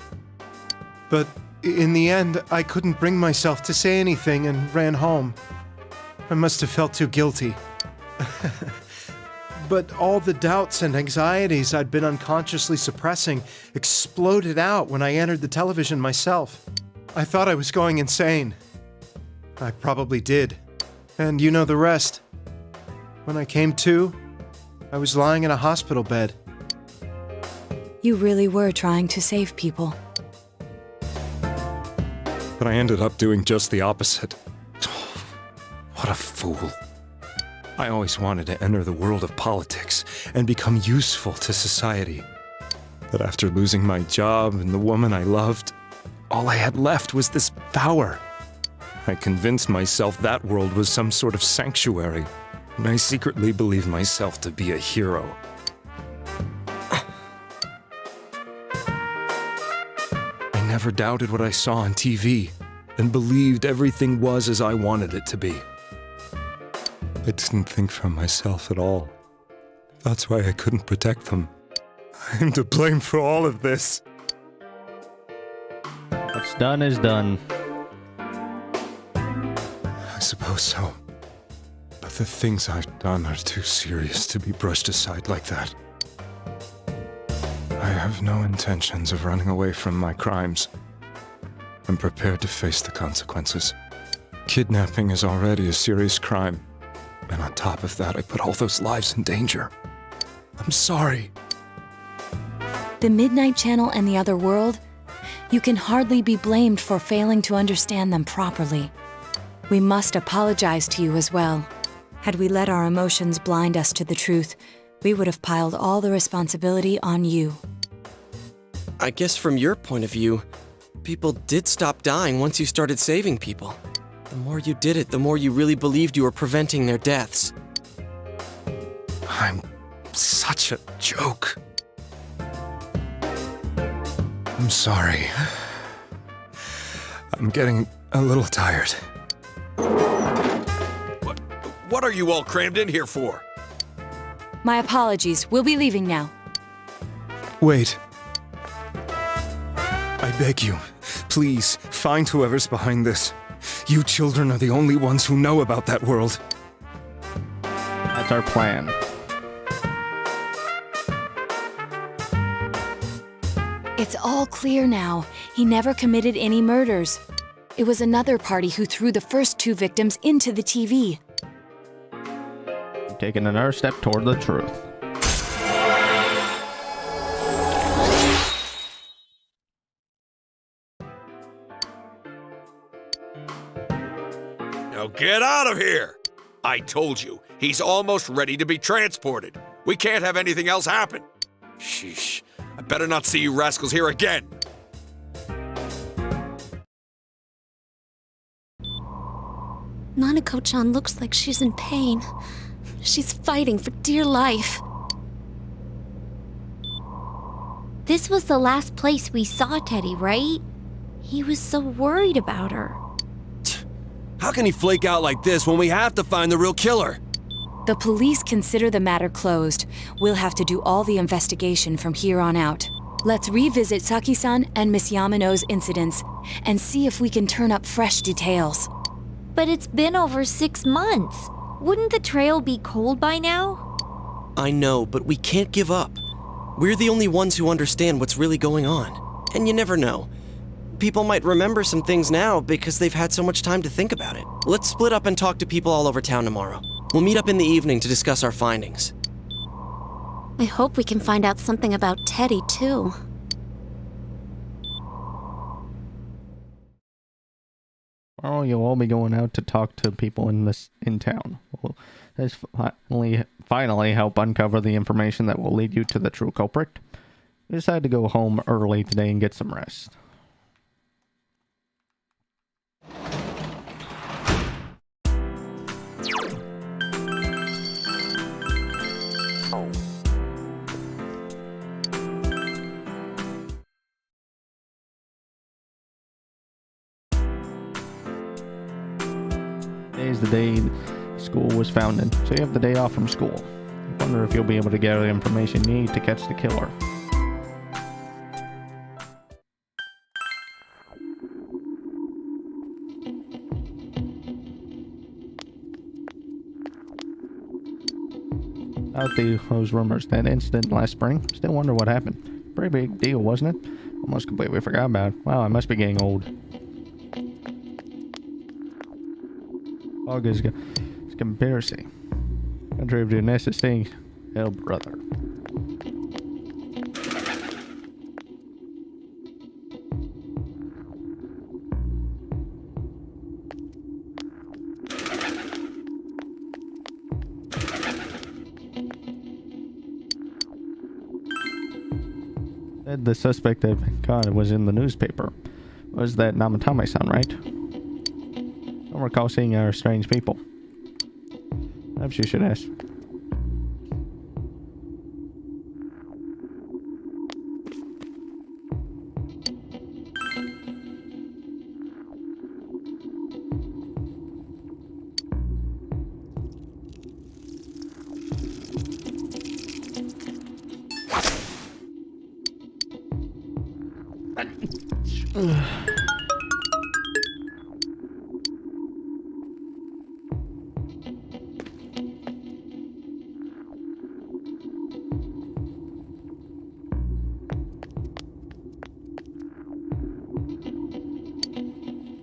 But in the end, I couldn't bring myself to say anything and ran home. I must have felt too guilty. But all the doubts and anxieties I'd been unconsciously suppressing exploded out when I entered the television myself. I thought I was going insane. I probably did. And you know the rest. When I came to, I was lying in a hospital bed. You really were trying to save people. But I ended up doing just the opposite. What a fool. I always wanted to enter the world of politics and become useful to society. But after losing my job and the woman I loved, all I had left was this power. I convinced myself that world was some sort of sanctuary, and I secretly believed myself to be a hero. I never doubted what I saw on TV, and believed everything was as I wanted it to be. I didn't think for myself at all. That's why I couldn't protect them. I'm to blame for all of this. What's done is done. I suppose so. But the things I've done are too serious to be brushed aside like that. I have no intentions of running away from my crimes. I'm prepared to face the consequences. Kidnapping is already a serious crime. And on top of that, I put all those lives in danger. I'm sorry. The Midnight Channel and the other world, you can hardly be blamed for failing to understand them properly. We must apologize to you as well. Had we let our emotions blind us to the truth, we would have piled all the responsibility on you. I guess from your point of view, people did stop dying once you started saving people. The more you did it, the more you really believed you were preventing their deaths. I'm such a joke. I'm sorry. I'm getting a little tired. What are you all crammed in here for? My apologies. We'll be leaving now. Wait. I beg you, please, find whoever's behind this. You children are the only ones who know about that world. That's our plan. It's all clear now. He never committed any murders. It was another party who threw the first 2 victims into the TV. Taking another step toward the truth. Now get out of here! I told you, he's almost ready to be transported. We can't have anything else happen. Sheesh. I better not see you rascals here again. Nanako-chan looks like she's in pain. She's fighting for dear life. This was the last place we saw Teddy, right? He was so worried about her. How can he flake out like this when we have to find the real killer? The police consider the matter closed. We'll have to do all the investigation from here on out. Let's revisit Saki-san and Miss Yamano's incidents and see if we can turn up fresh details. But it's been over 6 months. Wouldn't the trail be cold by now? I know, but we can't give up. We're the only ones who understand what's really going on. And you never know. People might remember some things now because they've had so much time to think about it. Let's split up and talk to people all over town tomorrow. We'll meet up in the evening to discuss our findings. I hope we can find out something about Teddy, too. Well, you'll all be going out to talk to people in town. Well, this finally help uncover the information that will lead you to the true culprit. We decided to go home early today and get some rest. Today is the day school was founded, so you have the day off from school. I wonder if you'll be able to gather the information you need to catch the killer. about those rumors, that incident last spring. Still wonder what happened. Pretty big deal, wasn't it? Almost completely forgot about it. Wow, I must be getting old. Fog is conspiracy. Contrary to Nessa's things. Hell, brother. The suspect that God was in the newspaper was that Namatame-san, right? I don't recall seeing our strange people. Perhaps you should ask.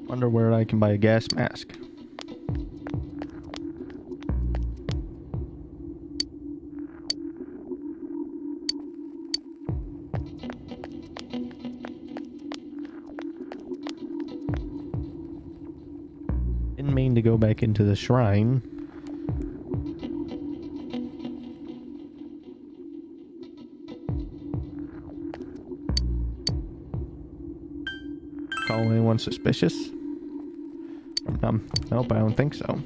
Wonder where I can buy a gas mask. Didn't mean to go back into the shrine. Call anyone suspicious? Nope, I don't think so.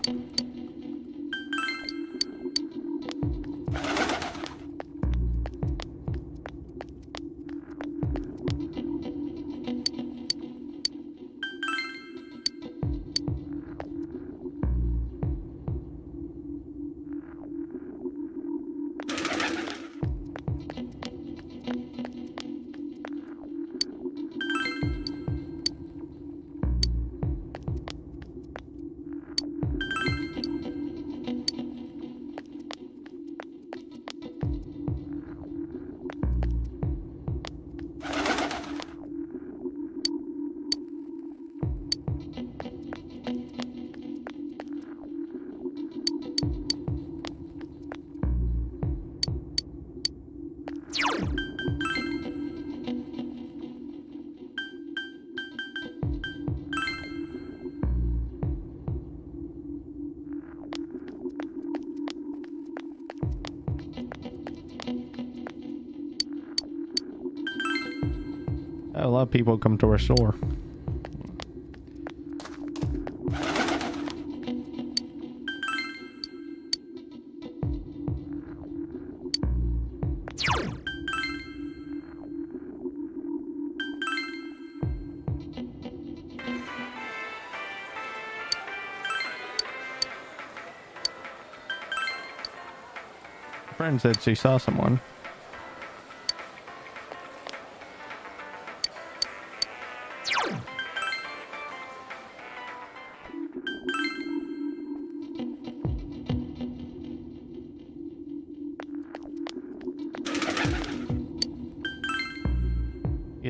A lot of people come to our store. Friend said she saw someone.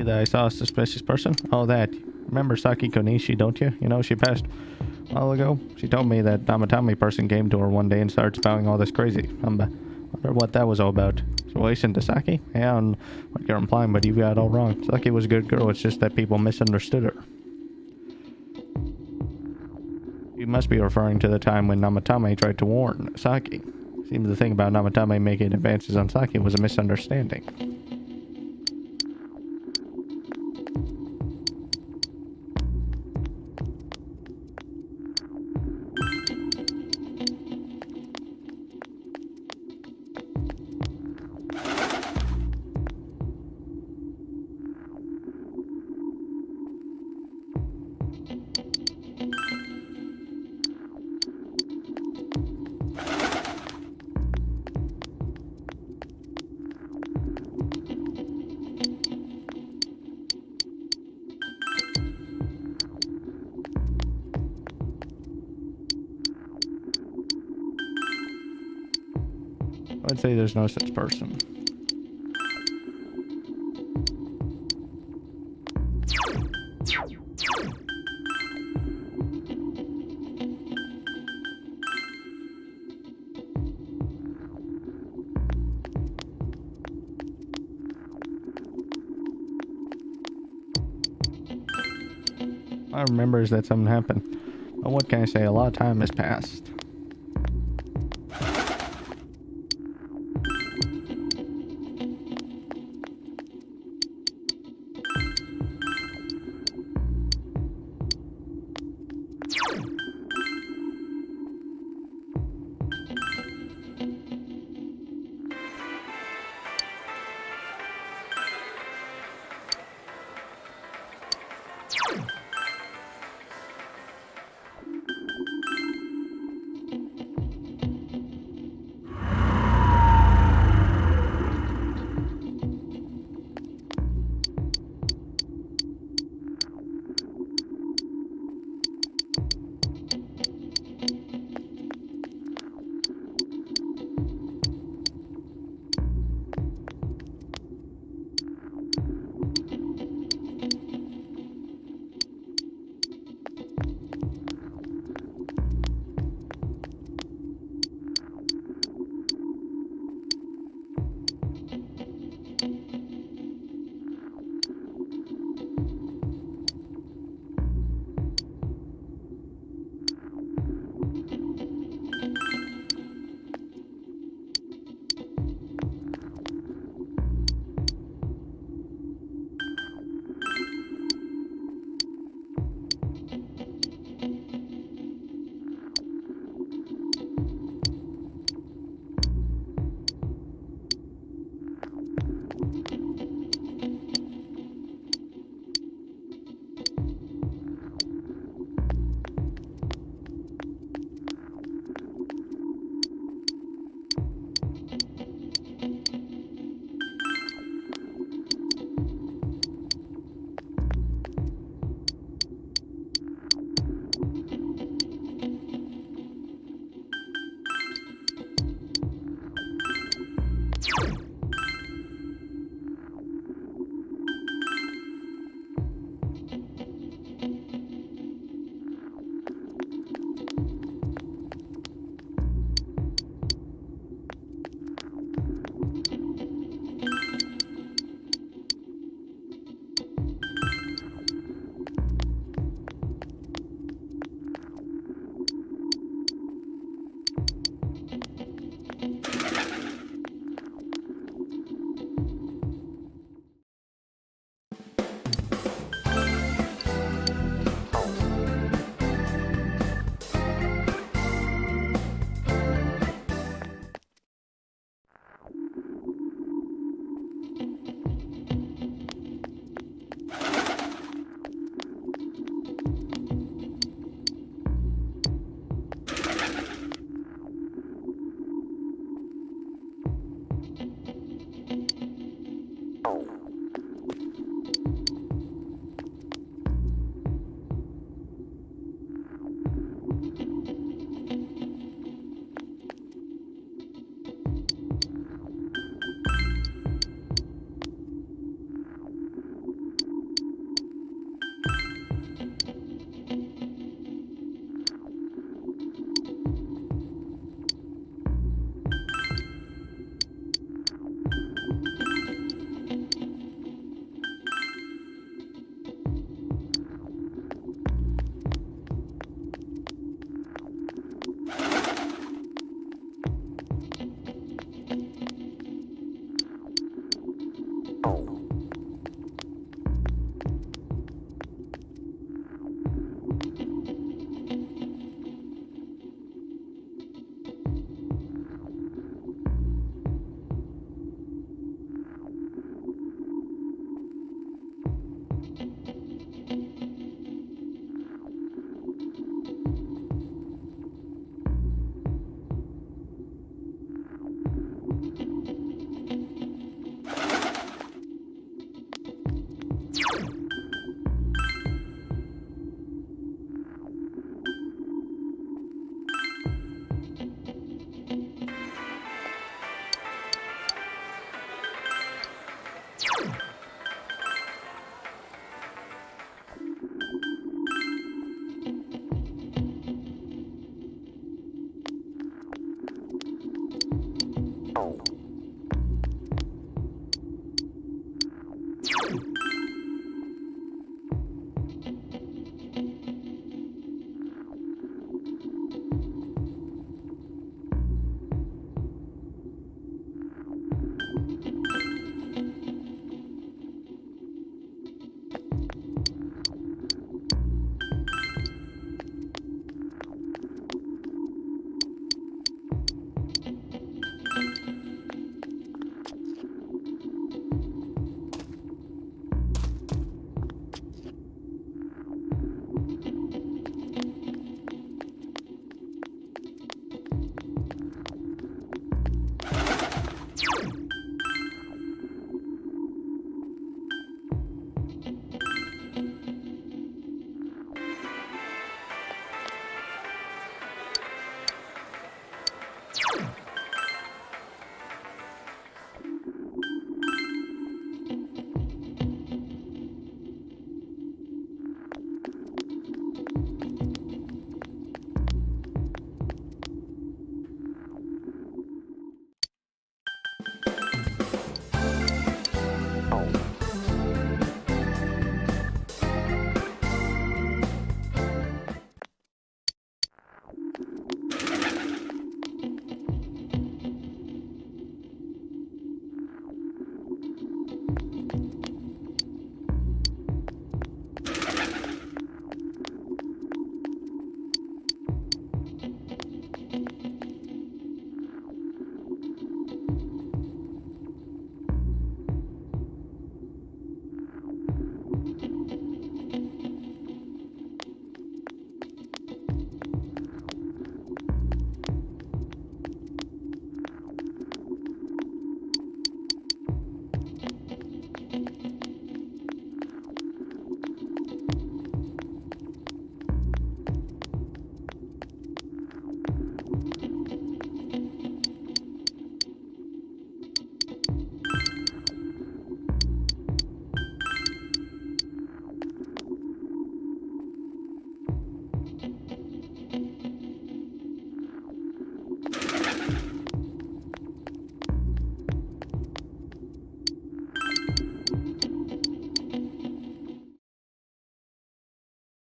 I saw a suspicious person. Oh, that. Remember Saki Konishi, don't you? You know, she passed a while ago. She told me that Namatame person came to her one day and started spouting all this crazy. Wonder what that was all about. Relation to Saki? Yeah, I don't know what you're implying, but you got it all wrong. Saki was a good girl. It's just that people misunderstood her. You must be referring to the time when Namatame tried to warn Saki. Seems the thing about Namatame making advances on Saki was a misunderstanding. I'd say there's no such person. I remember is that something happened. But what can I say? A lot of time has passed.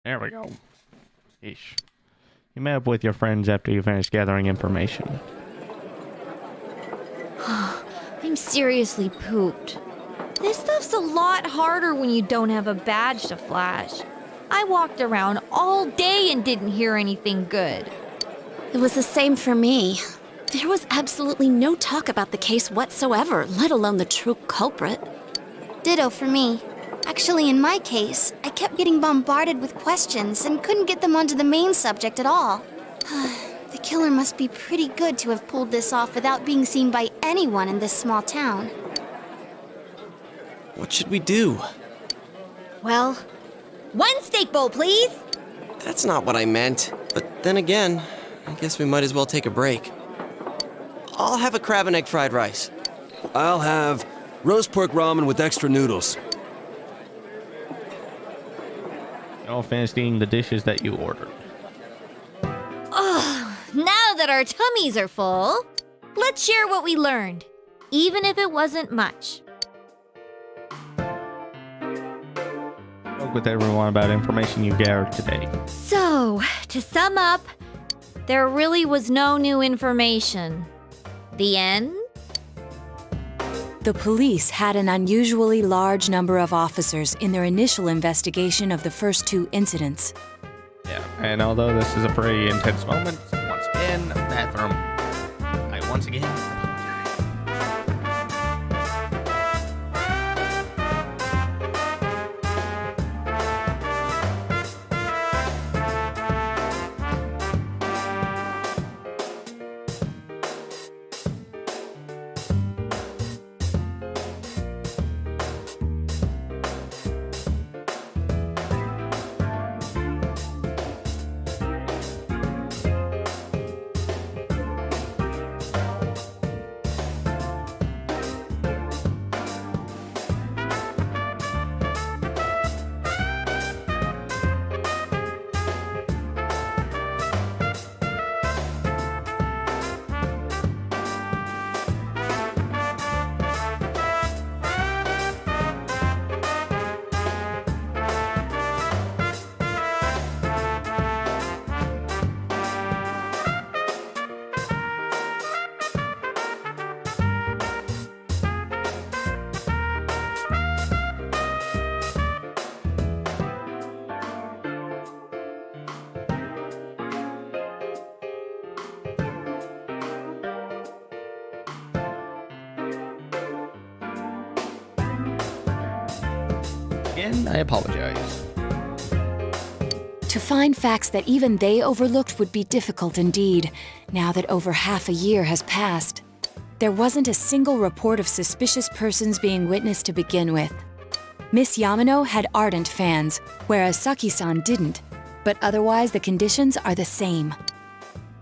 There we go. Ish. You met up with your friends after you finished gathering information. I'm seriously pooped. This stuff's a lot harder when you don't have a badge to flash. I walked around all day and didn't hear anything good. It was the same for me. There was absolutely no talk about the case whatsoever, let alone the true culprit. Ditto for me. Actually, in my case, I kept getting bombarded with questions and couldn't get them onto the main subject at all. The killer must be pretty good to have pulled this off without being seen by anyone in this small town. What should we do? Well, 1 steak bowl, please! That's not what I meant. But then again, I guess we might as well take a break. I'll have a crab and egg fried rice. I'll have roast pork ramen with extra noodles. You all finished eating the dishes that you ordered. Ugh, now that our tummies are full, let's share what we learned, even if it wasn't much. Spoke with everyone about information you gathered today. So, to sum up, there really was no new information. The end? The police had an unusually large number of officers in their initial investigation of the first 2 incidents. Yeah, and although this is a pretty intense moment, once again, bathroom. Once again. Again, I apologize. To find facts that even they overlooked would be difficult indeed, now that over half a year has passed. There wasn't a single report of suspicious persons being witnessed to begin with. Miss Yamano had ardent fans, whereas Saki-san didn't, but otherwise the conditions are the same.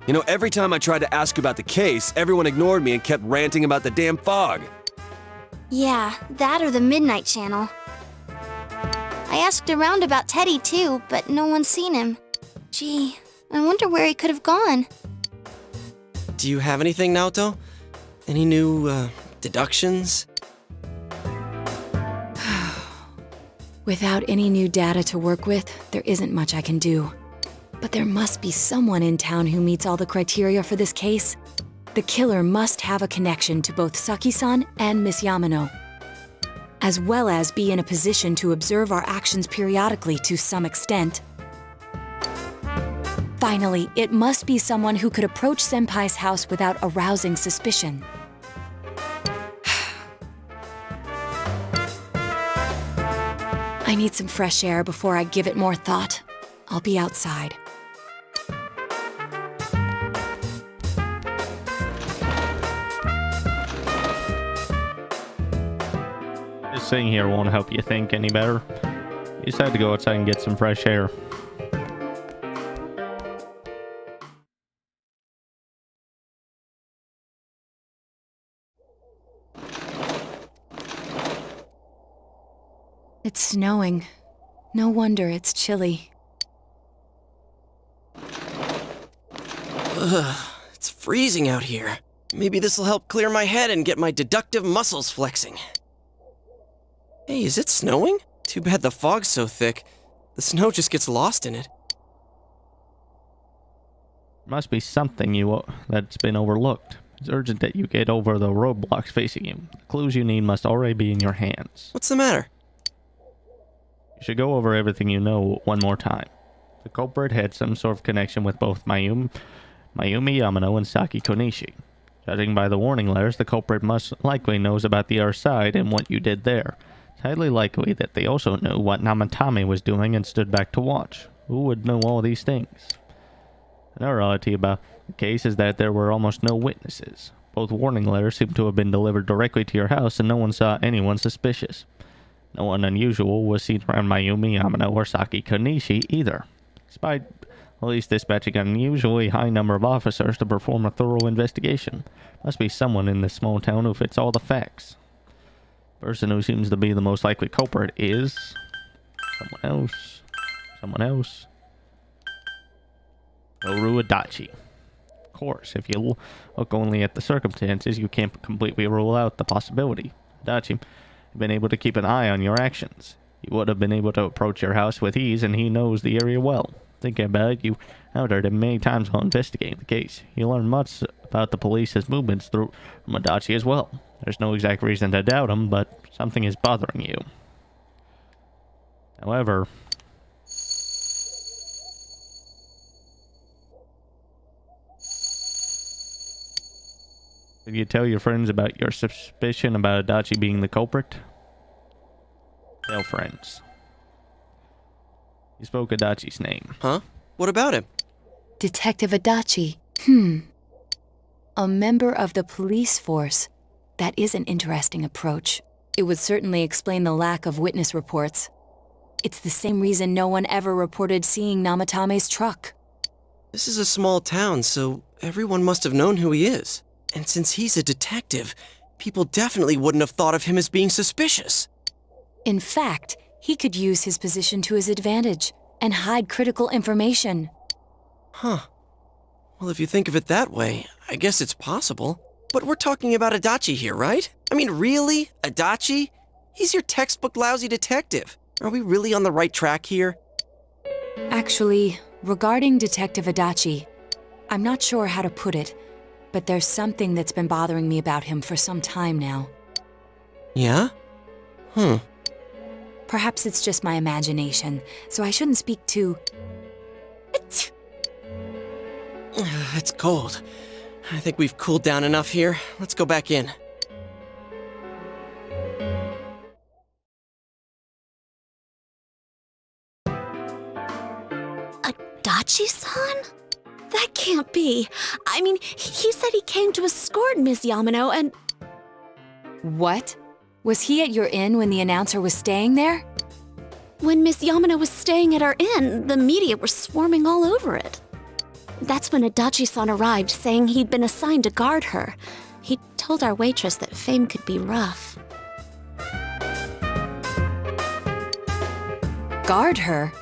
You know, every time I tried to ask about the case, everyone ignored me and kept ranting about the damn fog. Yeah, that or the Midnight Channel. I asked around about Teddy too, but no one's seen him. Gee, I wonder where he could have gone. Do you have anything, Naoto? Any new, deductions? Without any new data to work with, there isn't much I can do. But there must be someone in town who meets all the criteria for this case. The killer must have a connection to both Saki-san and Miss Yamano, as well as be in a position to observe our actions periodically to some extent. Finally, it must be someone who could approach Senpai's house without arousing suspicion. I need some fresh air before I give it more thought. I'll be outside. Just sitting here won't help you think any better. You just had to go outside and get some fresh air. It's snowing. No wonder it's chilly. Ugh, it's freezing out here. Maybe this'll help clear my head and get my deductive muscles flexing. Hey, is it snowing? Too bad the fog's so thick. The snow just gets lost in it. Must be something that's been overlooked. It's urgent that you get over the roadblocks facing you. The clues you need must already be in your hands. What's the matter? You should go over everything you know one more time. The culprit had some sort of connection with both Mayumi Yamano and Saki Konishi. Judging by the warning letters, the culprit most likely knows about the other side and what you did there. It's highly likely that they also knew what Namatame was doing and stood back to watch. Who would know all these things? Another oddity about the case is that there were almost no witnesses. Both warning letters seem to have been delivered directly to your house, and no one saw anyone suspicious. No one unusual was seen around Mayumi Yamano or Saki Konishi either, despite police dispatching an unusually high number of officers to perform a thorough investigation. Must be someone in this small town who fits all the facts. The person who seems to be the most likely culprit is someone else. Toru Adachi. Of course, if you look only at the circumstances, you can't completely rule out the possibility. Adachi had been able to keep an eye on your actions. He would have been able to approach your house with ease, and he knows the area well. Thinking about it, you encountered him many times while investigating the case. You learned much about the police's movements through Adachi as well. There's no exact reason to doubt him, but something is bothering you. However, did you tell your friends about your suspicion about Adachi being the culprit? Tell friends. You spoke Adachi's name. Huh? What about him? Detective Adachi. A member of the police force. That is an interesting approach. It would certainly explain the lack of witness reports. It's the same reason no one ever reported seeing Namatame's truck. This is a small town, so everyone must have known who he is. And since he's a detective, people definitely wouldn't have thought of him as being suspicious. In fact, he could use his position to his advantage and hide critical information. Huh. Well, if you think of it that way, I guess it's possible. But we're talking about Adachi here, right? I mean, really? Adachi? He's your textbook lousy detective. Are we really on the right track here? Actually, regarding Detective Adachi, I'm not sure how to put it, but there's something that's been bothering me about him for some time now. Yeah? Perhaps it's just my imagination, so I shouldn't speak too... It's cold. I think we've cooled down enough here. Let's go back in. Adachi-san? That can't be. I mean, he said he came to escort Miss Yamano and... What? Was he at your inn when the announcer was staying there? When Miss Yamano was staying at our inn, the media were swarming all over it. That's when Adachi-san arrived, saying he'd been assigned to guard her. He told our waitress that fame could be rough. Guard her?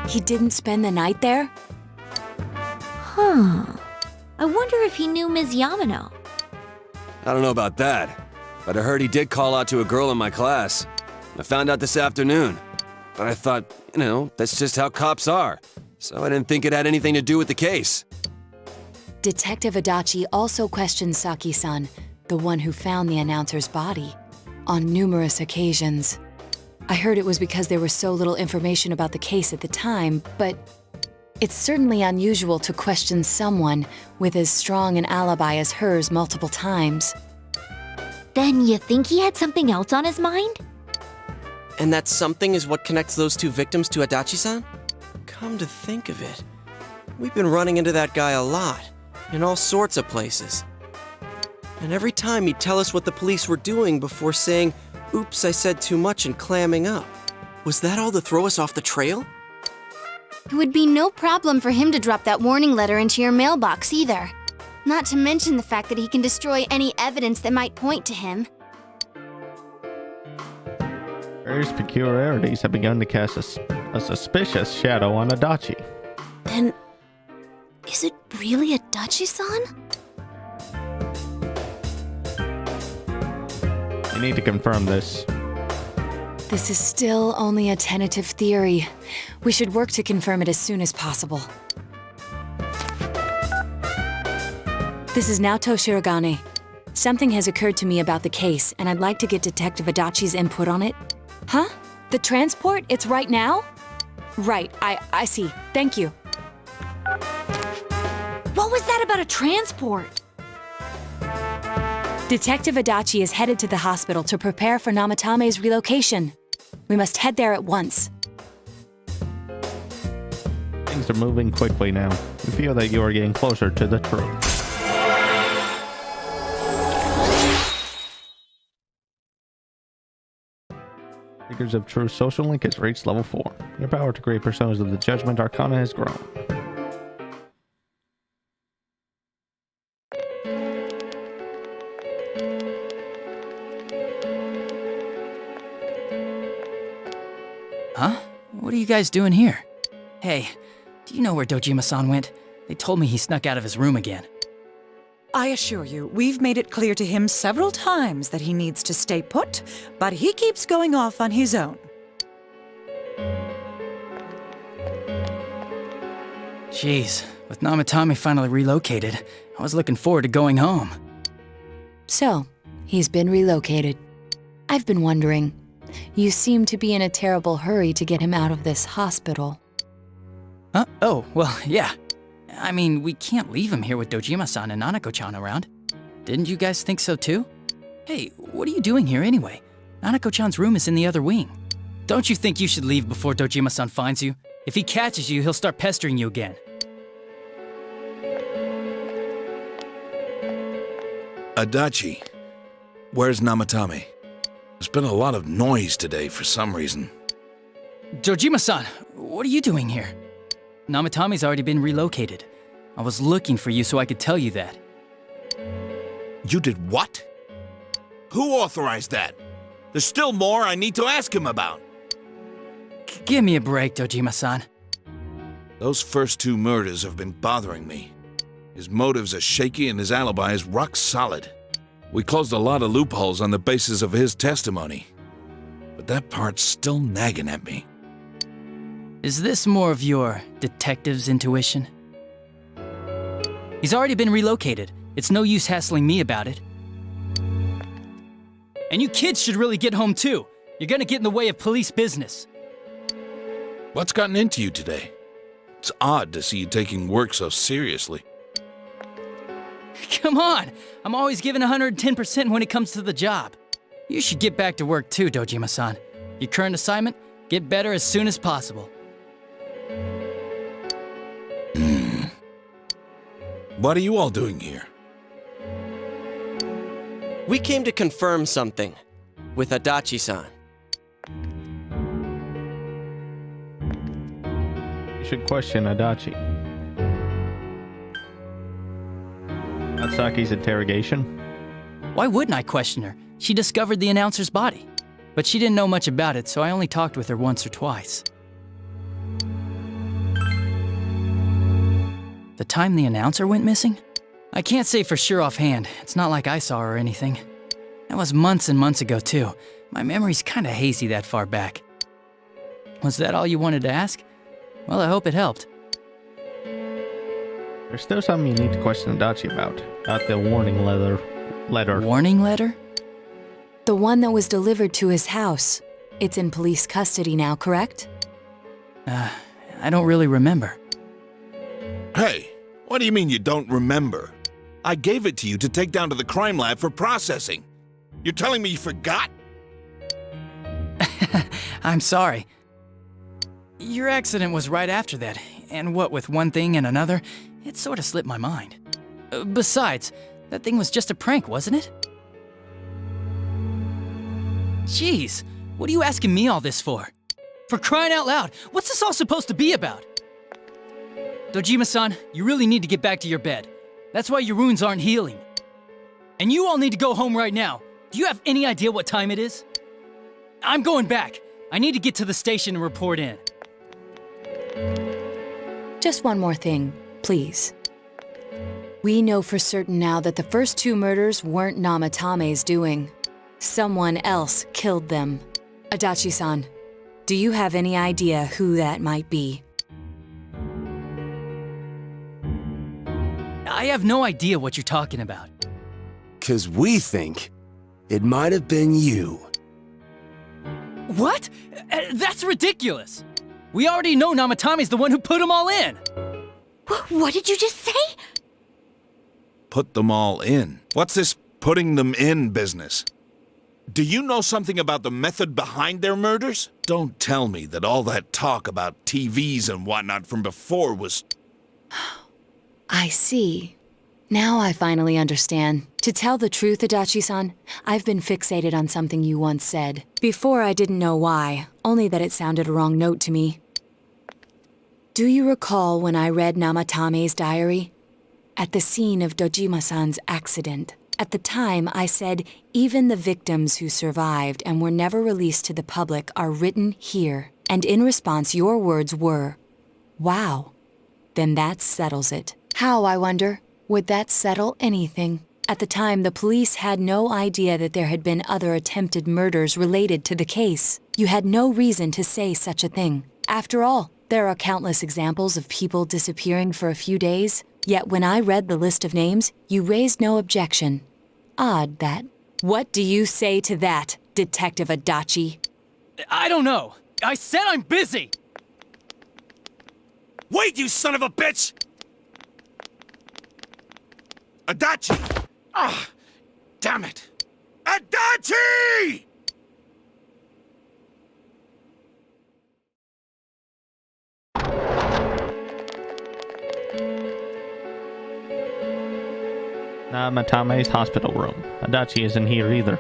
He didn't spend the night there? I wonder if he knew Ms. Yamano. I don't know about that, but I heard he did call out to a girl in my class. I found out this afternoon. But I thought, that's just how cops are. So I didn't think it had anything to do with the case. Detective Adachi also questioned Saki-san, the one who found the announcer's body, on numerous occasions. I heard it was because there was so little information about the case at the time, but it's certainly unusual to question someone with as strong an alibi as hers multiple times. Then you think he had something else on his mind? And that something is what connects those two victims to Adachi-san? Come to think of it, we've been running into that guy a lot, in all sorts of places. And every time he'd tell us what the police were doing before saying, "Oops, I said too much," and clamming up. Was that all to throw us off the trail? It would be no problem for him to drop that warning letter into your mailbox either. Not to mention the fact that he can destroy any evidence that might point to him. Various peculiarities have begun to cast a suspicious shadow on Adachi. Then, is it really Adachi-san? You need to confirm this. This is still only a tentative theory. We should work to confirm it as soon as possible. This is Naoto Shirogane. Something has occurred to me about the case, and I'd like to get Detective Adachi's input on it. Huh? The transport? It's right now? Right, I see. Thank you. What was that about a transport? Detective Adachi is headed to the hospital to prepare for Namatame's relocation. We must head there at once. Things are moving quickly now. We feel that you are getting closer to the truth. Figures of True Social Link has reached level 4. Your power to create personas of the Judgment Arcana has grown. Huh? What are you guys doing here? Hey, do you know where Dojima-san went? They told me he snuck out of his room again. I assure you, we've made it clear to him several times that he needs to stay put, but he keeps going off on his own. Jeez, with Namatame finally relocated, I was looking forward to going home. So, he's been relocated. I've been wondering. You seem to be in a terrible hurry to get him out of this hospital. Huh? Oh, well, yeah. I mean, we can't leave him here with Dojima-san and Nanako-chan around. Didn't you guys think so too? Hey, what are you doing here anyway? Nanako-chan's room is in the other wing. Don't you think you should leave before Dojima-san finds you? If he catches you, he'll start pestering you again. Adachi, where's Namatame? There's been a lot of noise today for some reason. Dojima-san, what are you doing here? Namatame's already been relocated. I was looking for you so I could tell you that. You did what? Who authorized that? There's still more I need to ask him about. Give me a break, Dojima-san. Those first 2 murders have been bothering me. His motives are shaky and his alibi is rock solid. We closed a lot of loopholes on the basis of his testimony. But that part's still nagging at me. Is this more of your detective's intuition? He's already been relocated. It's no use hassling me about it. And you kids should really get home too. You're gonna get in the way of police business. What's gotten into you today? It's odd to see you taking work so seriously. Come on! I'm always giving 110% when it comes to the job. You should get back to work too, Dojima-san. Your current assignment? Get better as soon as possible. What are you all doing here? We came to confirm something with Adachi-san. You should question Adachi. Natsuki's interrogation? Why wouldn't I question her? She discovered the announcer's body. But she didn't know much about it, so I only talked with her once or twice. The time the announcer went missing? I can't say for sure offhand. It's not like I saw her or anything. That was months and months ago, too. My memory's kinda hazy that far back. Was that all you wanted to ask? Well, I hope it helped. There's still something you need to question Adachi about the warning letter. Warning letter? The one that was delivered to his house. It's in police custody now, correct? I don't really remember. Hey, what do you mean you don't remember? I gave it to you to take down to the crime lab for processing. You're telling me you forgot? I'm sorry. Your accident was right after that, and what with one thing and another, it sort of slipped my mind. Besides, that thing was just a prank, wasn't it? Jeez, what are you asking me all this for? For crying out loud, what's this all supposed to be about? Dojima-san, you really need to get back to your bed. That's why your wounds aren't healing. And you all need to go home right now. Do you have any idea what time it is? I'm going back. I need to get to the station and report in. Just one more thing, please. We know for certain now that the first 2 murders weren't Namatame's doing. Someone else killed them. Adachi-san, do you have any idea who that might be? I have no idea what you're talking about. 'Cause we think it might have been you. What? That's ridiculous! We already know Namatame's the one who put them all in! What did you just say? Put them all in? What's this putting them in business? Do you know something about the method behind their murders? Don't tell me that all that talk about TVs and whatnot from before was... I see. Now I finally understand. To tell the truth, Adachi-san, I've been fixated on something you once said. Before I didn't know why, only that it sounded a wrong note to me. Do you recall when I read Namatame's diary? At the scene of Dojima-san's accident. At the time, I said, even the victims who survived and were never released to the public are written here. And in response, your words were, wow. Then that settles it. How, I wonder? Would that settle anything? At the time, the police had no idea that there had been other attempted murders related to the case. You had no reason to say such a thing. After all, there are countless examples of people disappearing for a few days. Yet when I read the list of names, you raised no objection. Odd, that. What do you say to that, Detective Adachi? I don't know. I said I'm busy! Wait, you son of a bitch! Adachi! Ah, damn it! Adachi! Namatame's hospital room. Adachi isn't here either.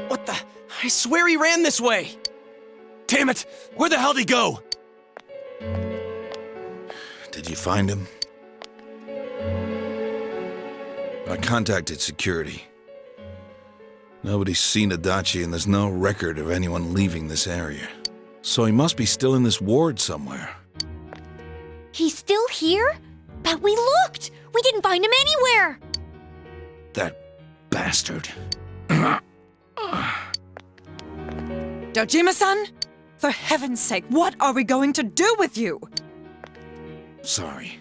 What the? I swear he ran this way! Damn it! Where the hell'd he go? Did you find him? I contacted security. Nobody's seen Adachi and there's no record of anyone leaving this area. So he must be still in this ward somewhere. He's still here? But we looked! We didn't find him anywhere! That bastard. Dojima-san? For heaven's sake, what are we going to do with you? Sorry.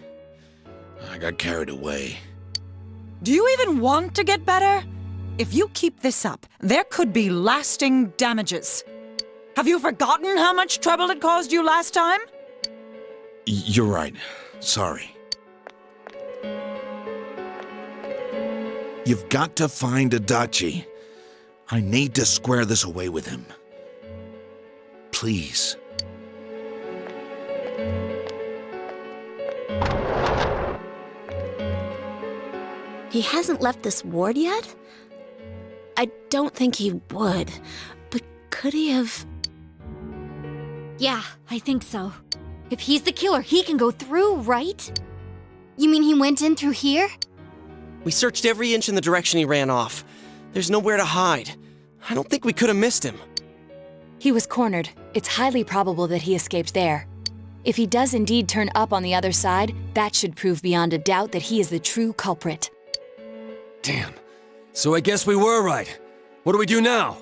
I got carried away. Do you even want to get better? If you keep this up, there could be lasting damages. Have you forgotten how much trouble it caused you last time? You're right. Sorry. You've got to find Adachi. I need to square this away with him. Please. He hasn't left this ward yet? I don't think he would. But could he have... Yeah, I think so. If he's the killer, he can go through, right? You mean he went in through here? We searched every inch in the direction he ran off. There's nowhere to hide. I don't think we could have missed him. He was cornered. It's highly probable that he escaped there. If he does indeed turn up on the other side, that should prove beyond a doubt that he is the true culprit. Damn. So I guess we were right. What do we do now?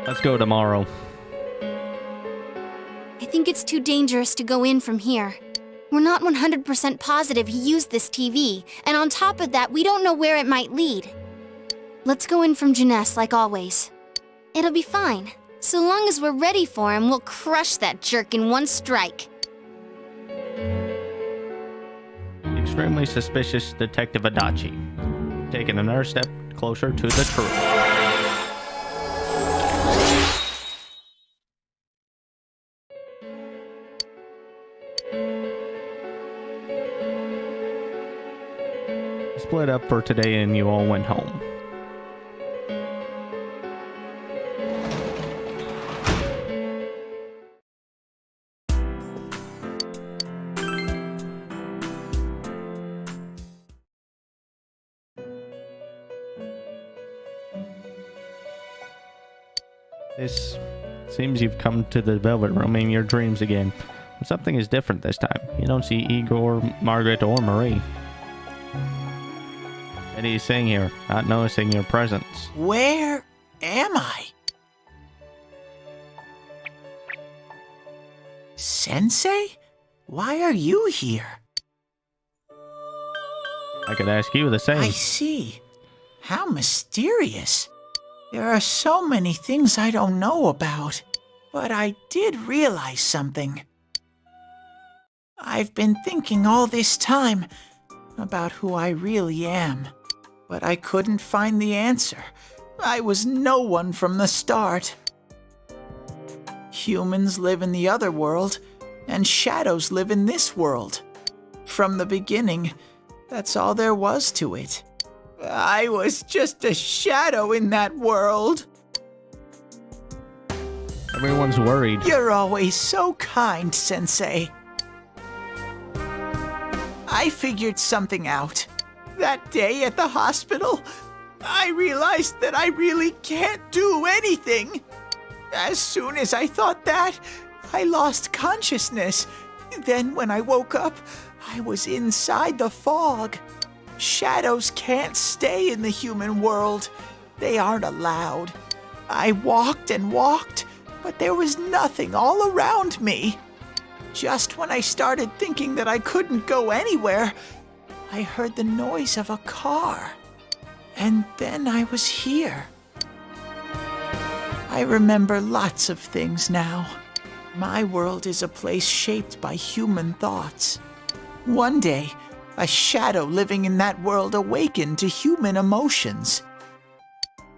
Let's go tomorrow. I think it's too dangerous to go in from here. We're not 100% positive he used this TV, and on top of that, we don't know where it might lead. Let's go in from Jeunesse like always. It'll be fine. So long as we're ready for him, we'll crush that jerk in one strike. Extremely suspicious Detective Adachi. Taking another step closer to the truth. Split up for today and you all went home. This seems you've come to the Velvet Room in your dreams again. But something is different this time. You don't see Igor, Margaret, or Marie. What are you saying here? Not noticing your presence. Where am I? Sensei? Why are you here? I could ask you the same. I see. How mysterious. There are so many things I don't know about. But I did realize something. I've been thinking all this time about who I really am. But I couldn't find the answer. I was no one from the start. Humans live in the other world, and shadows live in this world. From the beginning, that's all there was to it. I was just a shadow in that world. Everyone's worried. You're always so kind, Sensei. I figured something out. That day at the hospital, I realized that I really can't do anything. As soon as I thought that, I lost consciousness. Then when I woke up, I was inside the fog. Shadows can't stay in the human world. They aren't allowed. I walked and walked, but there was nothing all around me. Just when I started thinking that I couldn't go anywhere, I heard the noise of a car. And then I was here. I remember lots of things now. My world is a place shaped by human thoughts. One day, a shadow living in that world awakened to human emotions.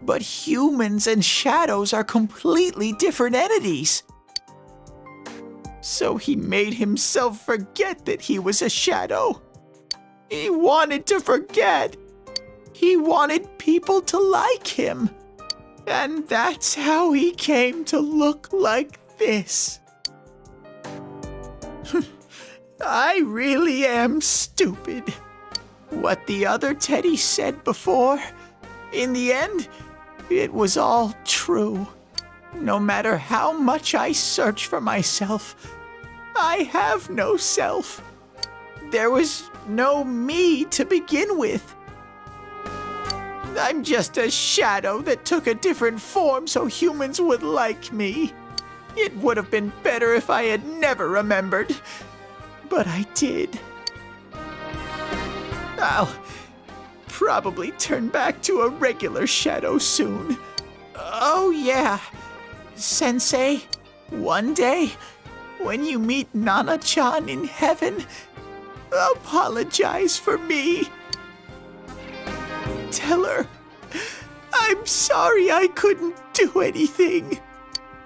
But humans and shadows are completely different entities. So he made himself forget that he was a shadow. He wanted to forget. He wanted people to like him. And that's how he came to look like this. I really am stupid. What the other Teddy said before, in the end, it was all true. No matter how much I search for myself, I have no self. There was no me to begin with. I'm just a shadow that took a different form so humans would like me. It would have been better if I had never remembered, but I did. I'll probably turn back to a regular shadow soon. Oh yeah, Sensei, one day, when you meet Nana-chan in heaven, apologize for me. Tell her, I'm sorry I couldn't do anything.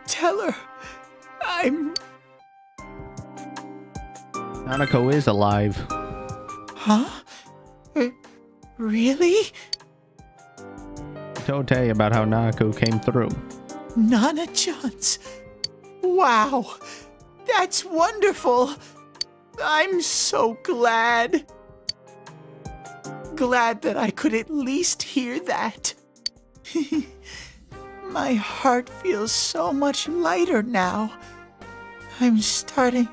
Tell her, Nanako is alive. Huh? Really? I told Tay about how Nanako came through. Nana-chan's. Wow, that's wonderful. I'm so glad. Glad that I could at least hear that. My heart feels so much lighter now. I'm starting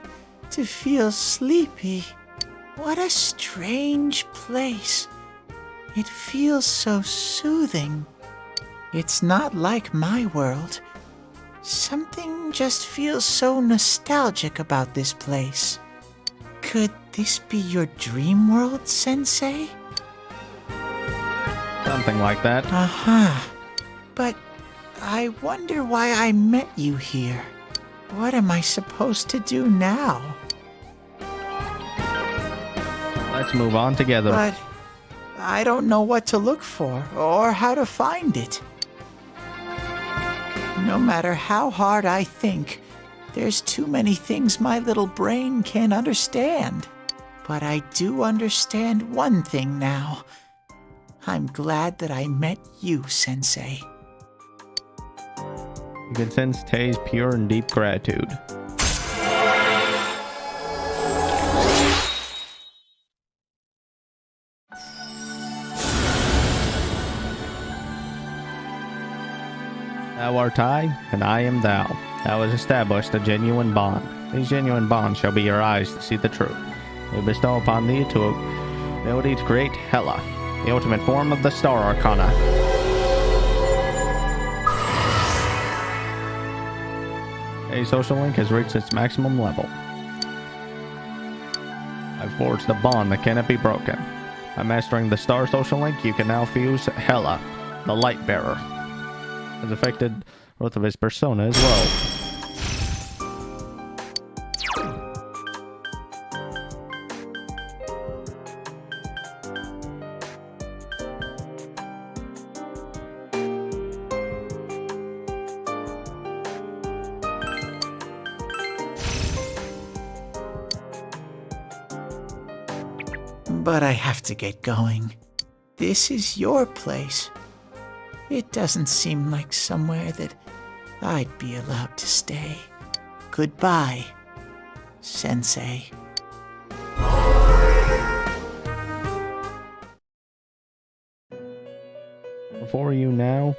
to feel sleepy. What a strange place. It feels so soothing. It's not like my world. Something just feels so nostalgic about this place. Could this be your dream world, Sensei? Something like that. Uh-huh. But I wonder why I met you here. What am I supposed to do now? Let's move on together. But I don't know what to look for or how to find it. No matter how hard I think, there's too many things my little brain can't understand. But I do understand one thing now. I'm glad that I met you, Sensei. You can sense Tay's pure and deep gratitude. Thou art I, and I am thou. Thou hast established a genuine bond. These genuine bonds shall be your eyes to see the truth. We bestow upon thee to ability to create Hela, the ultimate form of the Star Arcana. A social link has reached its maximum level. I've forged a bond that cannot be broken. By mastering the star social link, you can now fuse Hela, the light bearer. Has affected both of his persona as well. But I have to get going. This is your place. It doesn't seem like somewhere that I'd be allowed to stay. Goodbye, Sensei. Before you now,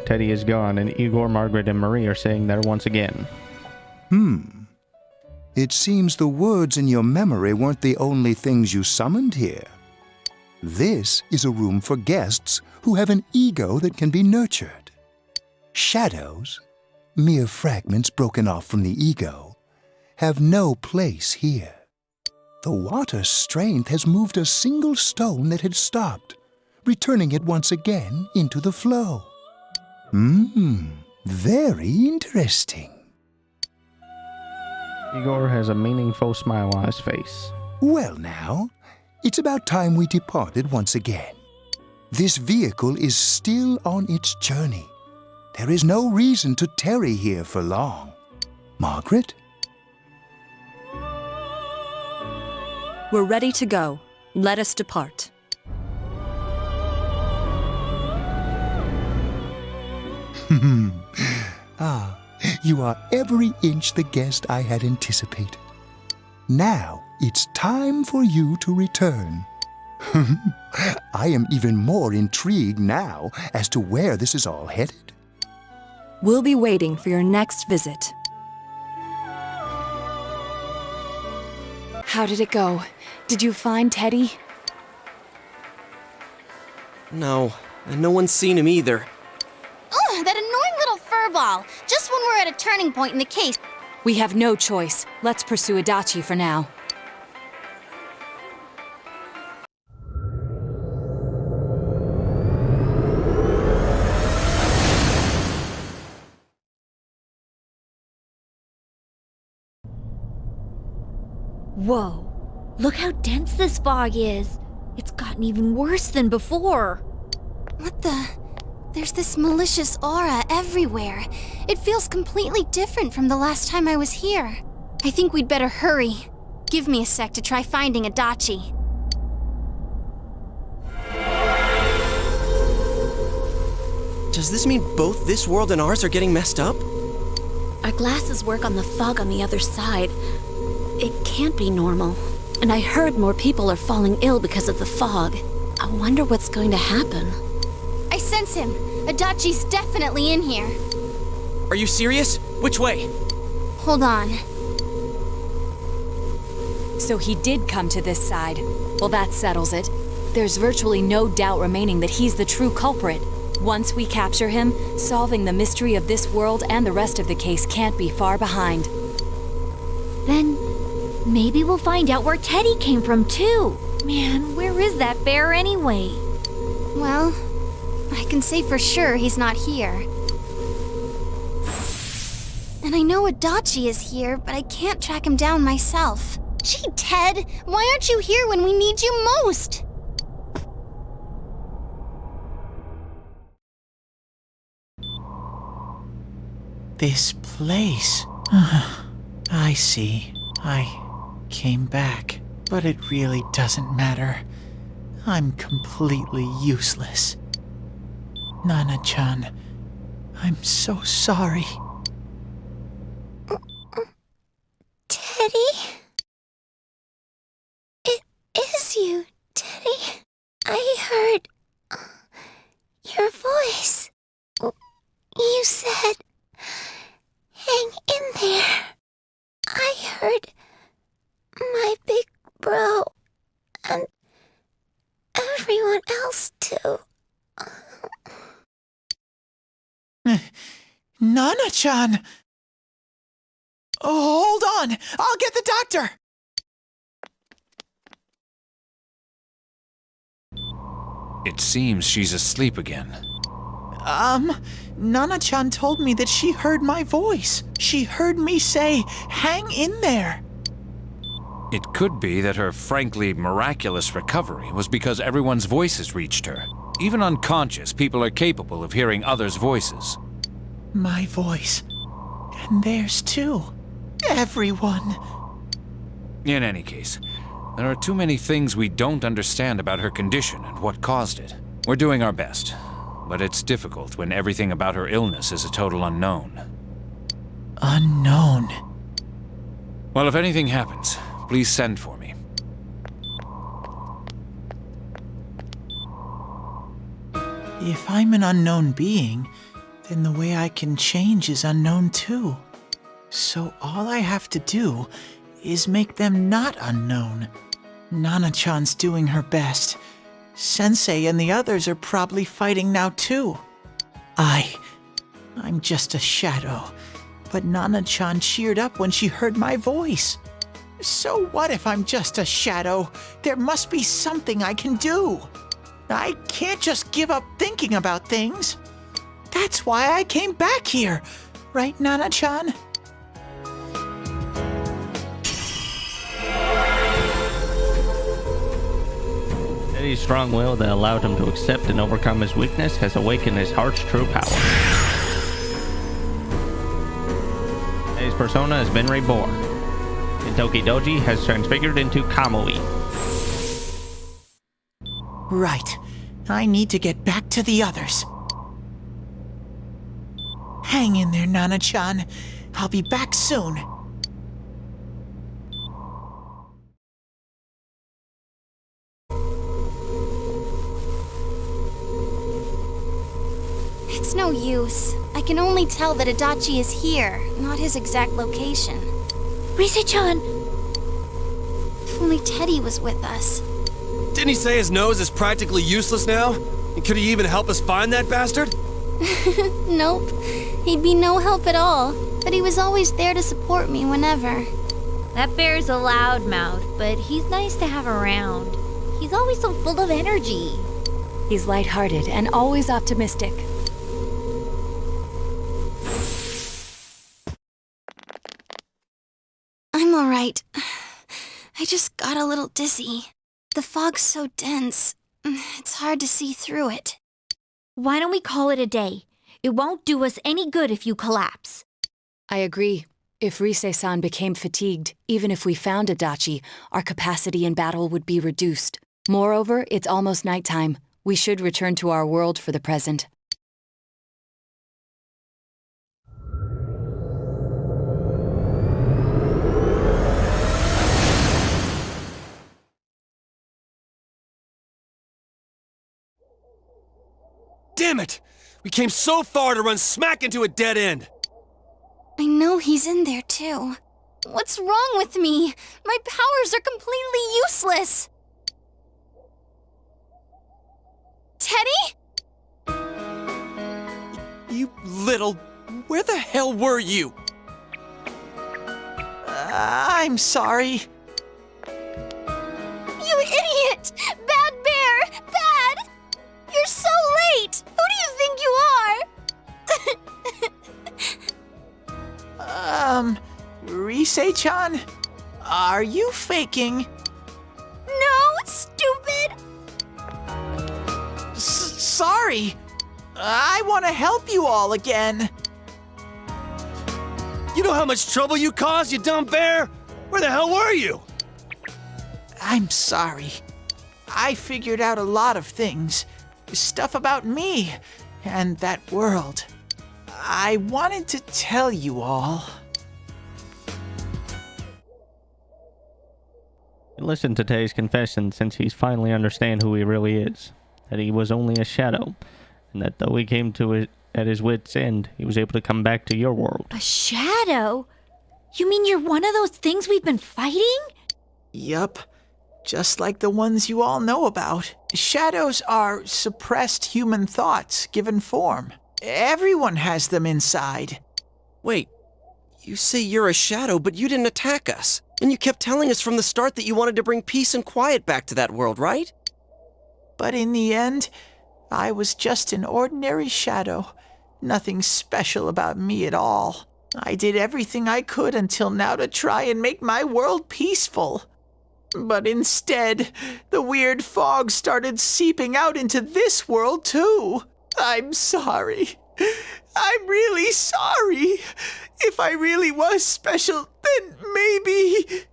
Teddy is gone, and Igor, Margaret, and Marie are saying there once again. It seems the words in your memory weren't the only things you summoned here. This is a room for guests who have an ego that can be nurtured. Shadows, mere fragments broken off from the ego, have no place here. The water's strength has moved a single stone that had stopped, returning it once again into the flow. Very interesting. Igor has a meaningful smile on his face. Well now, it's about time we departed once again. This vehicle is still on its journey. There is no reason to tarry here for long. Margaret? We're ready to go. Let us depart. You are every inch the guest I had anticipated. Now it's time for you to return. I am even more intrigued now as to where this is all headed. We'll be waiting for your next visit. How did it go? Did you find Teddy? No, and no one's seen him either. Ugh, that annoying little furball! Just when we're at a turning point in the case. We have no choice. Let's pursue Adachi for now. Whoa. Look how dense this fog is. It's gotten even worse than before. What the? There's this malicious aura everywhere. It feels completely different from the last time I was here. I think we'd better hurry. Give me a sec to try finding Adachi. Does this mean both this world and ours are getting messed up? Our glasses work on the fog on the other side. It can't be normal. And I heard more people are falling ill because of the fog. I wonder what's going to happen. I sense him. Adachi's definitely in here. Are you serious? Which way? Hold on. So he did come to this side. Well, that settles it. There's virtually no doubt remaining that he's the true culprit. Once we capture him, solving the mystery of this world and the rest of the case can't be far behind. Then maybe we'll find out where Teddy came from too. Man, where is that bear anyway? Well, I can say for sure he's not here. And I know Adachi is here, but I can't track him down myself. Gee, Ted, why aren't you here when we need you most? This place. I see. I came back, but it really doesn't matter. I'm completely useless. Nana-chan, I'm so sorry. Teddy? It is you, Teddy. I heard your voice. You said, hang in there. I heard my big bro and everyone else too. Nana-chan! Oh, hold on! I'll get the doctor! It seems she's asleep again. Nana-chan told me that she heard my voice. She heard me say, hang in there. It could be that her frankly miraculous recovery was because everyone's voices reached her. Even unconscious, people are capable of hearing others' voices. My voice. And theirs too. Everyone. In any case, there are too many things we don't understand about her condition and what caused it. We're doing our best, but it's difficult when everything about her illness is a total unknown. Unknown? Well, if anything happens, please send for me. If I'm an unknown being, then the way I can change is unknown too. So all I have to do is make them not unknown. Nana-chan's doing her best. Sensei and the others are probably fighting now too. I'm just a shadow. But Nana-chan cheered up when she heard my voice. So what if I'm just a shadow? There must be something I can do. I can't just give up thinking about things. That's why I came back here. Right, Nana-chan? Teddy's strong will that allowed him to accept and overcome his weakness has awakened his heart's true power. Teddy's persona has been reborn, and Tokidoji has transfigured into Kamui. Right. I need to get back to the others. Hang in there, Nana-chan. I'll be back soon. It's no use. I can only tell that Adachi is here, not his exact location. Rise-chan! If only Teddy was with us. Didn't he say his nose is practically useless now? And could he even help us find that bastard? Nope. He'd be no help at all. But he was always there to support me whenever. That bear's a loudmouth, but he's nice to have around. He's always so full of energy. He's lighthearted and always optimistic. I'm alright. I just got a little dizzy. The fog's so dense, it's hard to see through it. Why don't we call it a day? It won't do us any good if you collapse. I agree. If Rise-san became fatigued, even if we found Adachi, our capacity in battle would be reduced. Moreover, it's almost nighttime. We should return to our world for the present. Damn it! We came so far to run smack into a dead end! I know he's in there too. What's wrong with me? My powers are completely useless! Teddy? You little... Where the hell were you? I'm sorry. You idiot! Bad bear! Bad! You're so late! Who do you think you are? Rise-chan? Are you faking? No, stupid! Sorry! I want to help you all again. You know how much trouble you caused, you dumb bear? Where the hell were you? I'm sorry. I figured out a lot of things. Stuff about me and that world. I wanted to tell you all. Listen to Teddy's confession since he's finally understand who he really is. That he was only a shadow. And that though he came to it at his wit's end, he was able to come back to your world. A shadow? You mean you're one of those things we've been fighting? Yup. Just like the ones you all know about. Shadows are suppressed human thoughts given form. everyone has them inside. Wait, you say you're a shadow, but you didn't attack us. And you kept telling us from the start that you wanted to bring peace and quiet back to that world, right? But in the end, I was just an ordinary shadow. Nothing special about me at all. I did everything I could until now to try and make my world peaceful. But instead, the weird fog started seeping out into this world too. I'm sorry. I'm really sorry. If I really was special, then maybe...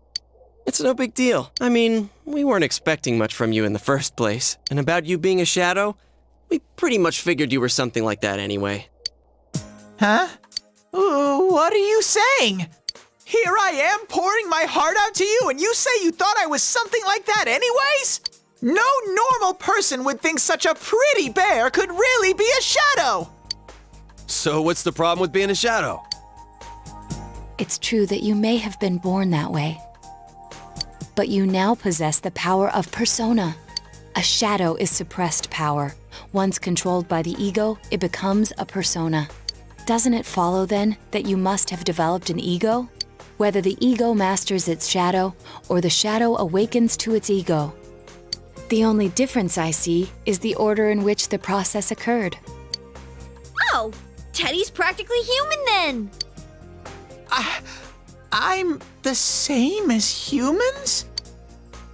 It's no big deal. I mean, we weren't expecting much from you in the first place. And about you being a shadow, we pretty much figured you were something like that anyway. Huh? What are you saying? Here I am pouring my heart out to you, and you say you thought I was something like that anyways? No normal person would think such a pretty bear could really be a shadow! So what's the problem with being a shadow? It's true that you may have been born that way, but you now possess the power of persona. A shadow is suppressed power. Once controlled by the ego, it becomes a persona. Doesn't it follow then that you must have developed an ego? Whether the ego masters its shadow or the shadow awakens to its ego. The only difference I see is the order in which the process occurred. Oh, Teddy's practically human then. I'm the same as humans?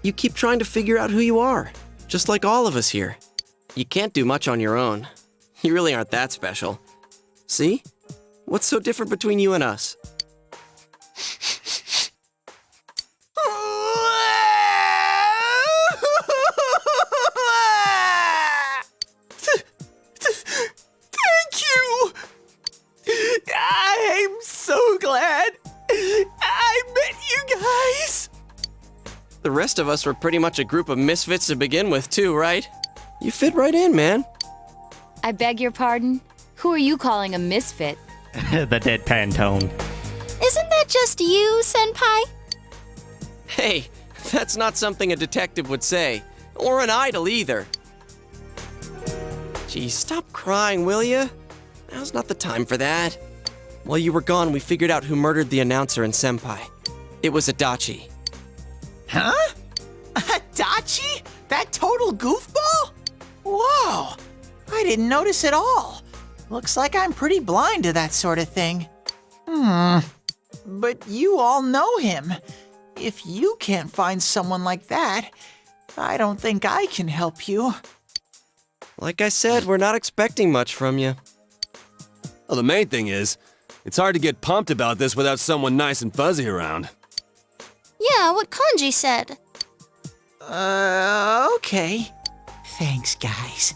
You keep trying to figure out who you are, just like all of us here. You can't do much on your own. You really aren't that special. See? What's so different between you and us? Thank you! I'm so glad I met you guys! The rest of us were pretty much a group of misfits to begin with, too, right? You fit right in, man. I beg your pardon? Who are you calling a misfit? The deadpan tone. Isn't that just you, Senpai? Hey, that's not something a detective would say. Or an idol, either. Gee, stop crying, will ya? Now's not the time for that. While you were gone, we figured out who murdered the announcer and Senpai. It was Adachi. Huh? Adachi? That total goofball? Whoa! I didn't notice at all. Looks like I'm pretty blind to that sort of thing. But you all know him. If you can't find someone like that, I don't think I can help you. Like I said, we're not expecting much from you. Well, the main thing is, it's hard to get pumped about this without someone nice and fuzzy around. Yeah, what Kanji said. Okay. Thanks, guys.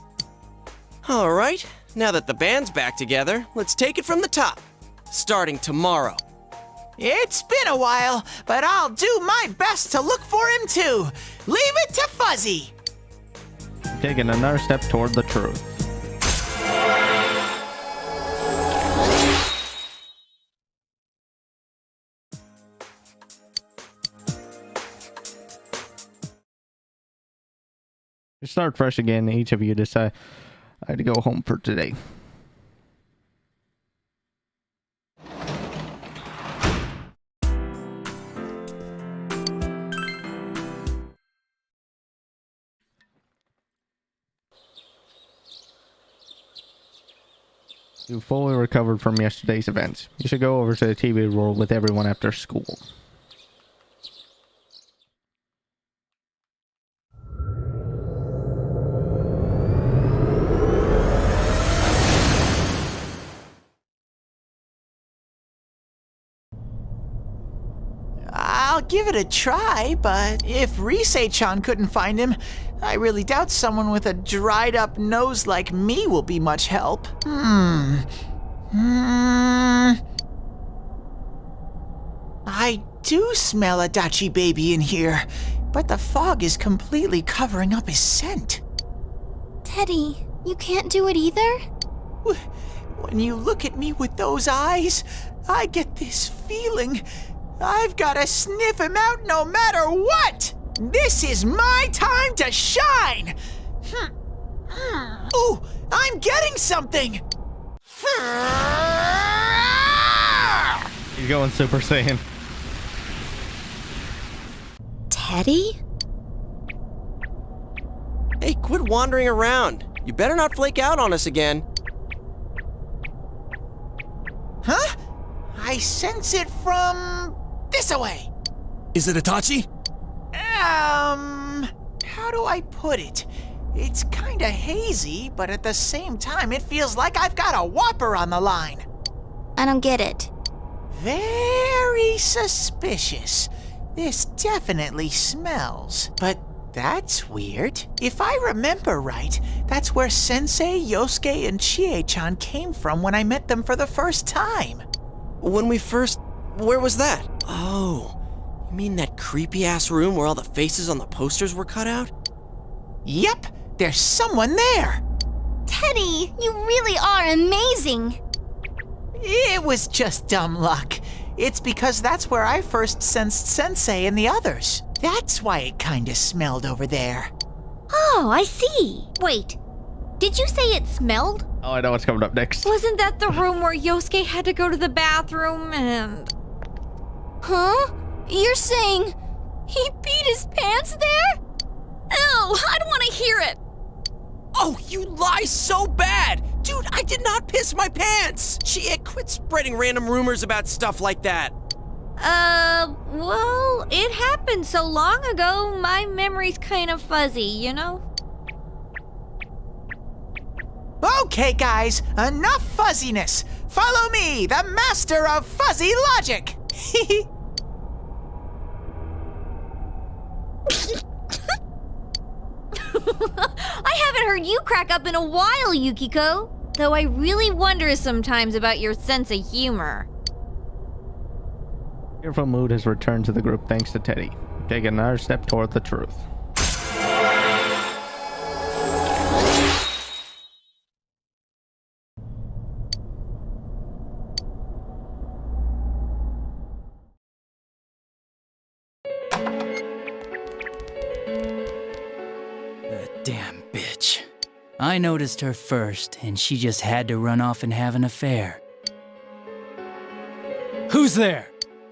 All right, now that the band's back together, let's take it from the top. Starting tomorrow. It's been a while, but I'll do my best to look for him too. Leave it to Fuzzy. Taking another step toward the truth. To start fresh again, each of you decide I had to go home for today. You fully recovered from yesterday's events. You should go over to the TV world with everyone after school. I'll give it a try, but if Risei-chan couldn't find him, I really doubt someone with a dried up nose like me will be much help. I do smell Adachi baby in here, but the fog is completely covering up his scent. Teddy, you can't do it either? When you look at me with those eyes, I get this feeling I've got to sniff him out no matter what! This is my time to shine! Ooh, I'm getting something! He's going Super Saiyan. Teddy? Hey, quit wandering around. You better not flake out on us again. Huh? I sense it from this away. Is it Itachi? How do I put it? It's kinda hazy, but at the same time, it feels like I've got a whopper on the line. I don't get it. Very suspicious. This definitely smells. But that's weird. If I remember right, that's where Sensei, Yosuke, and Chie-chan came from when I met them for the first time. Where was that? Oh, you mean that creepy-ass room where all the faces on the posters were cut out? Yep, there's someone there. Teddy, you really are amazing. It was just dumb luck. It's because that's where I first sensed Sensei and the others. That's why it kinda smelled over there. Oh, I see. Wait, did you say it smelled? Oh, I know what's coming up next. Wasn't that the room where Yosuke had to go to the bathroom and... Huh? You're saying he peed his pants there? Ew, I don't want to hear it. Oh, you lie so bad! Dude, I did not piss my pants! Quit spreading random rumors about stuff like that. Well, it happened so long ago, my memory's kind of fuzzy, you know? Okay, guys, enough fuzziness. Follow me, the master of fuzzy logic. I haven't heard you crack up in a while, Yukiko. Though I really wonder sometimes about your sense of humor. Cheerful mood has returned to the group thanks to Teddy. Taking another step toward the truth. Damn bitch. I noticed her first, and she just had to run off and have an affair. Who's there?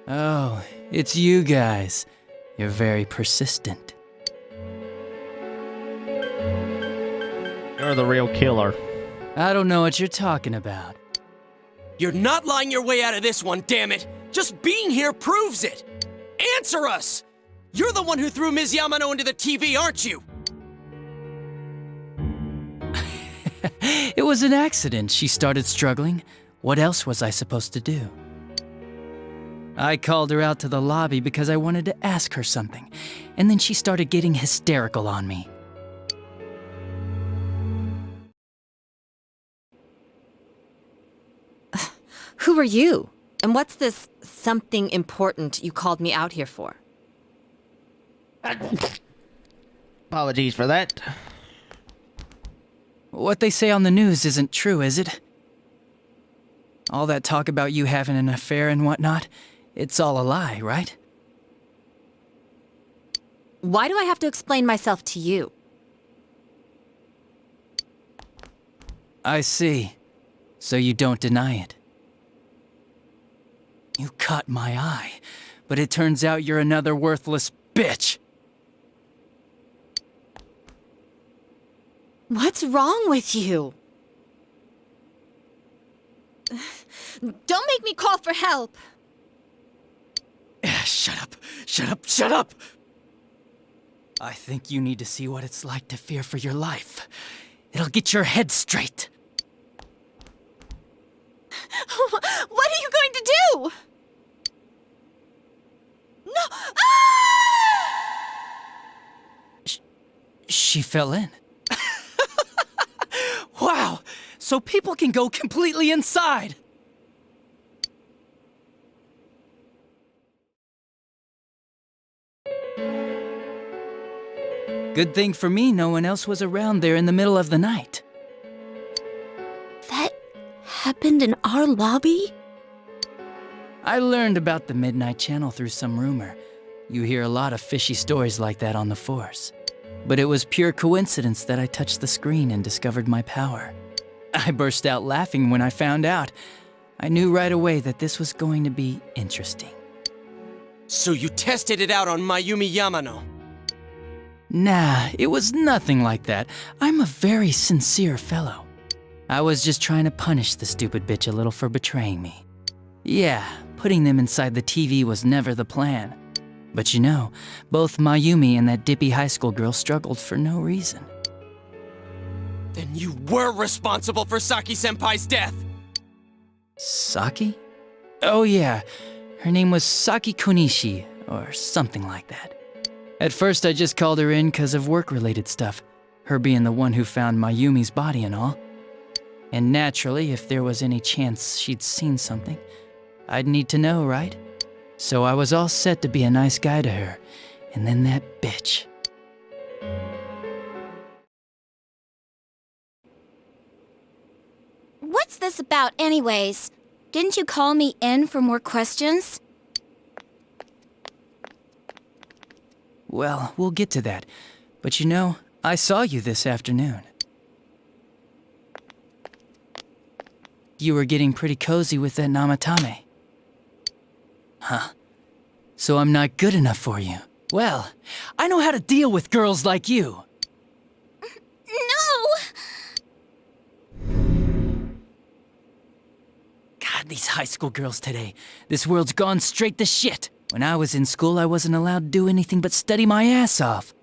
Oh, it's you guys. You're very persistent. You're the real killer. I don't know what you're talking about. You're not lying your way out of this one, damn it! Just being here proves it! Answer us! You're the one who threw Ms. Yamano into the TV, aren't you? It was an accident. She started struggling. What else was I supposed to do? I called her out to the lobby because I wanted to ask her something, and then she started getting hysterical on me. Who are you? And what's this something important you called me out here for? Apologies for that. What they say on the news isn't true, is it? All that talk about you having an affair and whatnot, it's all a lie, right? Why do I have to explain myself to you? I see. So you don't deny it. You caught my eye, but it turns out you're another worthless bitch. What's wrong with you? Don't make me call for help. Shut up, shut up, shut up! I think you need to see what it's like to fear for your life. It'll get your head straight. What are you going to do? No! She fell in. Wow, so people can go completely inside. Good thing for me, no one else was around there in the middle of the night. That happened in our lobby? I learned about the Midnight Channel through some rumor. You hear a lot of fishy stories like that on the Force. But it was pure coincidence that I touched the screen and discovered my power. I burst out laughing when I found out. I knew right away that this was going to be interesting. So you tested it out on Mayumi Yamano? Nah, it was nothing like that. I'm a very sincere fellow. I was just trying to punish the stupid bitch a little for betraying me. Yeah, putting them inside the TV was never the plan. But you know, both Mayumi and that dippy high school girl struggled for no reason. Then you were responsible for Saki-senpai's death! Saki? Oh yeah, her name was Saki Konishi, or something like that. At first I just called her in because of work-related stuff, her being the one who found Mayumi's body and all. And naturally, if there was any chance she'd seen something, I'd need to know, right? So I was all set to be a nice guy to her, and then that bitch. What's this about anyways? Didn't you call me in for more questions? Well, we'll get to that. But you know, I saw you this afternoon. You were getting pretty cozy with that Namatame. Huh. So I'm not good enough for you. Well, I know how to deal with girls like you. No! God, these high school girls today. This world's gone straight to shit. When I was in school, I wasn't allowed to do anything but study my ass off.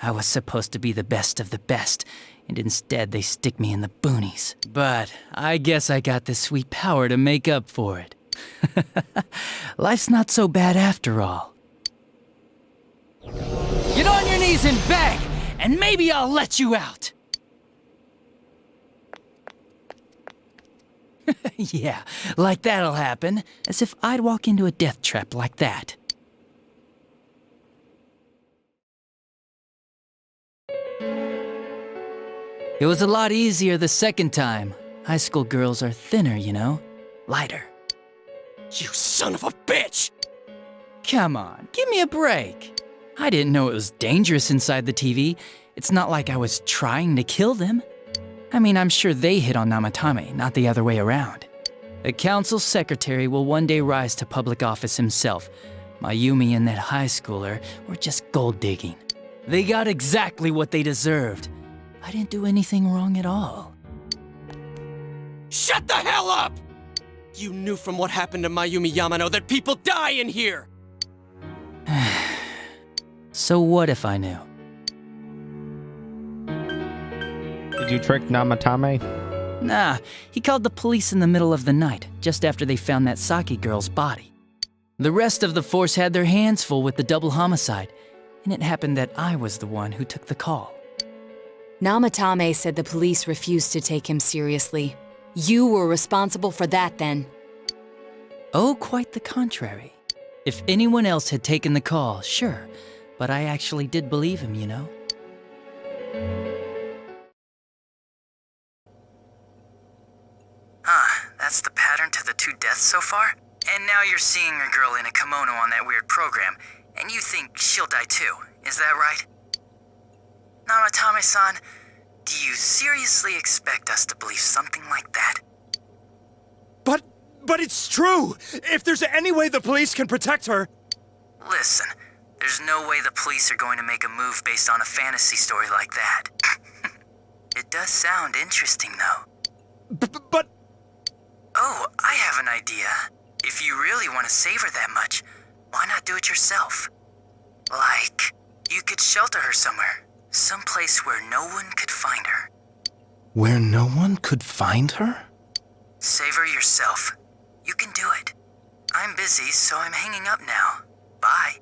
I was supposed to be the best of the best, and instead they stick me in the boonies. But I guess I got the sweet power to make up for it. Life's not so bad after all. Get on your knees and beg, and maybe I'll let you out. Yeah, like that'll happen, as if I'd walk into a death trap like that. It was a lot easier the second time. High school girls are thinner, you know? Lighter. You son of a bitch! Come on, give me a break. I didn't know it was dangerous inside the TV. It's not like I was trying to kill them. I mean, I'm sure they hit on Namatame, not the other way around. The council secretary will one day rise to public office himself. Mayumi and that high schooler were just gold digging. They got exactly what they deserved. I didn't do anything wrong at all. Shut the hell up! You knew from what happened to Mayumi Yamano that people die in here! So what if I knew? Did you trick Namatame? Nah, he called the police in the middle of the night, just after they found that Saki girl's body. The rest of the force had their hands full with the double homicide, and it happened that I was the one who took the call. Namatame said the police refused to take him seriously. You were responsible for that then. Oh, quite the contrary. If anyone else had taken the call, sure, but I actually did believe him, you know? That's the pattern to the 2 deaths so far? And now you're seeing a girl in a kimono on that weird program, and you think she'll die too, is that right? Namatame-san, do you seriously expect us to believe something like that? But it's true! If there's any way the police can protect her... Listen, there's no way the police are going to make a move based on a fantasy story like that. It does sound interesting, though. But... Oh, I have an idea. If you really want to save her that much, why not do it yourself? Like, you could shelter her somewhere. Someplace where no one could find her. Where no one could find her? Save her yourself. You can do it. I'm busy, so I'm hanging up now. Bye.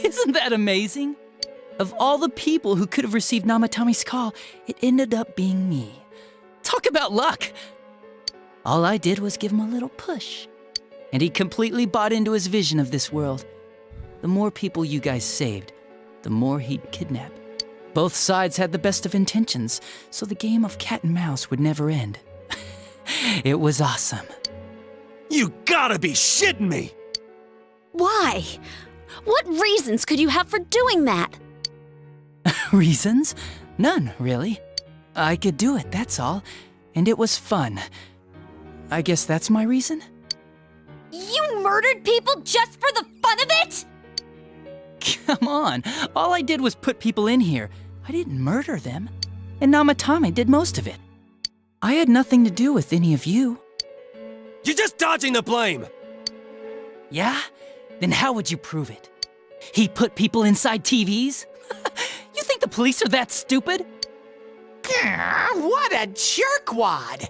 Isn't that amazing? Of all the people who could have received Namatame's call, it ended up being me. Talk about luck! All I did was give him a little push. And he completely bought into his vision of this world. The more people you guys saved, the more he'd kidnap. Both sides had the best of intentions, so the game of cat and mouse would never end. It was awesome. You gotta be shitting me! Why? What reasons could you have for doing that? Reasons? None, really. I could do it, that's all. And it was fun. I guess that's my reason? You murdered people just for the fun of it? Come on, all I did was put people in here. I didn't murder them. And Namatame did most of it. I had nothing to do with any of you. You're just dodging the blame! Yeah? Then how would you prove it? He put people inside TVs? You think the police are that stupid? What a jerkwad!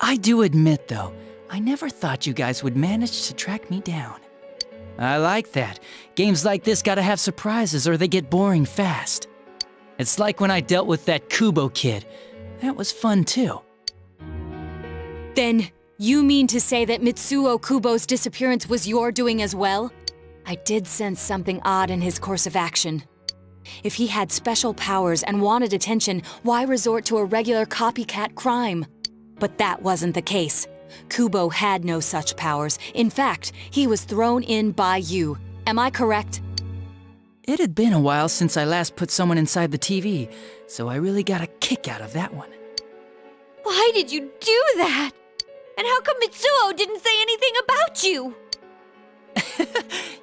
I do admit, though, I never thought you guys would manage to track me down. I like that. Games like this gotta have surprises or they get boring fast. It's like when I dealt with that Kubo kid. That was fun, too. Then, you mean to say that Mitsuo Kubo's disappearance was your doing as well? I did sense something odd in his course of action. If he had special powers and wanted attention, why resort to a regular copycat crime? But that wasn't the case. Kubo had no such powers. In fact, he was thrown in by you. Am I correct? It had been a while since I last put someone inside the TV, so I really got a kick out of that one. Why did you do that? And how come Mitsuo didn't say anything about you?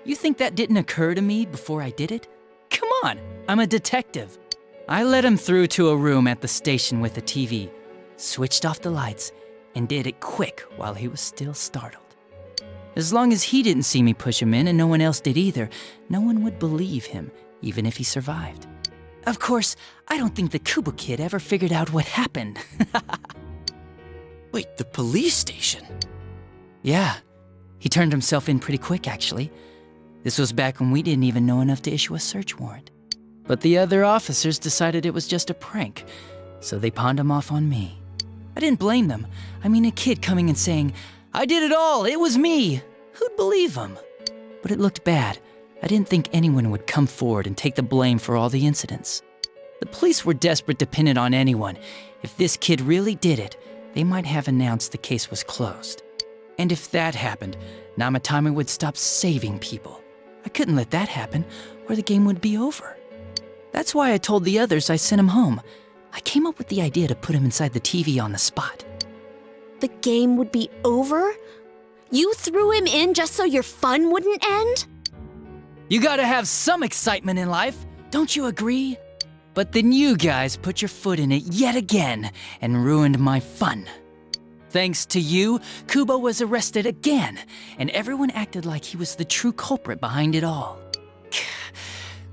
You think that didn't occur to me before I did it? Come on, I'm a detective. I led him through to a room at the station with a TV, switched off the lights, and did it quick while he was still startled. As long as he didn't see me push him in and no one else did either, no one would believe him, even if he survived. Of course, I don't think the Kubo kid ever figured out what happened. Wait, the police station? Yeah, he turned himself in pretty quick, actually. This was back when we didn't even know enough to issue a search warrant. But the other officers decided it was just a prank, so they pawned him off on me. I didn't blame them. I mean, a kid coming and saying, "I did it all, it was me." Who'd believe him? But it looked bad. I didn't think anyone would come forward and take the blame for all the incidents. The police were desperate to pin it on anyone. If this kid really did it, they might have announced the case was closed. And if that happened, Namatame would stop saving people. I couldn't let that happen, or the game would be over. That's why I told the others I sent him home. I came up with the idea to put him inside the TV on the spot. The game would be over? You threw him in just so your fun wouldn't end? You gotta have some excitement in life, don't you agree? But then you guys put your foot in it yet again and ruined my fun. Thanks to you, Kubo was arrested again, and everyone acted like he was the true culprit behind it all.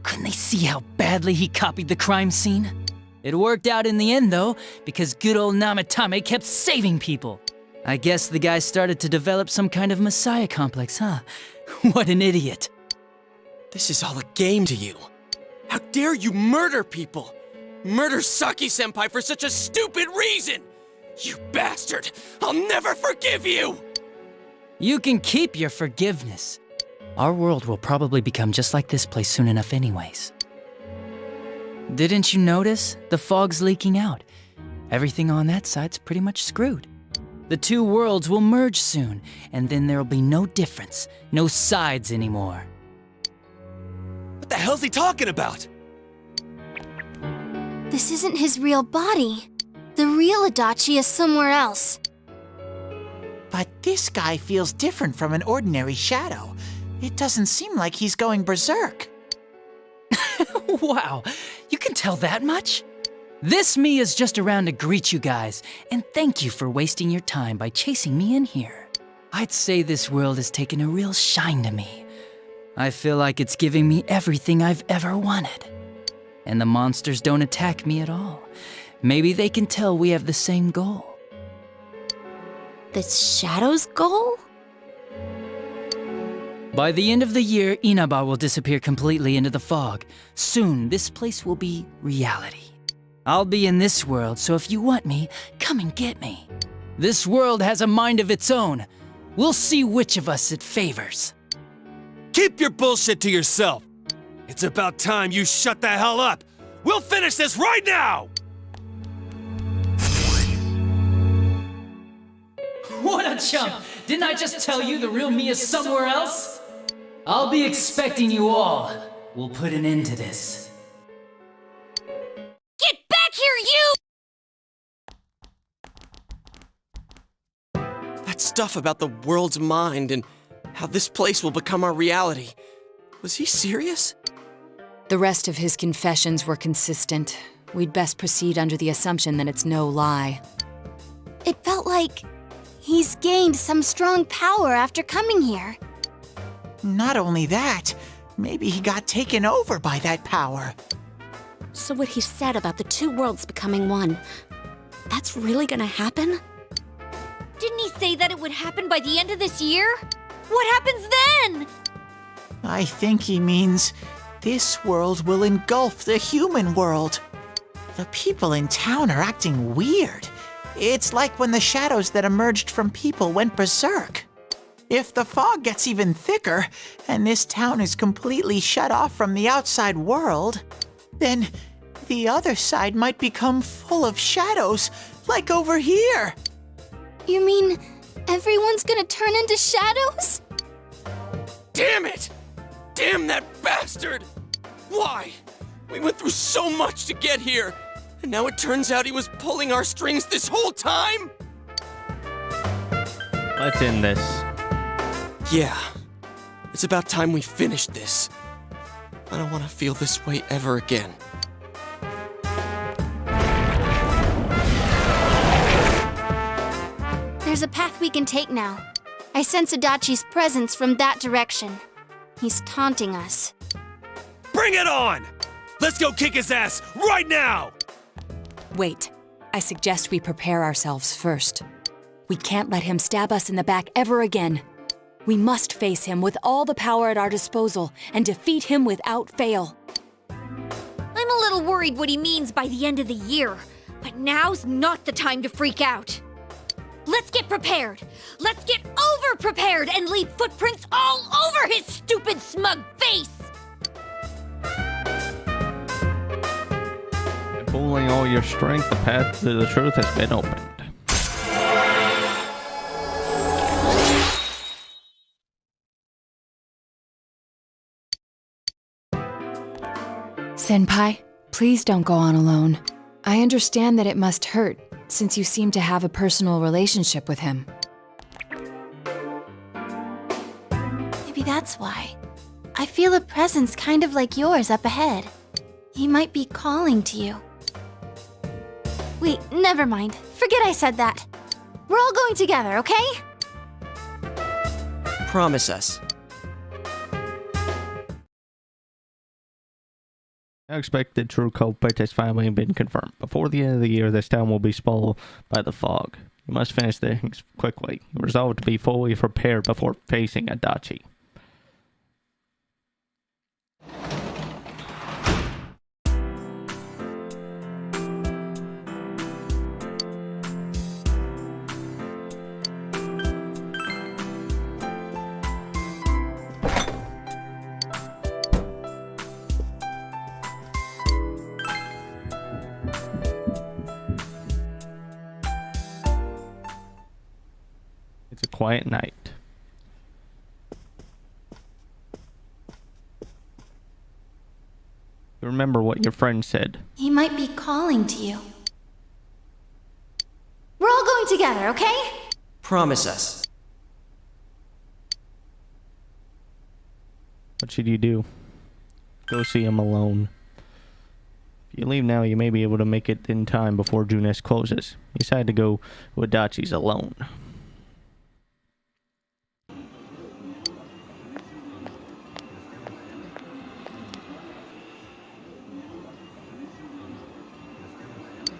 Couldn't they see how badly he copied the crime scene? It worked out in the end, though, because good old Namatame kept saving people. I guess the guy started to develop some kind of messiah complex, huh? What an idiot. This is all a game to you. How dare you murder people? Murder Saki-senpai for such a stupid reason! You bastard! I'll never forgive you! You can keep your forgiveness. Our world will probably become just like this place soon enough anyways. Didn't you notice? The fog's leaking out. Everything on that side's pretty much screwed. The two worlds will merge soon, and then there'll be no difference, no sides anymore. What the hell's he talking about? This isn't his real body. The real Adachi is somewhere else. But this guy feels different from an ordinary shadow. It doesn't seem like he's going berserk. Wow, you can tell that much? This me is just around to greet you guys, and thank you for wasting your time by chasing me in here. I'd say this world has taken a real shine to me. I feel like it's giving me everything I've ever wanted. And the monsters don't attack me at all. Maybe they can tell we have the same goal. The Shadow's goal? By the end of the year, Inaba will disappear completely into the fog. Soon, this place will be reality. I'll be in this world, so if you want me, come and get me. This world has a mind of its own. We'll see which of us it favors. Keep your bullshit to yourself. It's about time you shut the hell up. We'll finish this right now! What a chump! Didn't I just tell you the real me is somewhere else? I'll be expecting you all. We'll put an end to this. Get back here, you! That stuff about the world's mind and how this place will become our reality. Was he serious? The rest of his confessions were consistent. We'd best proceed under the assumption that it's no lie. It felt like he's gained some strong power after coming here. Not only that, maybe he got taken over by that power. So what he said about the two worlds becoming one, that's really gonna happen? Didn't he say that it would happen by the end of this year? What happens then? I think he means this world will engulf the human world. The people in town are acting weird. It's like when the shadows that emerged from people went berserk. If the fog gets even thicker, and this town is completely shut off from the outside world, then the other side might become full of shadows, like over here. You mean everyone's gonna turn into shadows? Damn it! Damn that bastard! Why? We went through so much to get here, and now it turns out he was pulling our strings this whole time? Let's end this. Yeah. It's about time we finished this. I don't want to feel this way ever again. There's a path we can take now. I sense Adachi's presence from that direction. He's taunting us. Bring it on! Let's go kick his ass right now! Wait. I suggest we prepare ourselves first. We can't let him stab us in the back ever again. We must face him with all the power at our disposal and defeat him without fail. I'm a little worried what he means by the end of the year, but now's not the time to freak out. Let's get prepared. Let's get over-prepared and leave footprints all over his stupid, smug face! By pooling all your strength, the path to the truth has been opened. Senpai, please don't go on alone. I understand that it must hurt, since you seem to have a personal relationship with him. Maybe that's why. I feel a presence kind of like yours up ahead. He might be calling to you. Wait, never mind. Forget I said that. We're all going together, okay? Promise us. Expected true culprit has finally been confirmed. Before the end of the year, this town will be swallowed by the fog. You must finish things quickly. You resolve to be fully prepared before facing Adachi. It's a quiet night. You remember what your friend said. He might be calling to you. We're all going together, okay? Promise us. What should you do? Go see him alone. If you leave now, you may be able to make it in time before Junes closes. You decide to go with Adachi's alone.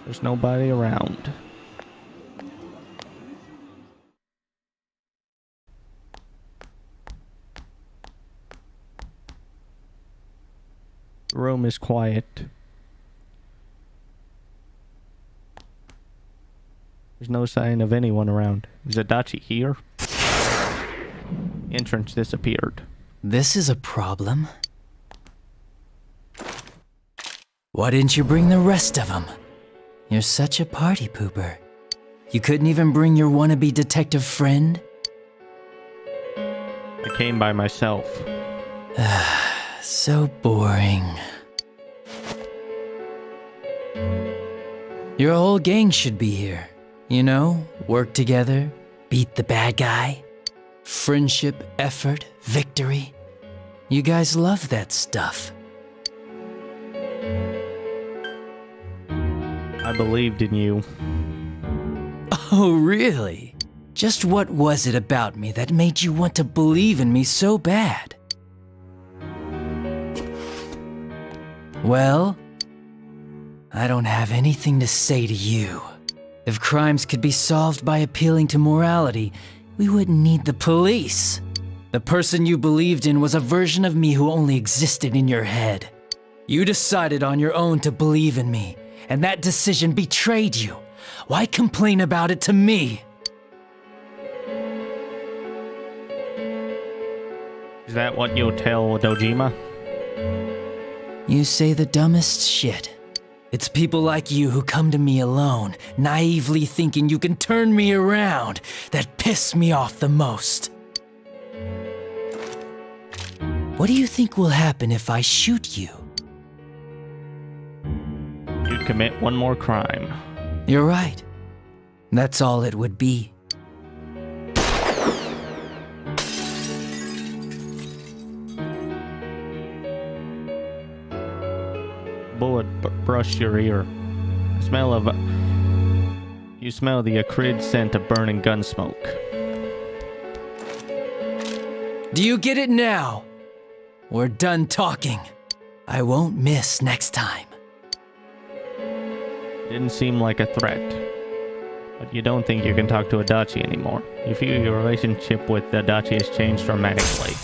There's nobody around. The room is quiet. There's no sign of anyone around. Is Adachi here? The entrance disappeared. This is a problem. Why didn't you bring the rest of them? You're such a party pooper. You couldn't even bring your wannabe detective friend? I came by myself. So boring. Your whole gang should be here. You know, work together, beat the bad guy. Friendship, effort, victory. You guys love that stuff. I believed in you. Oh, really? Just what was it about me that made you want to believe in me so bad? Well, I don't have anything to say to you. If crimes could be solved by appealing to morality, we wouldn't need the police. The person you believed in was a version of me who only existed in your head. You decided on your own to believe in me, and that decision betrayed you. Why complain about it to me? Is that what you'll tell Dojima? You say the dumbest shit. It's people like you who come to me alone, naively thinking you can turn me around, that piss me off the most. What do you think will happen if I shoot you? You'd commit one more crime. You're right. That's all it would be. Bullet brush your ear. You smell the acrid scent of burning gun smoke. Do you get it now? We're done talking. I won't miss next time. Didn't seem like a threat. But you don't think you can talk to Adachi anymore. You feel your relationship with Adachi has changed dramatically.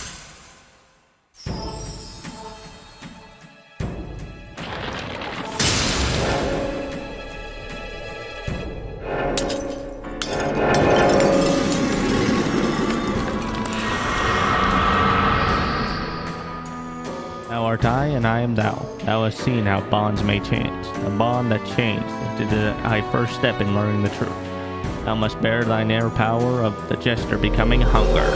Thou art I, and I am thou. Thou hast seen how bonds may change. A bond that changed did thy first step in learning the truth. Thou must bear thine air power of the jester becoming hunger.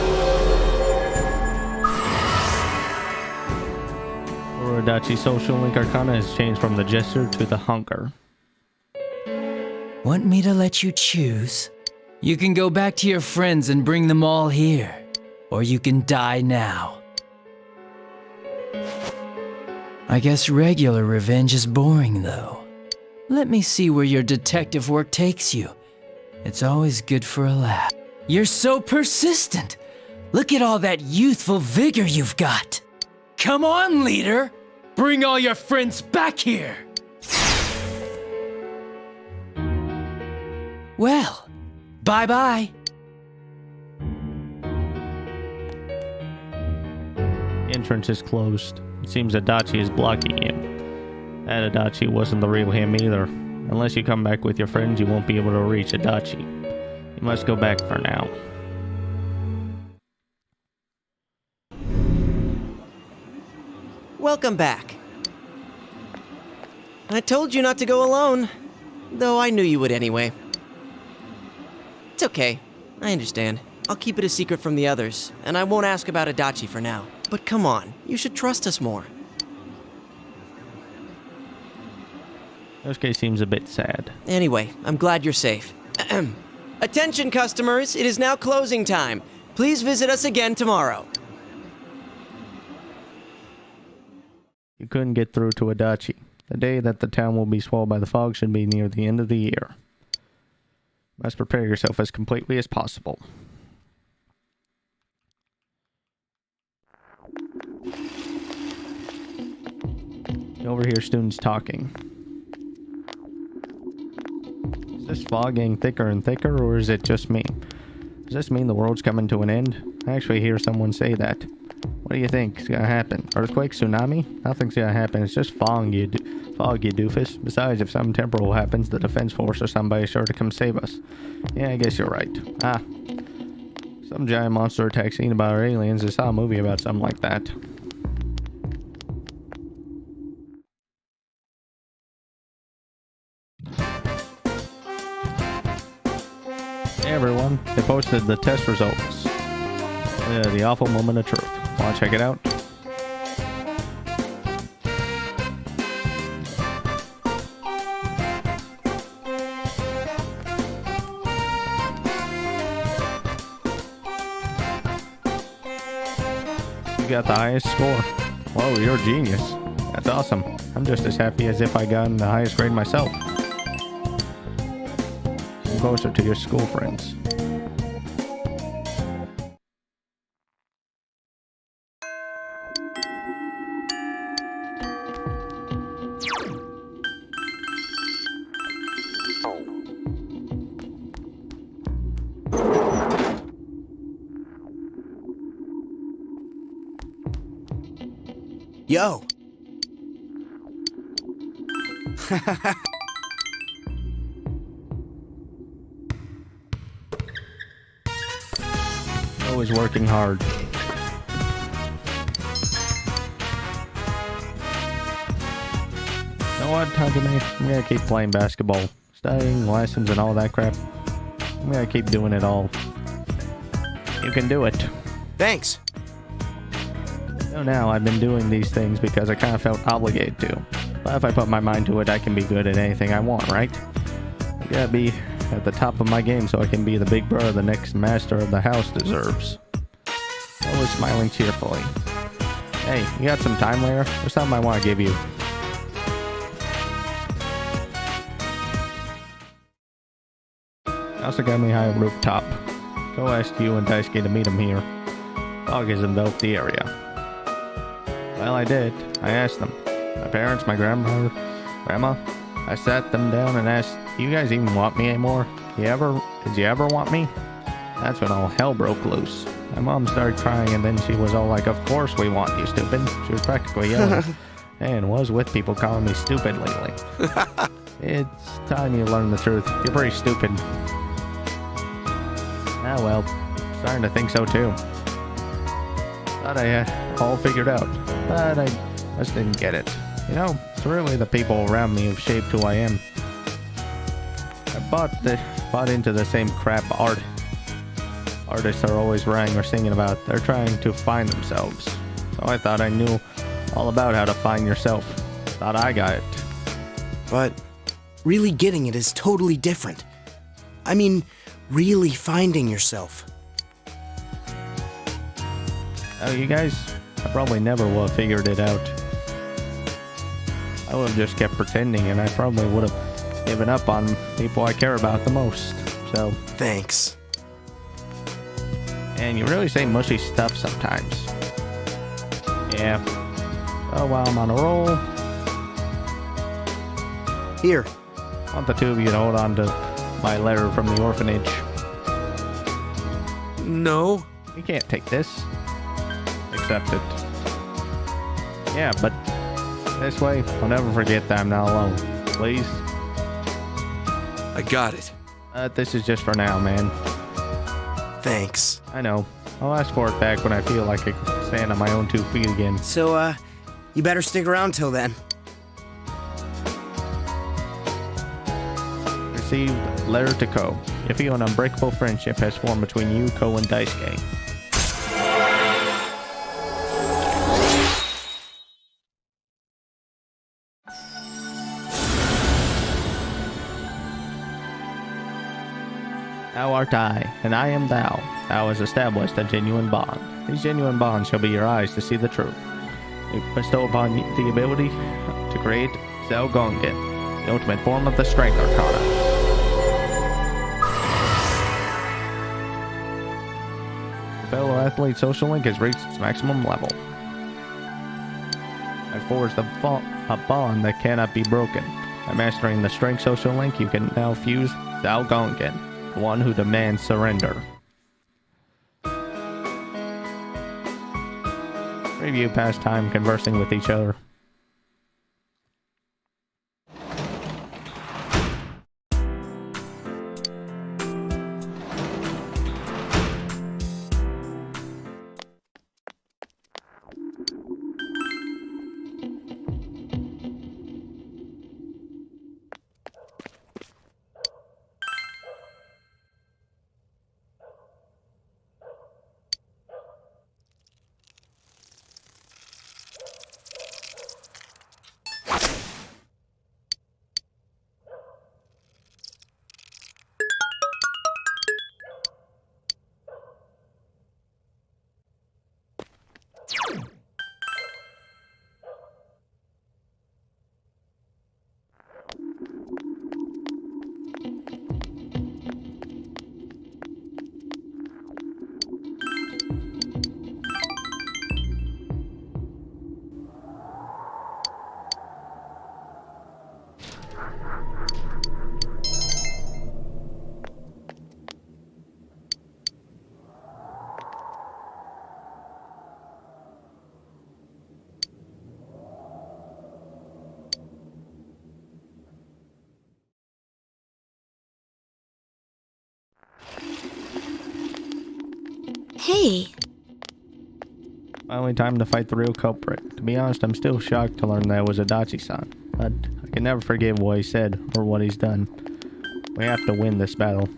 Orodachi social link arcana has changed from the jester to the hunger. Want me to let you choose? You can go back to your friends and bring them all here. Or you can die now. I guess regular revenge is boring, though. Let me see where your detective work takes you. It's always good for a laugh. You're so persistent. Look at all that youthful vigor you've got. Come on, leader. Bring all your friends back here. Well, bye-bye. Entrance is closed. It seems Adachi is blocking you. That Adachi wasn't the real him either. Unless you come back with your friends, you won't be able to reach Adachi. You must go back for now. Welcome back. I told you not to go alone, though I knew you would anyway. It's okay. I understand. I'll keep it a secret from the others, and I won't ask about Adachi for now. But come on, you should trust us more. Yosuke seems a bit sad. Anyway, I'm glad you're safe. Attention, customers, it is now closing time. Please visit us again tomorrow. You couldn't get through to Adachi. The day that the town will be swallowed by the fog should be near the end of the year. Must prepare yourself as completely as possible. You overhear students talking. Is this fog getting thicker and thicker, or is it just me? Does this mean the world's coming to an end? I actually hear someone say that. What do you think is gonna happen? Earthquake? Tsunami? Nothing's gonna happen. It's just fog, you doofus. Besides, if something temporal happens, the defense force or somebody's sure to come save us. Yeah, I guess you're right. Some giant monster attack scene about our aliens. I saw a movie about something like that. Hey everyone, they posted the test results. The awful moment of truth. Wanna check it out? You got the highest score. Whoa, you're a genius. That's awesome. I'm just as happy as if I got the highest grade myself. I'm closer to your school friends. Yo. Always working hard. You know what, Hajime? I'm gonna keep playing basketball, studying lessons and all that crap. I'm gonna keep doing it all. You can do it. Thanks. So now I've been doing these things because I kind of felt obligated to. But if I put my mind to it, I can be good at anything I want, right? I gotta be at the top of my game so I can be the big brother the next master of the house deserves. Always smiling cheerfully. Hey, you got some time later? There's something I want to give you. I also got me high rooftop. Go ask you and Daisuke to meet him here. Fog has enveloped the area. Well, I did. I asked them. My parents, my grandma. I sat them down and asked, "Do you guys even want me anymore? Did you ever want me?" That's when all hell broke loose. My mom started crying and then she was all like, "Of course we want you, stupid." She was practically yelling. And was with people calling me stupid lately. It's time you learn the truth. You're pretty stupid. Ah well, starting to think so too. Thought I had all figured out, but I just didn't get it. You know, it's really the people around me who've shaped who I am. I bought into the same crap artists are always writing or singing about. They're trying to find themselves. So I thought I knew all about how to find yourself. Thought I got it. But really getting it is totally different. I mean, really finding yourself. Oh, you guys, I probably never would have figured it out. I would have just kept pretending, and I probably would have given up on people I care about the most. So, thanks. And you really say mushy stuff sometimes. Yeah. Oh, while I'm on a roll. Here. I want the two of you to hold on to my letter from the orphanage. No. You can't take this. Accept it. Yeah, but this way, I'll never forget that I'm not alone. Please? I got it. This is just for now, man. Thanks. I know. I'll ask for it back when I feel like I can stand on my own 2 feet again. So, you better stick around till then. Received letter to Ko. You feel an unbreakable friendship has formed between you, Ko, and Daisuke. Thou art I, and I am thou. Thou hast established a genuine bond. These genuine bonds shall be your eyes to see the truth. We bestow upon you the ability to create Zelgongen, the ultimate form of the Strength Arcana. The fellow athlete social link has reached its maximum level. I forged a bond that cannot be broken. By mastering the Strength social link, you can now fuse Zelgongen, the one who demands surrender. Review past time conversing with each other. see. Finally time to fight the real culprit. To be honest, I'm still shocked to learn that it was Adachi-san. But I can never forgive what he said or what he's done. We have to win this battle.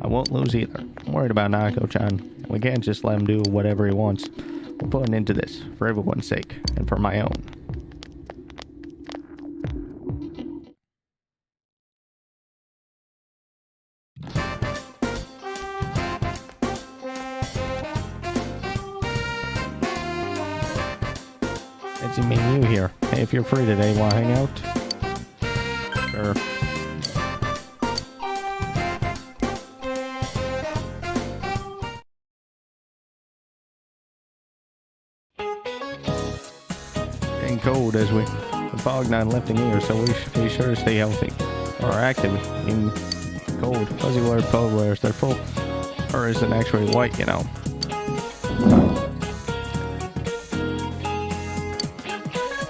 I won't lose either. I'm worried about Nanako-chan. We can't just let him do whatever he wants. We'll put an end to this, for everyone's sake, and for my own. It's me and you here. Hey, if you're free today, wanna hang out? Sure. Getting cold as the fog not lifting here, so we should be sure to stay healthy. Or active. In cold. Fuzzy wear cold wears. They're full. Or isn't actually white, you know.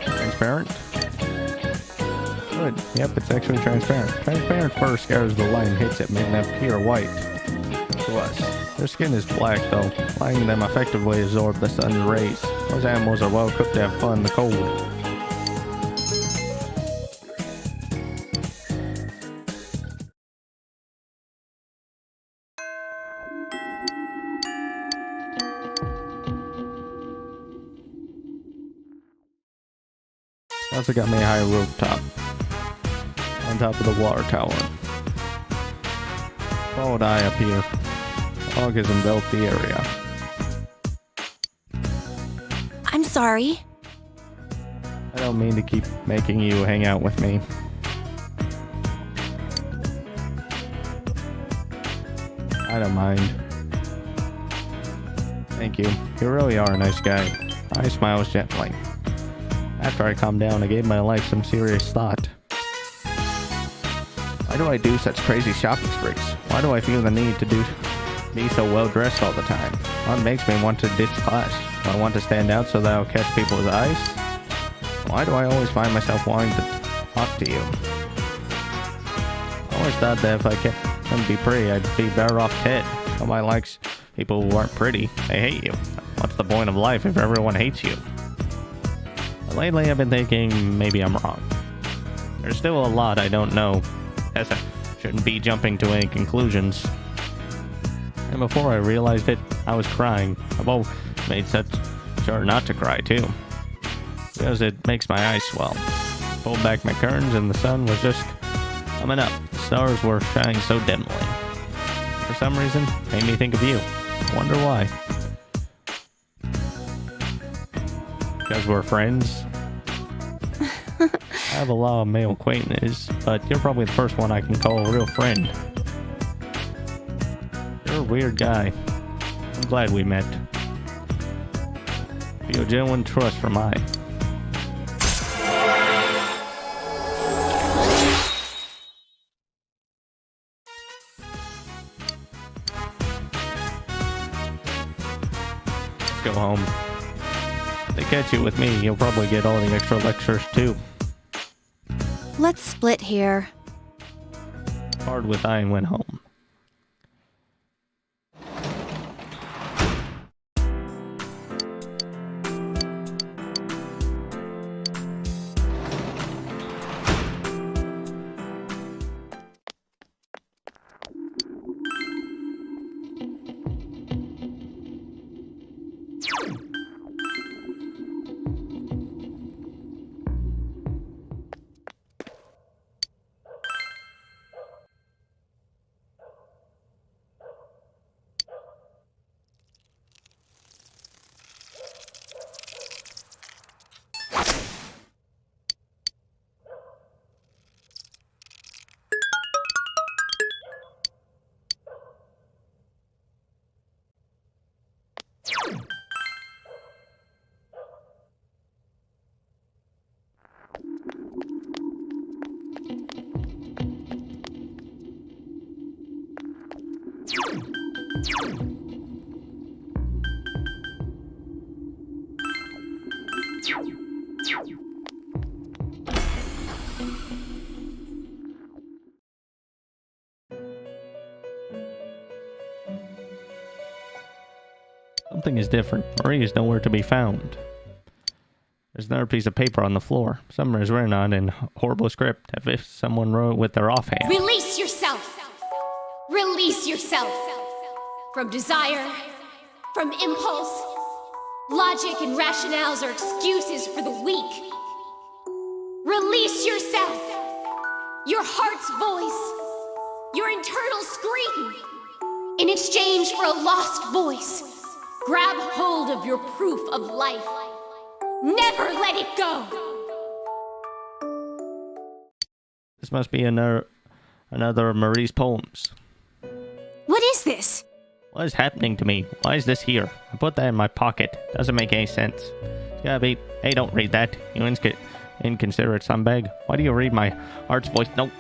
Transparent? Good. Yep, it's actually transparent. Transparent fur scatters the light and hits it, making them appear white to us. Their skin is black, though, allowing them effectively absorb the sun's rays. Those animals are well equipped to have fun in the cold. Also got me a high rooftop on top of the water tower. Followed eye up here. Fog has enveloped the area. I'm sorry. I don't mean to keep making you hang out with me. I don't mind. Thank you. You really are a nice guy. I smiles gently. After I calmed down, I gave my life some serious thought. Why do I do such crazy shopping sprees? Why do I feel the need to be so well dressed all the time? What makes me want to ditch class? Do I want to stand out so that I'll catch people's eyes? Why do I always find myself wanting to talk to you? I always thought that if I couldn't be pretty, I'd be better off dead. Nobody likes people who aren't pretty. They hate you. What's the point of life if everyone hates you? But lately I've been thinking maybe I'm wrong. There's still a lot I don't know. Guess I shouldn't be jumping to any conclusions. And before I realized it, I was crying. I've always made such sure not to cry too, because it makes my eyes swell. Pulled back my curtains and the sun was just coming up. The stars were shining so dimly. For some reason, it made me think of you. I wonder why. Because we're friends? I have a lot of male acquaintances, but you're probably the first one I can call a real friend. You're a weird guy. I'm glad we met. Feel genuine trust from I. Let's go home. If they catch you with me, you'll probably get all the extra lectures too. Let's split here. Hard with I and went home. is different. Marie is nowhere to be found. There's another piece of paper on the floor. Summer is written on in horrible script, as if someone wrote it with their offhand. Release yourself! Release yourself! From desire, from impulse. Logic and rationales are excuses for the weak. Release yourself! Your heart's voice, your internal scream. In exchange for a lost voice, grab hold of your proof of life. Never let it go! This must be another of Marie's poems. What is this? What is happening to me? Why is this here? I put that in my pocket. Doesn't make any sense. It's gotta be... Hey, don't read that. You inconsiderate scumbag. Why do you read my heart's voice? Nope.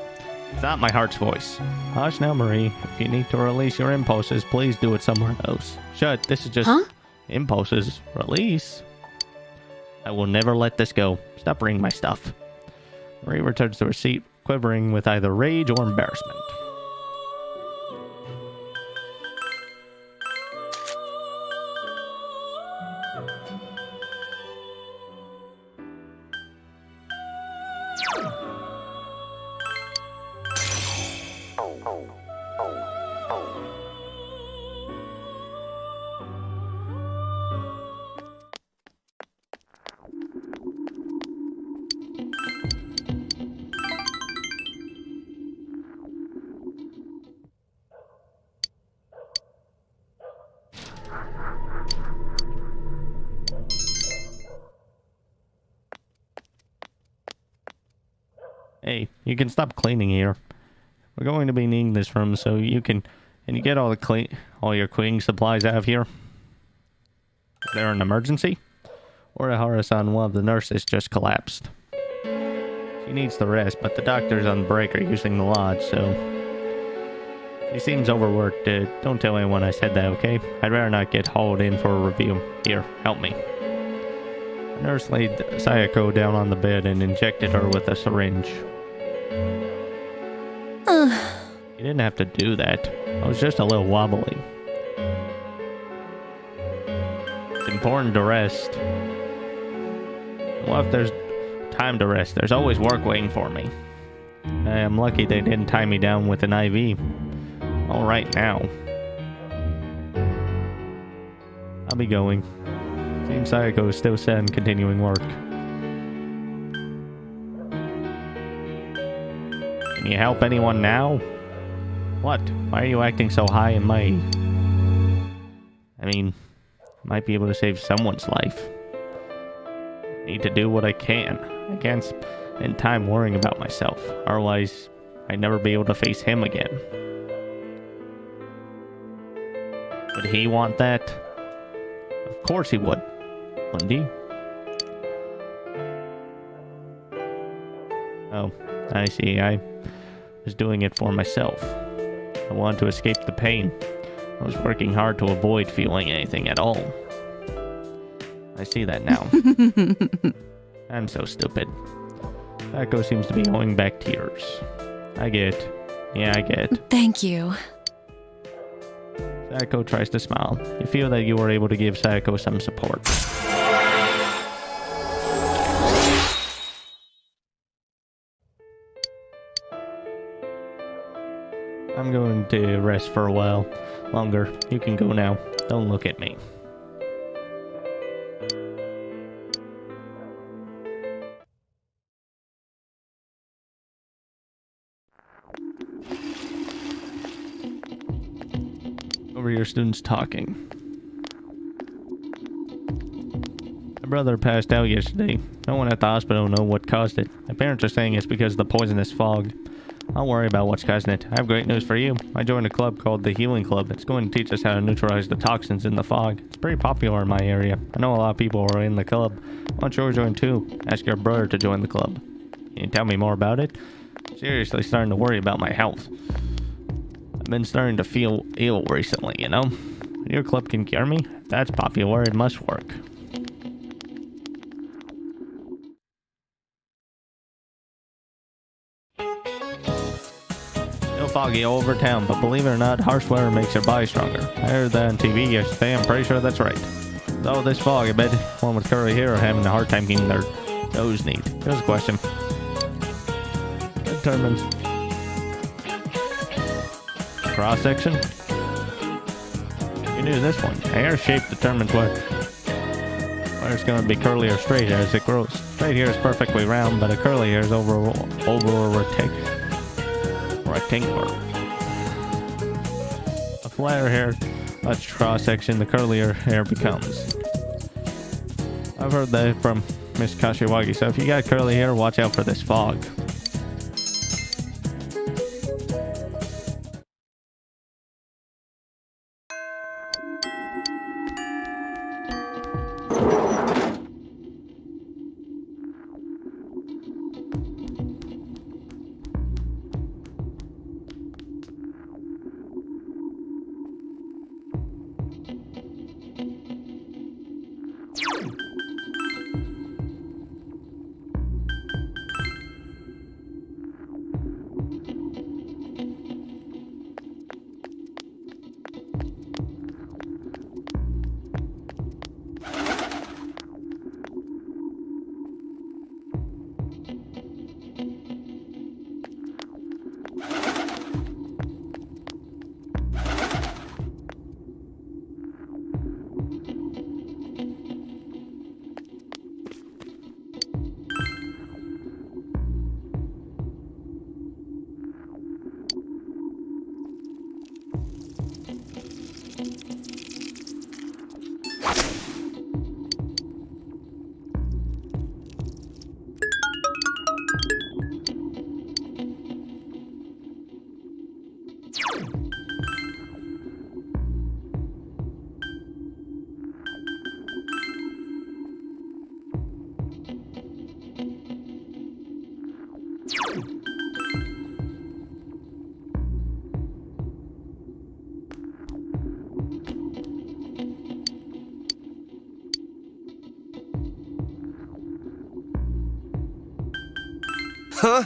It's not my heart's voice. Hush now, Marie. If you need to release your impulses, please do it somewhere else. Shut. This is just... Impulses. Release? I will never let this go. Stop reading my stuff. Marie returns to her seat, quivering with either rage or embarrassment. Hey, you can stop cleaning here. We're going to be needing this room, so you can get all your cleaning supplies out of here. Is there an emergency? Or a Harasan, one of the nurses just collapsed. She needs the rest, but the doctors on break are using the lodge, so she seems overworked. Don't tell anyone I said that, okay? I'd rather not get hauled in for a review. Here, help me. The nurse laid Sayako down on the bed and injected her with a syringe. You didn't have to do that. I was just a little wobbly. It's important to rest. Well, if there's time to rest, there's always work waiting for me. I am lucky they didn't tie me down with an IV. All right now. I'll be going. Seems Sayako is still set on continuing work. Can you help anyone now? What? Why are you acting so high and mighty? I mean, I might be able to save someone's life. I need to do what I can. I can't spend time worrying about myself. Otherwise, I'd never be able to face him again. Would he want that? Of course he would. Wouldn't he? Oh, I see. I was doing it for myself. I wanted to escape the pain. I was working hard to avoid feeling anything at all. I see that now. I'm so stupid. Sayako seems to be holding back tears. I get. Yeah, I get. Thank you. Sayako tries to smile. You feel that you were able to give Sayako some support. I'm going to rest for a while longer. You can go now. Don't look at me. Your students talking. My brother passed out yesterday. No one at the hospital knows what caused it. My parents are saying it's because of the poisonous fog. Don't worry about what's causing it. I have great news for you. I joined a club called the Healing Club. It's going to teach us how to neutralize the toxins in the fog. It's pretty popular in my area. I know a lot of people are in the club. Why don't you join too? Ask your brother to join the club. Can you tell me more about it? Seriously starting to worry about my health. I've been starting to feel ill recently, you know? Your club can cure me? If that's popular, it must work. Still foggy all over town, but believe it or not, harsh weather makes your body stronger. I heard that on TV yesterday. I'm pretty sure that's right. So this fog, I bet one with curly hair are having a hard time getting their nose neat. Here's a question. Determines cross section. You knew this one. Hair shape determines whether it's going to be curly or straight as it grows. Straight hair is perfectly round, but a curly hair is over a rectangular. A flatter hair, much cross section, the curlier hair becomes. I've heard that from Miss Kashiwagi, so if you got curly hair, watch out for this fog. Huh?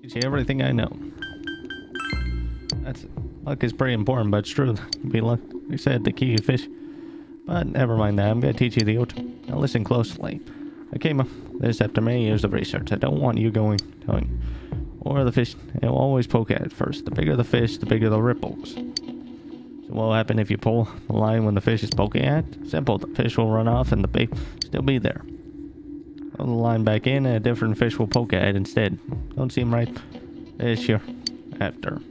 Teach you everything I know. Luck is pretty important, but it's true. Be luck. We said the key to fish. But never mind that. I'm gonna teach you the art. Now listen closely. I came up this after many years of research. I don't want you telling, or the fish, it will always poke at it first. The bigger the fish, the bigger the ripples. So what will happen if you pull the line when the fish is poking at it? Simple, the fish will run off and the bait still be there. Pull the line back in and a different fish will poke at it instead. Don't seem right? Fish you're after.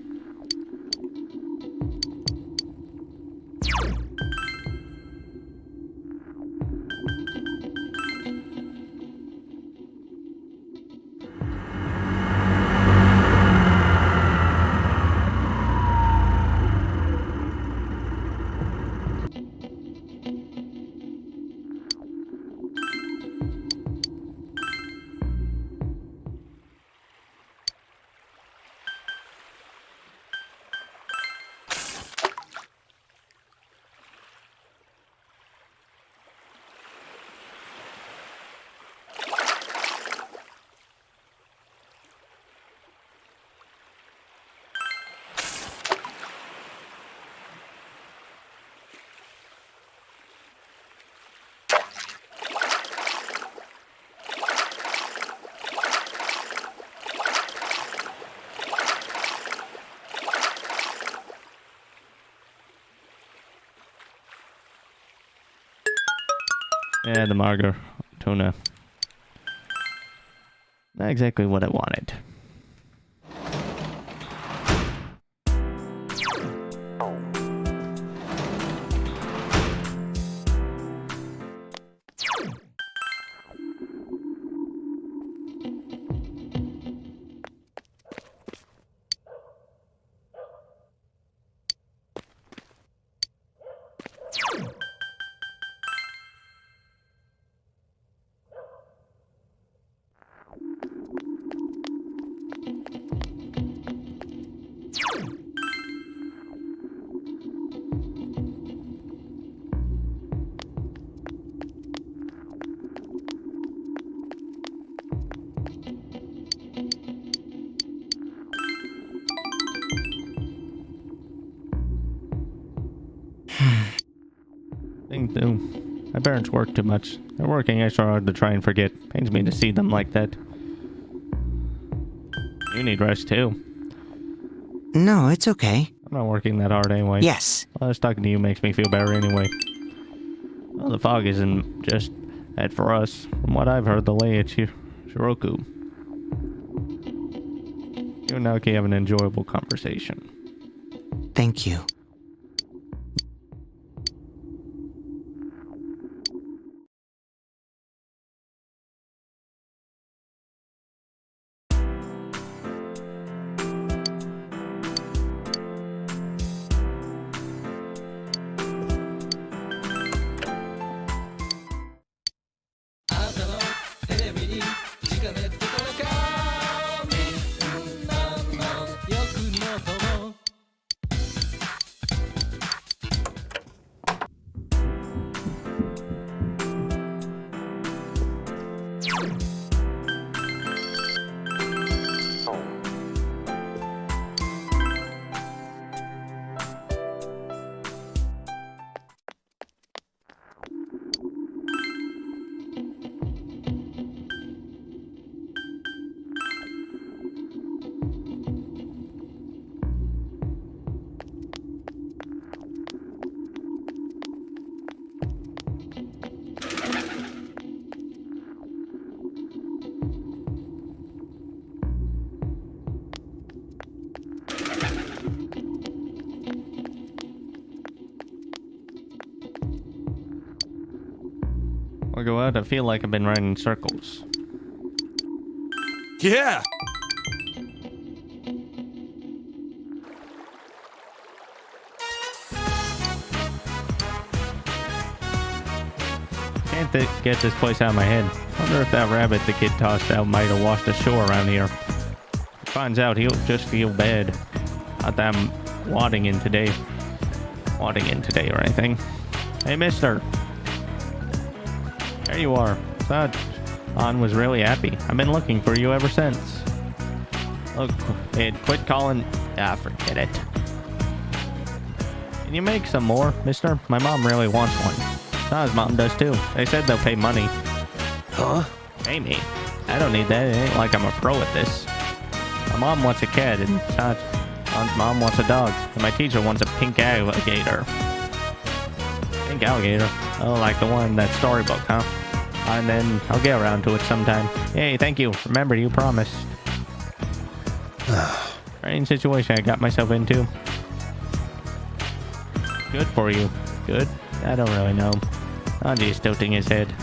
Yeah, the margar tuna. Not exactly what I wanted. My parents work too much. They're working extra hard to try and forget. Pains me to see them like that. You need rest too. No, it's okay. I'm not working that hard anyway. Yes. Well, just talking to you makes me feel better anyway. Well, the fog isn't just bad for us. From what I've heard, the lay at Shiroku. You and Naoki have an enjoyable conversation. Thank you. I'll go out. I feel like I've been running in circles. Yeah! Can't get this place out of my head. Wonder if that rabbit the kid tossed out might have washed ashore around here. If he finds out, he'll just feel bad. Not that I'm wadding in today or anything. Hey, mister. There you are. Thought An was really happy. I've been looking for you ever since. Look, kid, quit calling. Ah, forget it. Can you make some more, mister? My mom really wants one. His mom does too. They said they'll pay money. Huh? Pay me? I don't need that. It ain't like I'm a pro at this. My mom wants a cat, and An's mom wants a dog, and my teacher wants a pink alligator. Pink alligator? Oh, like the one in that storybook, huh? And then I'll get around to it sometime. Hey, thank you. Remember, you promised. Strange situation I got myself into. Good for you. Good? I don't really know. Anji is tilting his head.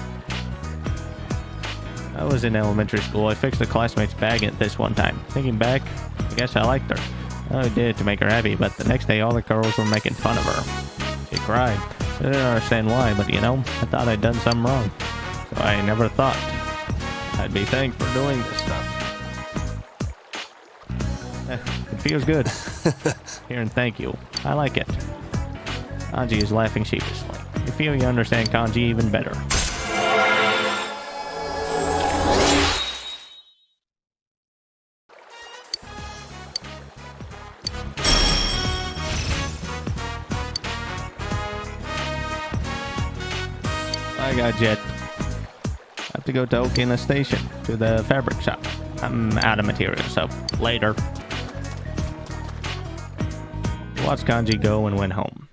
I was in elementary school. I fixed a classmate's bag at this one time. Thinking back, I guess I liked her. I did it to make her happy, but the next day all the girls were making fun of her. She cried. I didn't understand why, but you know, I thought I'd done something wrong. So I never thought I'd be thanked for doing this stuff. It feels good. Hearing thank you. I like it. Anji is laughing sheepishly. You feel you understand kanji even better. I got jet. I have to go to Okina Station, to the fabric shop. I'm out of material, so later. Watched Kanji go and went home.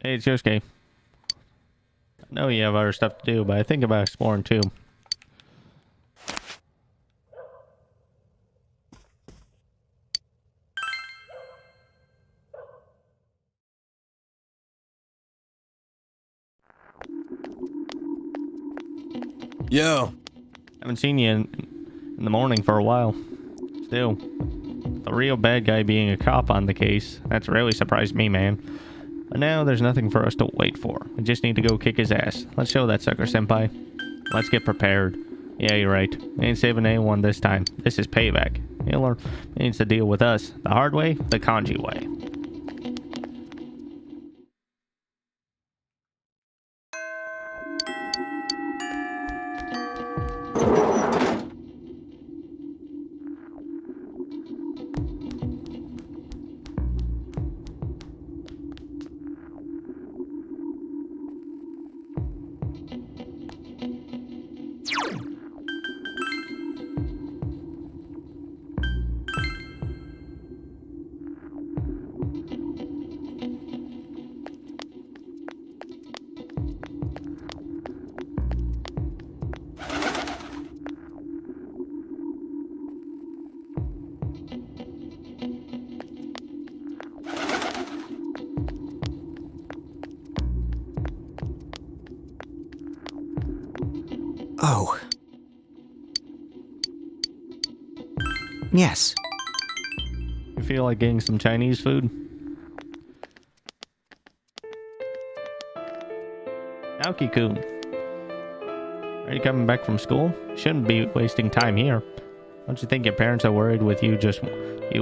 Hey, it's Yosuke. I know you have other stuff to do, but I think about exploring too. Yo. Haven't seen you in the morning for a while. Still, the real bad guy being a cop on the case, that's really surprised me, man. But now there's nothing for us to wait for. We just need to go kick his ass. Let's show that sucker, senpai. Let's get prepared. Yeah, you're right. We ain't saving anyone this time. This is payback. He'll needs to deal with us the hard way, the kanji way. Oh. Yes. You feel like getting some Chinese food? Naoki-kun. Are you coming back from school? Shouldn't be wasting time here. Don't you think your parents are worried with you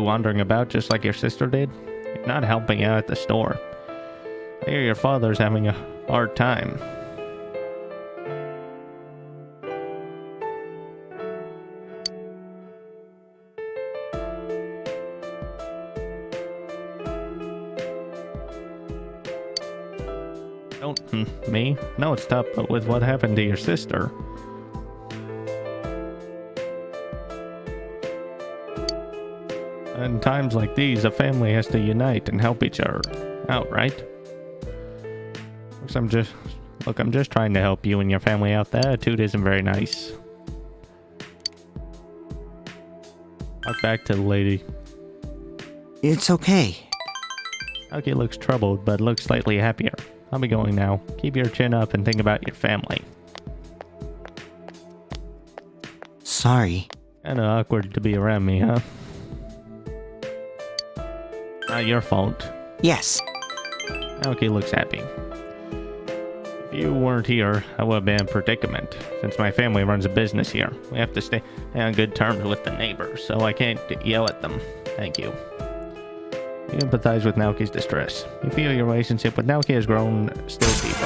wandering about just like your sister did? You're not helping out at the store. I hear your father's having a hard time. Me? No, it's tough, but with what happened to your sister. In times like these, a family has to unite and help each other out, right? I'm just trying to help you and your family out. The attitude isn't very nice. Talk back to the lady. It's okay. Naoki looks troubled, but looks slightly happier. I'll be going now. Keep your chin up and think about your family. Sorry. Kinda awkward to be around me, huh? Not your fault. Yes. Naoki looks happy. If you weren't here, I would have been in a predicament. Since my family runs a business here, we have to stay on good terms with the neighbors, so I can't yell at them. Thank you. You empathize with Naoki's distress. You feel your relationship with Naoki has grown still deeper.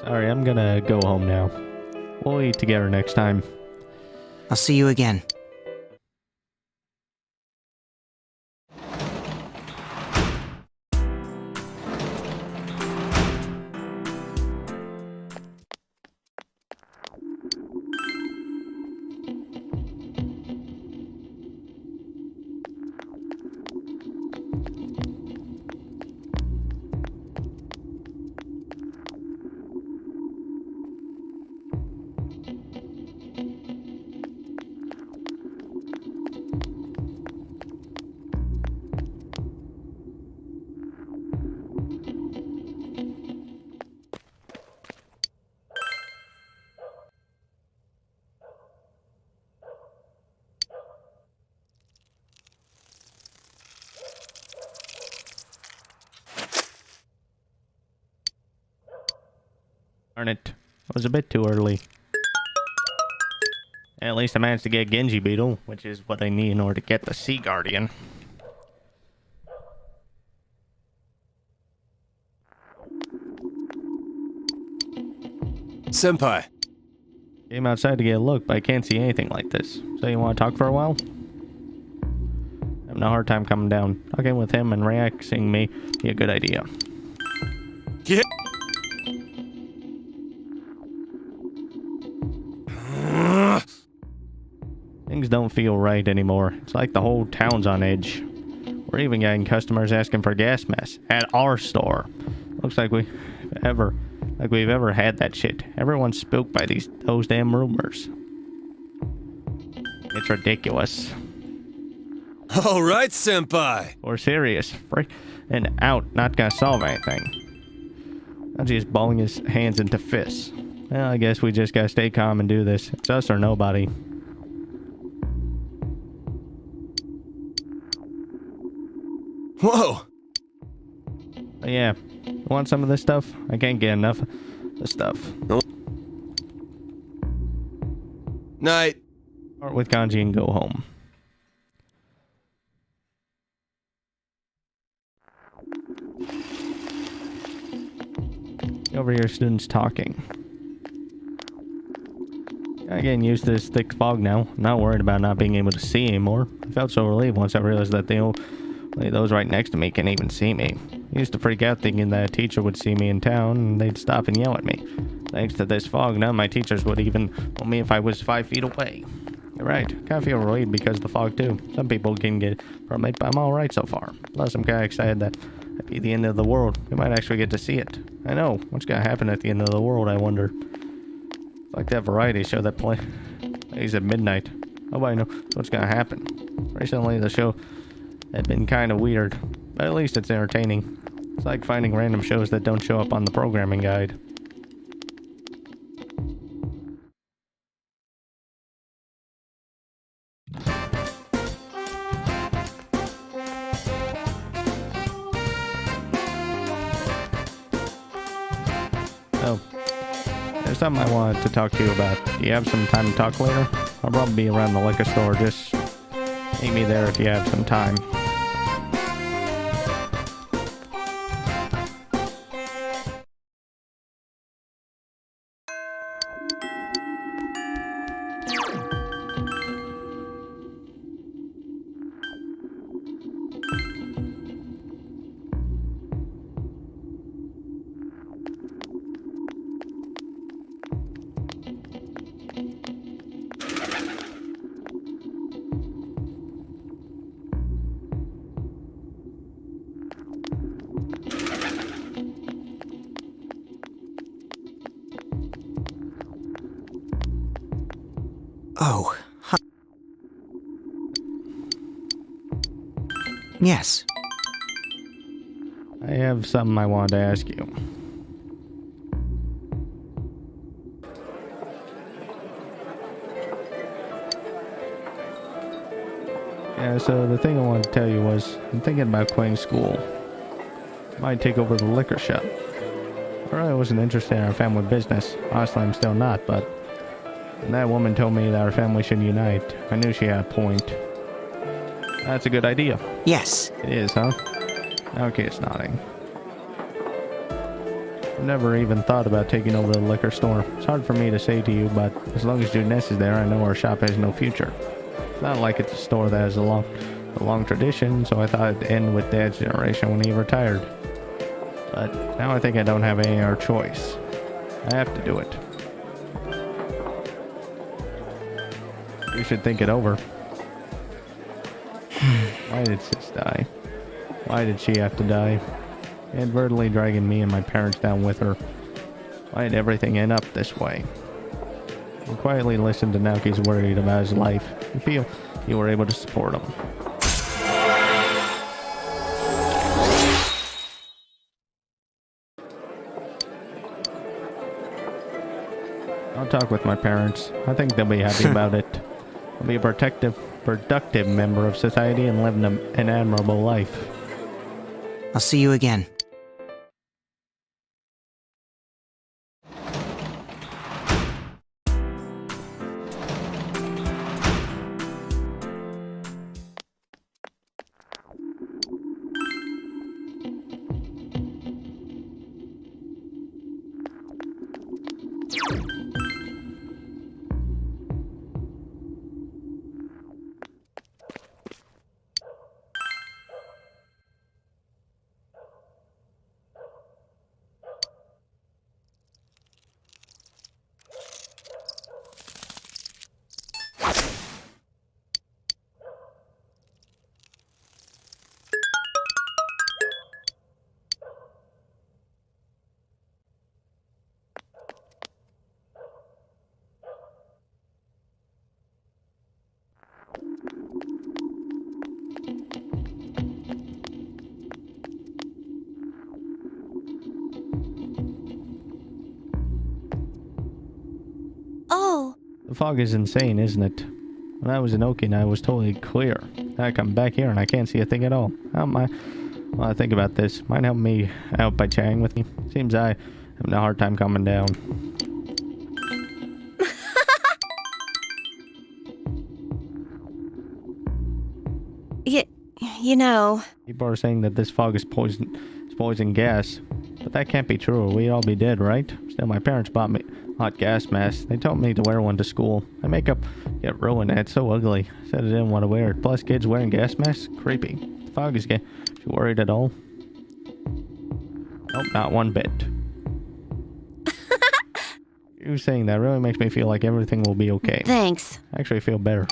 Sorry, I'm gonna go home now. We'll eat together next time. I'll see you again. Darn it. It was a bit too early. At least I managed to get Genji Beetle, which is what I need in order to get the Sea Guardian. Senpai. Came outside to get a look, but I can't see anything like this. So you want to talk for a while? Having a hard time coming down. Talking with him and reacting me be a good idea. Yeah. don't feel right anymore. It's like the whole town's on edge. We're even getting customers asking for gas masks at our store. Looks like we've ever had that shit. Everyone's spooked by those damn rumors. It's ridiculous. All right, senpai. Or serious. Freak and out. Not gonna solve anything. Sanji's balling his hands into fists. Well, I guess we just gotta stay calm and do this. It's us or nobody. Whoa! But yeah, you want some of this stuff? I can't get enough of the stuff. Night. Start with Kanji and go home. Over here, students talking. I'm getting used to this thick fog now. I'm not worried about not being able to see anymore. I felt so relieved once I realized that those right next to me can't even see me. I used to freak out thinking that a teacher would see me in town and they'd stop and yell at me. Thanks to this fog, none of my teachers would even know me if I was 5 feet away. You're right. I kind of feel relieved because of the fog too. Some people can get from it, but I'm alright so far. Plus, I'm kind of excited that it'd be the end of the world. We might actually get to see it. I know. What's gonna happen at the end of the world, I wonder. It's like that variety show that plays at midnight. Nobody knows what's gonna happen. Recently, the show had been kind of weird, but at least it's entertaining. It's like finding random shows that don't show up on the programming guide. So, there's something I wanted to talk to you about. Do you have some time to talk later? I'll probably be around the liquor store. Just meet me there if you have some time. Oh. Yes. I have something I wanted to ask you. Yeah, so the thing I wanted to tell you was, I'm thinking about quitting school. Might take over the liquor shop. I really wasn't interested in our family business. Honestly, I'm still not, but when that woman told me that our family should unite, I knew she had a point. That's a good idea. Yes. It is, huh? Okay, it's nodding. I've never even thought about taking over the liquor store. It's hard for me to say to you, but as long as Junes is there, I know our shop has no future. It's not like it's a store that has a long tradition, so I thought it'd end with Dad's generation when he retired. But now I think I don't have any other choice. I have to do it. You should think it over. Why did Sis die? Why did she have to die? Inadvertently dragging me and my parents down with her. Why did everything end up this way? I quietly listened to Naoki's worried about his life. I feel you were able to support him. I'll talk with my parents. I think they'll be happy about it. I'll be a productive member of society and live an admirable life. I'll see you again. fog is insane, isn't it? When I was in Okina, I was totally clear. I come back here and I can't see a thing at all. How am I? Well, I think about this. Might help me out by chatting with me. Seems I having a hard time calming down. You know... People are saying that this fog is poison gas. But that can't be true, or we'd all be dead, right? Still, my parents bought me hot gas masks. They told me to wear one to school. My makeup get ruined, and it's so ugly. Said I didn't want to wear it. Plus, kids wearing gas masks? Creepy. The fog is getting... You worried at all? Nope, not one bit. You saying that really makes me feel like everything will be okay. Thanks. I actually feel better.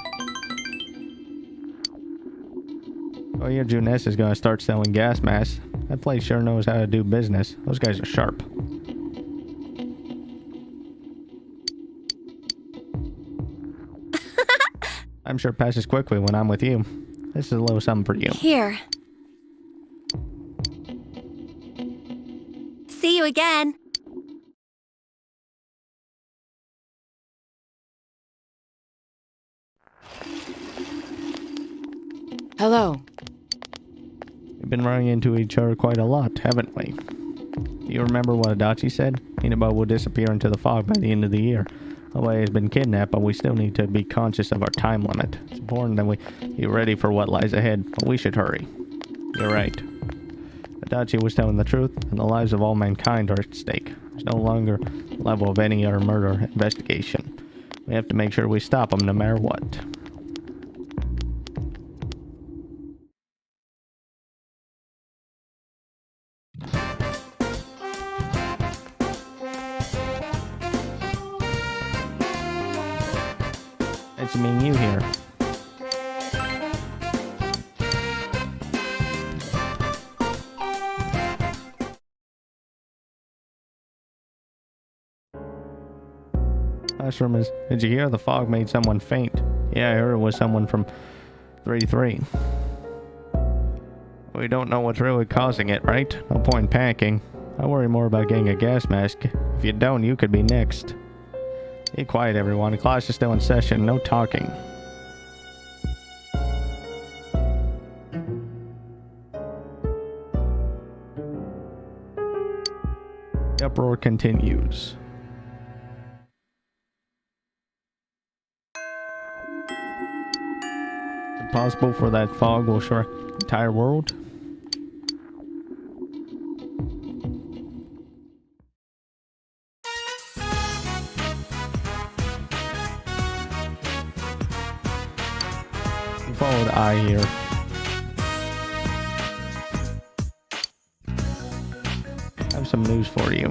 Oh yeah, Juness is gonna start selling gas masks. That place sure knows how to do business. Those guys are sharp. I'm sure it passes quickly when I'm with you. This is a little something for you. Here. See you again. Hello. We've been running into each other quite a lot, haven't we? Do you remember what Adachi said? Inaba will disappear into the fog by the end of the year. Away has been kidnapped, but we still need to be conscious of our time limit. It's important that we be ready for what lies ahead, but we should hurry. You're right. Adachi was telling the truth, and the lives of all mankind are at stake. There's no longer a level of any other murder investigation. We have to make sure we stop them no matter what. It's me and you here. Classroom is... Did you hear? The fog made someone faint. Yeah, I heard it was someone from 3-3. We don't know what's really causing it, right? No point in panicking. I worry more about getting a gas mask. If you don't, you could be next. Be quiet, everyone. The class is still in session. No talking. The uproar continues. Is it possible for that fog will shore the entire world? Follow the eye here. I have some news for you.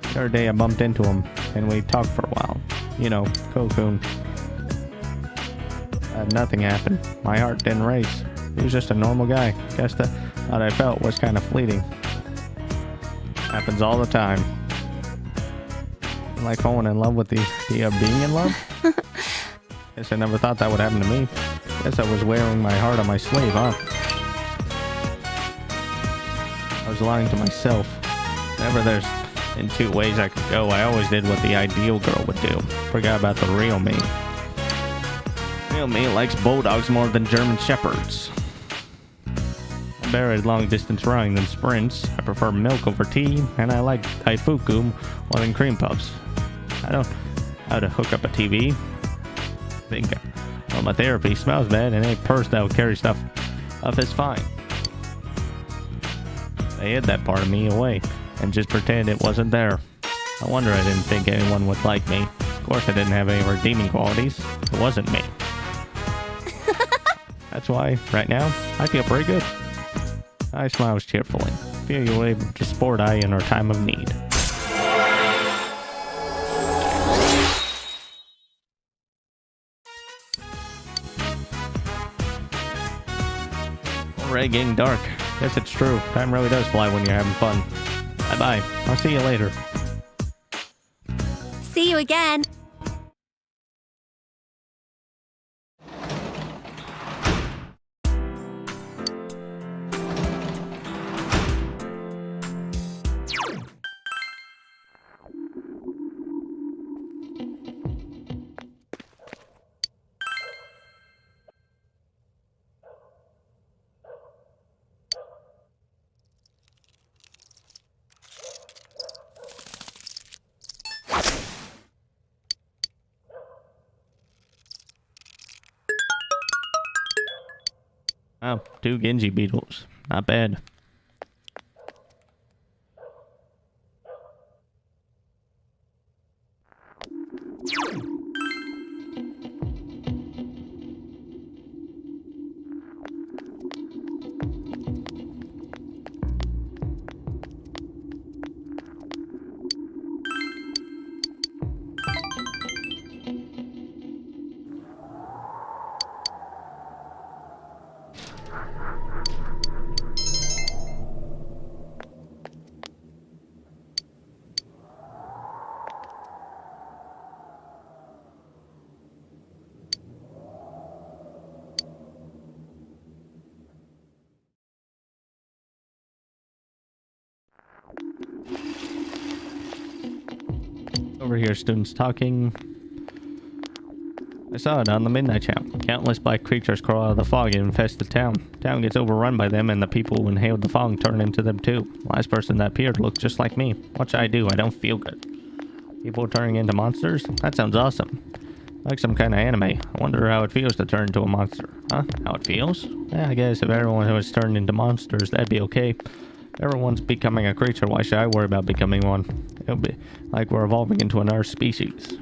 The other day I bumped into him and we talked for a while. You know, Cocoon. Nothing happened. My heart didn't race. He was just a normal guy. Guess that what I felt was kind of fleeting. Happens all the time. Like falling in love with the being in love? Guess I never thought that would happen to me. Guess I was wearing my heart on my sleeve, huh? I was lying to myself. Whenever there's in two ways I could go, I always did what the ideal girl would do. Forgot about the real me. Real me likes bulldogs more than German shepherds. I'm better at long distance running than sprints. I prefer milk over tea, and I like Taifuku more than cream puffs. I don't know how to hook up a TV. Think well, my therapy smells bad, and any purse that will carry stuff up is fine. They hid that part of me away and just pretend it wasn't there. No wonder I didn't think anyone would like me. Of course I didn't have any redeeming qualities. It wasn't me. That's why, right now, I feel pretty good. I smiles cheerfully. Feel you were able to support I in our time of need. Already getting dark. Guess it's true. Time really does fly when you're having fun. Bye-bye. I'll see you later. See you again. Oh, 2 Genji beetles. Not bad. Over here, students talking. I saw it on the Midnight Channel. Countless black creatures crawl out of the fog and infest the town. Town gets overrun by them, and the people who inhaled the fog turn into them too. Last person that appeared looked just like me. What should I do? I don't feel good. People turning into monsters? That sounds awesome. Like some kind of anime. I wonder how it feels to turn into a monster. Huh? How it feels? Yeah, I guess if everyone was turned into monsters, that'd be okay. Everyone's becoming a creature. Why should I worry about becoming one? It'll be like we're evolving into another species.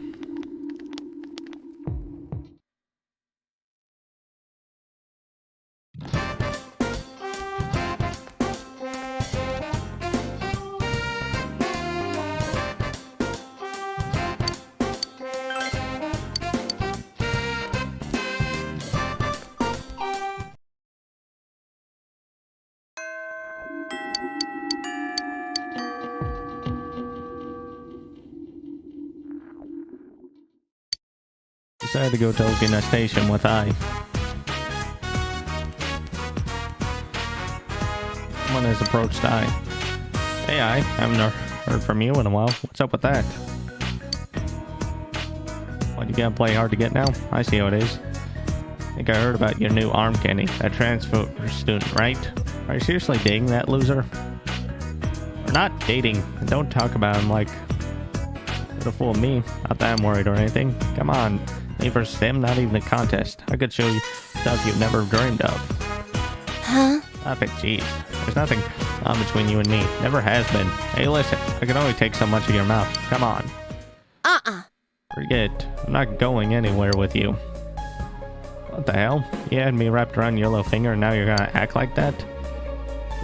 Decided to go to Okina Station with I. Someone has approached I. Hey I, haven't heard from you in a while. What's up with that? What, you gotta play hard to get now? I see how it is. I think I heard about your new arm candy. That transfer student, right? Are you seriously dating that loser? We're not dating. Don't talk about him like... Could have fooled me. Not that I'm worried or anything. Come on. Me versus him, not even a contest. I could show you stuff you've never dreamed of. Huh? Stop it, jeez. There's nothing on between you and me. Never has been. Hey, listen. I can only take so much of your mouth. Come on. Forget. I'm not going anywhere with you. What the hell? You had me wrapped around your little finger and now you're gonna act like that?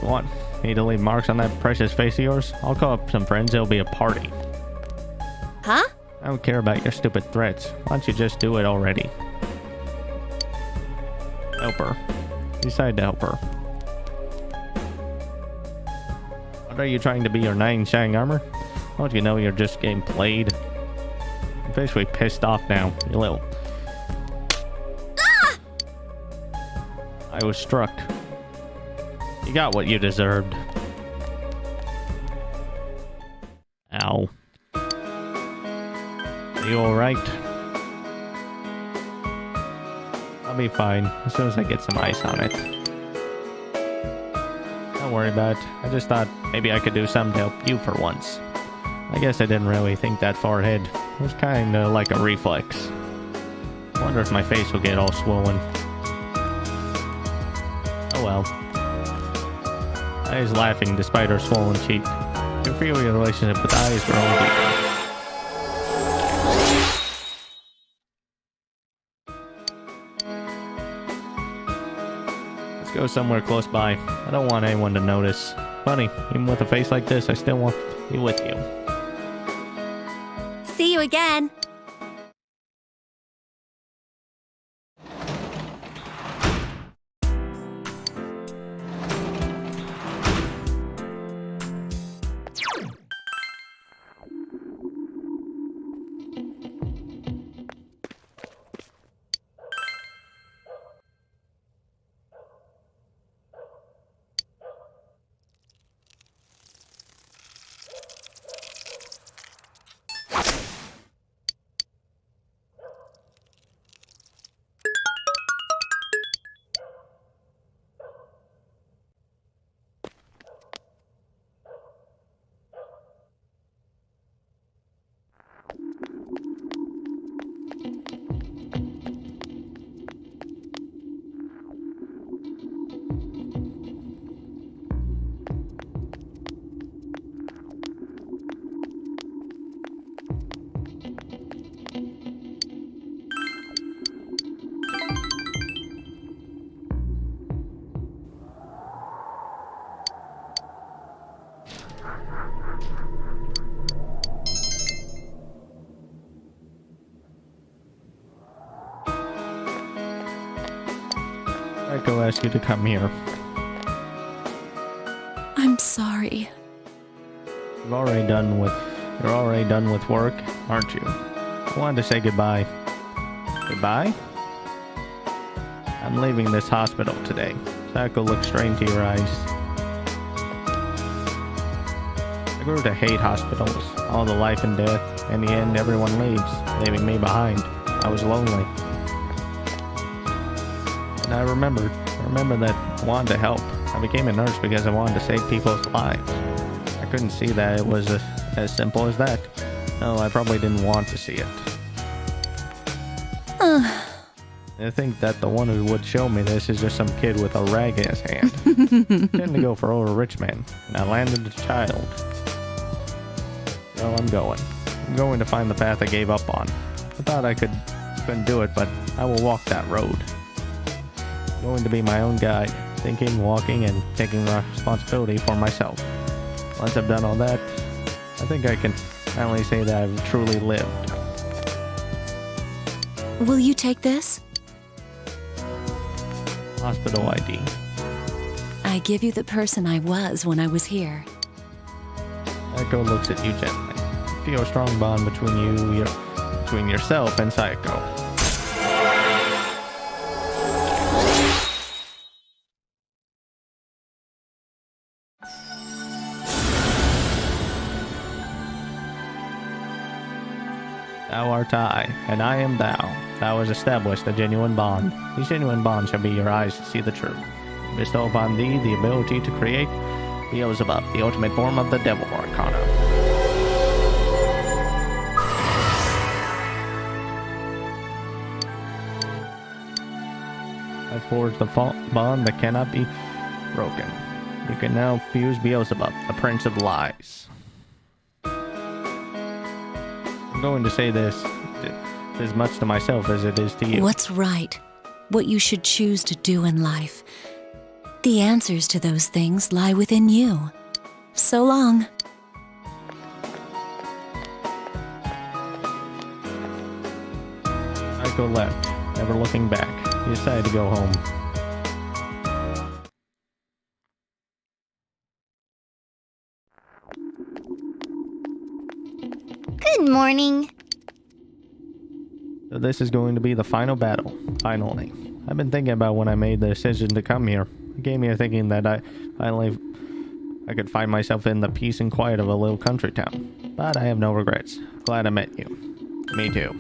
You want me to leave marks on that precious face of yours? I'll call up some friends. It'll be a party. Huh? I don't care about your stupid threats. Why don't you just do it already? Help her. Decide to help her. What are you trying to be, your knight in shining armor? Don't you know you're just getting played? I'm basically pissed off now, you little... Ah! I was struck. You got what you deserved. Ow. Are you alright? I'll be fine as soon as I get some ice on it. Don't worry about it. I just thought maybe I could do something to help you for once. I guess I didn't really think that far ahead. It was kinda like a reflex. I wonder if my face will get all swollen. Oh well. I was laughing despite her swollen cheek. Your feeling your relationship with I is growing deeper. Go somewhere close by. I don't want anyone to notice. Funny, even with a face like this, I still want to be with you. See you again. ask you to come here. I'm sorry. You're already done with work, aren't you? I wanted to say goodbye. Goodbye? I'm leaving this hospital today. Sako looked straight into your eyes. I grew to hate hospitals, all the life and death. In the end, everyone leaves, leaving me behind. I was lonely. And I remember that I wanted to help. I became a nurse because I wanted to save people's lives. I couldn't see that it was as simple as that. No, I probably didn't want to see it. I think that the one who would show me this is just some kid with a rag in his hand. Tend to go for a rich man, and I landed a child. Well, I'm going to find the path I gave up on. I thought I couldn't do it, but I will walk that road. I'm going to be my own guide, thinking, walking, and taking responsibility for myself. Once I've done all that, I think I can finally say that I've truly lived. Will you take this? Hospital ID. I give you the person I was when I was here. Psycho looks at you gently. Feel a strong bond between yourself and Psycho. Thou art I, and I am thou. Thou hast established a genuine bond. These genuine bonds shall be your eyes to see the truth. Bestow upon thee the ability to create Beelzebub, the ultimate form of the Devil Arcana. I forged the bond that cannot be broken. You can now fuse Beelzebub, the Prince of Lies. I'm going to say this as much to myself as it is to you. What's right? What you should choose to do in life. The answers to those things lie within you. So long. Psycho left, never looking back. He decided to go home. Good morning. So this is going to be the final battle. Finally. I've been thinking about when I made the decision to come here. It gave me a thinking that I could find myself in the peace and quiet of a little country town. But I have no regrets. Glad I met you. Me too.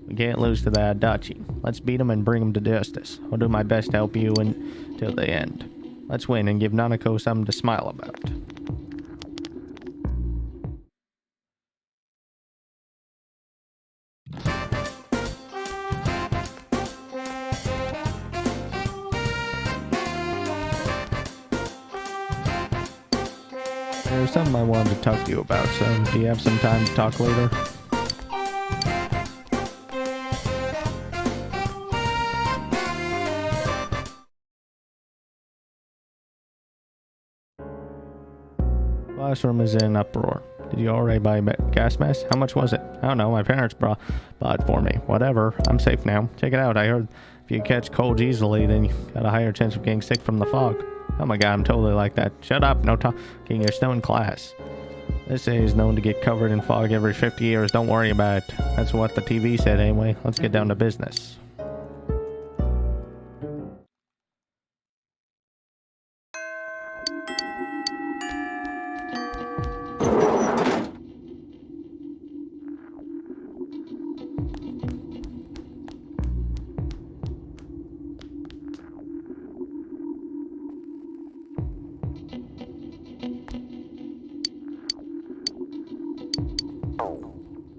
We can't lose to that Adachi. Let's beat him and bring him to justice. I'll do my best to help you until the end. Let's win and give Nanako something to smile about. There's something I wanted to talk to you about, so do you have some time to talk later? Classroom is in uproar. Did you already buy a gas mask? How much was it? I don't know, my parents bought it for me. Whatever, I'm safe now. Check it out, I heard if you catch colds easily, then you got a higher chance of getting sick from the fog. Oh my god, I'm totally like that. Shut up, no talking, you're still in class. This city is known to get covered in fog every 50 years, don't worry about it. That's what the TV said anyway. Let's get down to business.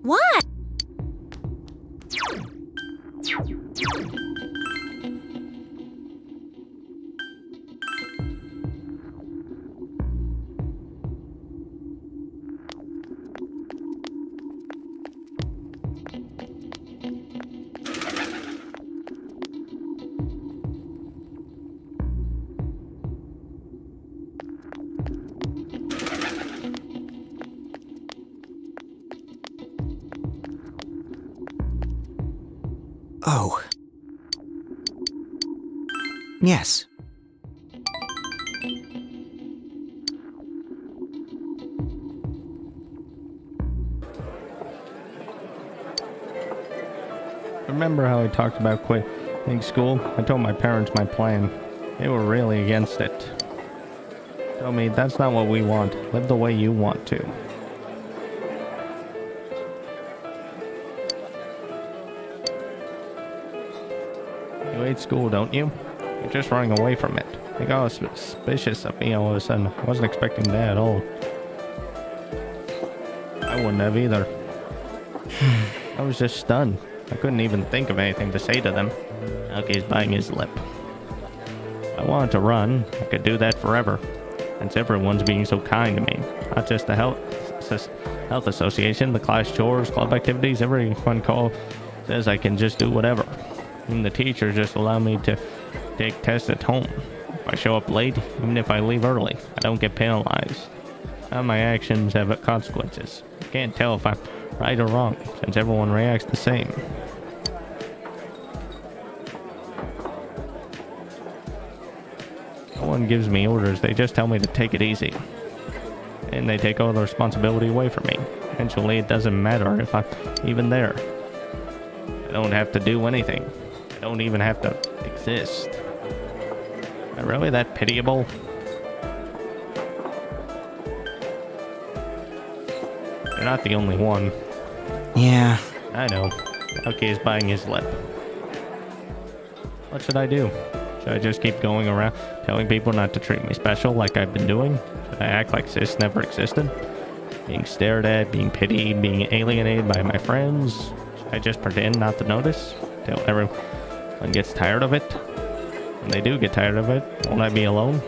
What? Yes. Remember how I talked about quitting school? I told my parents my plan. They were really against it. Told me that's not what we want. Live the way you want to. You hate school, don't you? You're just running away from it. They got suspicious of me all of a sudden. I wasn't expecting that at all. I wouldn't have either. I was just stunned. I couldn't even think of anything to say to them. Naoki's biting his lip. If I wanted to run, I could do that forever. Since everyone's being so kind to me. Not just the health association, the class chores, club activities, everyone says I can just do whatever. Even the teachers just allow me to take tests at home. If I show up late, even if I leave early, I don't get penalized. None of my actions have consequences. I can't tell if I'm right or wrong, since everyone reacts the same. No one gives me orders, they just tell me to take it easy. And they take all the responsibility away from me. Eventually, it doesn't matter if I'm even there. I don't have to do anything. I don't even have to exist. Am I really that pitiable? You're not the only one. Yeah. I know. Naoki is biting his lip. What should I do? Should I just keep going around telling people not to treat me special like I've been doing? Should I act like sis never existed? Being stared at, being pitied, being alienated by my friends? Should I just pretend not to notice? Till everyone gets tired of it? When they do get tired of it, won't I be alone?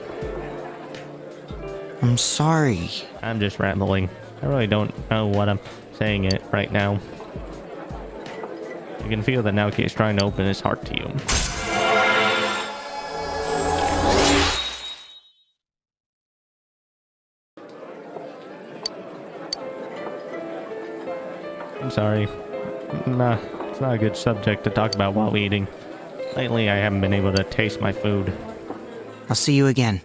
I'm sorry. I'm just rambling. I really don't know what I'm saying it right now. You can feel that Naoki is trying to open his heart to you. I'm sorry. Nah, it's not a good subject to talk about while eating. Lately, I haven't been able to taste my food. I'll see you again.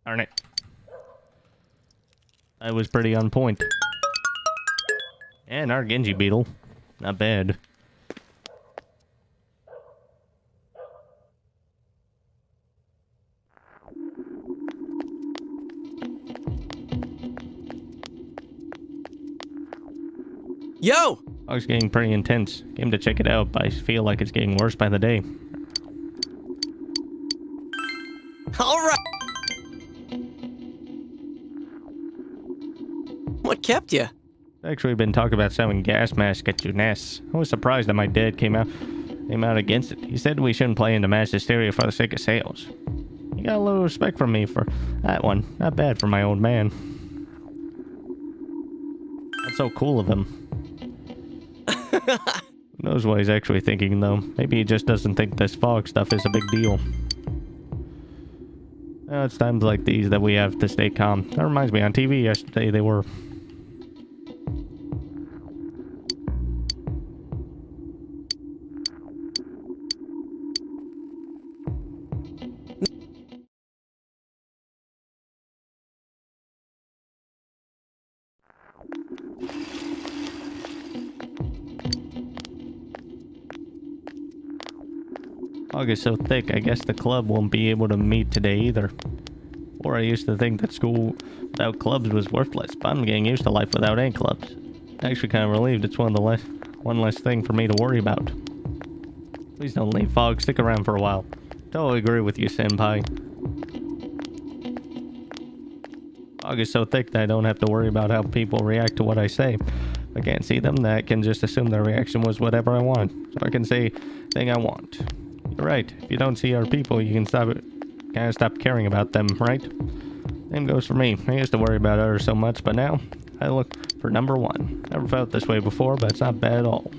Darn it. I was pretty on point. And our Genji beetle. Not bad. Yo! Oh, it's getting pretty intense. Came to check it out, but I feel like it's getting worse by the day. Alright! What kept you? I've actually been talking about selling gas masks at Junes. I was surprised that my dad came out against it. He said we shouldn't play into mass hysteria for the sake of sales. He got a little respect from me for that one. Not bad for my old man. That's so cool of him. Who knows what he's actually thinking, though. Maybe he just doesn't think this fog stuff is a big deal. It's times like these that we have to stay calm. That reminds me, on TV yesterday they were... Fog is so thick, I guess the club won't be able to meet today either. Or I used to think that school without clubs was worthless, but I'm getting used to life without any clubs. Actually kind of relieved it's one less thing for me to worry about. Please don't leave, Fog. Stick around for a while. Totally agree with you, Senpai. fog is so thick that I don't have to worry about how people react to what I say. If I can't see them, then I can just assume their reaction was whatever I want. So I can say anything I want. You're right. If you don't see our people, you can kind of stop caring about them, right? Same goes for me. I used to worry about others so much, but now I look for number one. Never felt this way before, but it's not bad at all.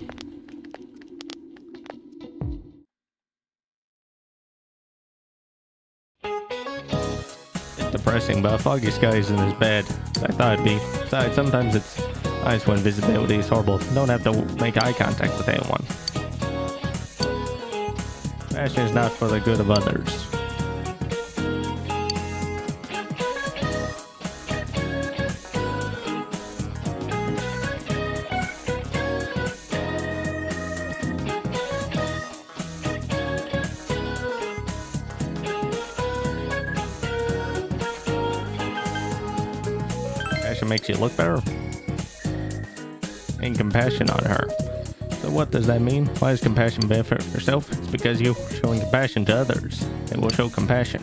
It's depressing, but a foggy sky isn't as bad as I thought it'd be. Besides, sometimes it's nice when visibility is horrible. You don't have to make eye contact with anyone. Passion is not for the good of others. Passion makes you look better. And compassion on her. So what does that mean? Why is compassion bad for yourself? It's because you're showing compassion to others. It will show compassion.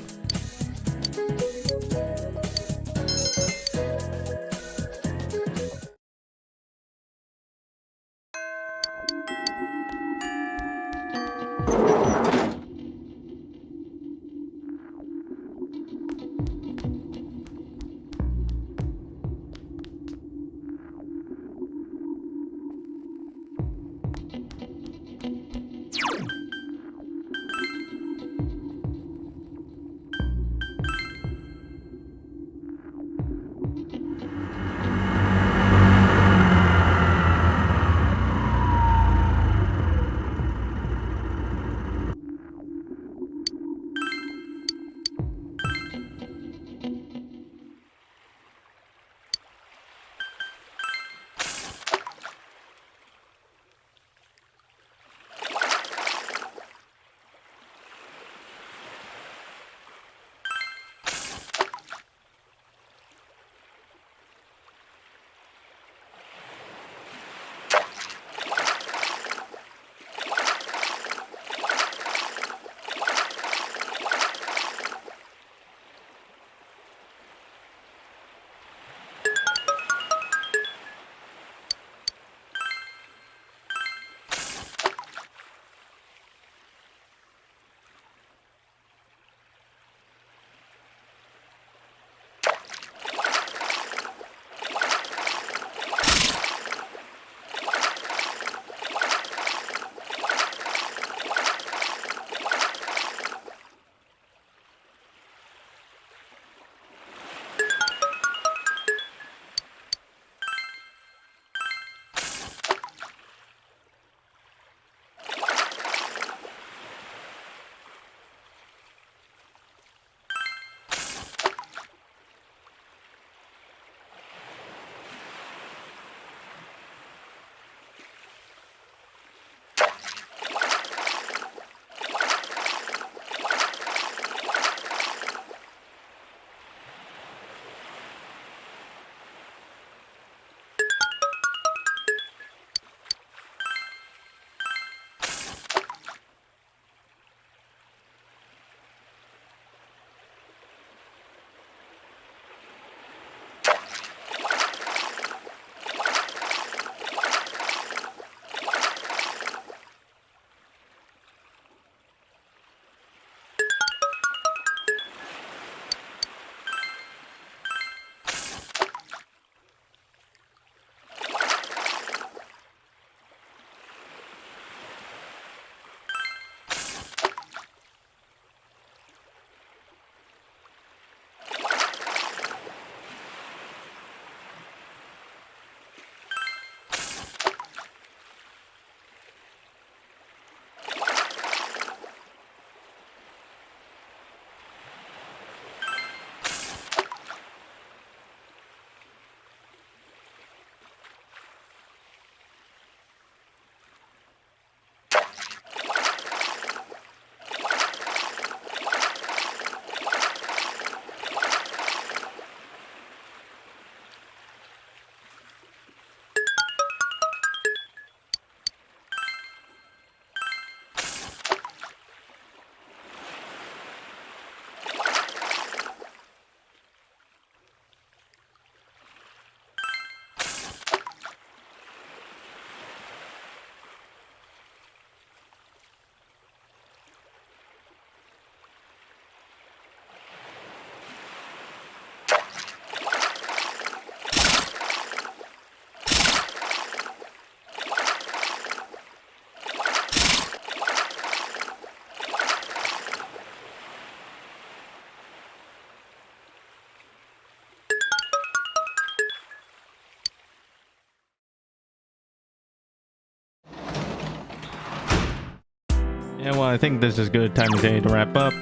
Yeah, well, I think this is a good time of day to wrap up.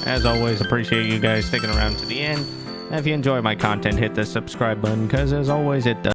As always, appreciate you guys sticking around to the end. And if you enjoy my content, hit the subscribe button, because as always, it does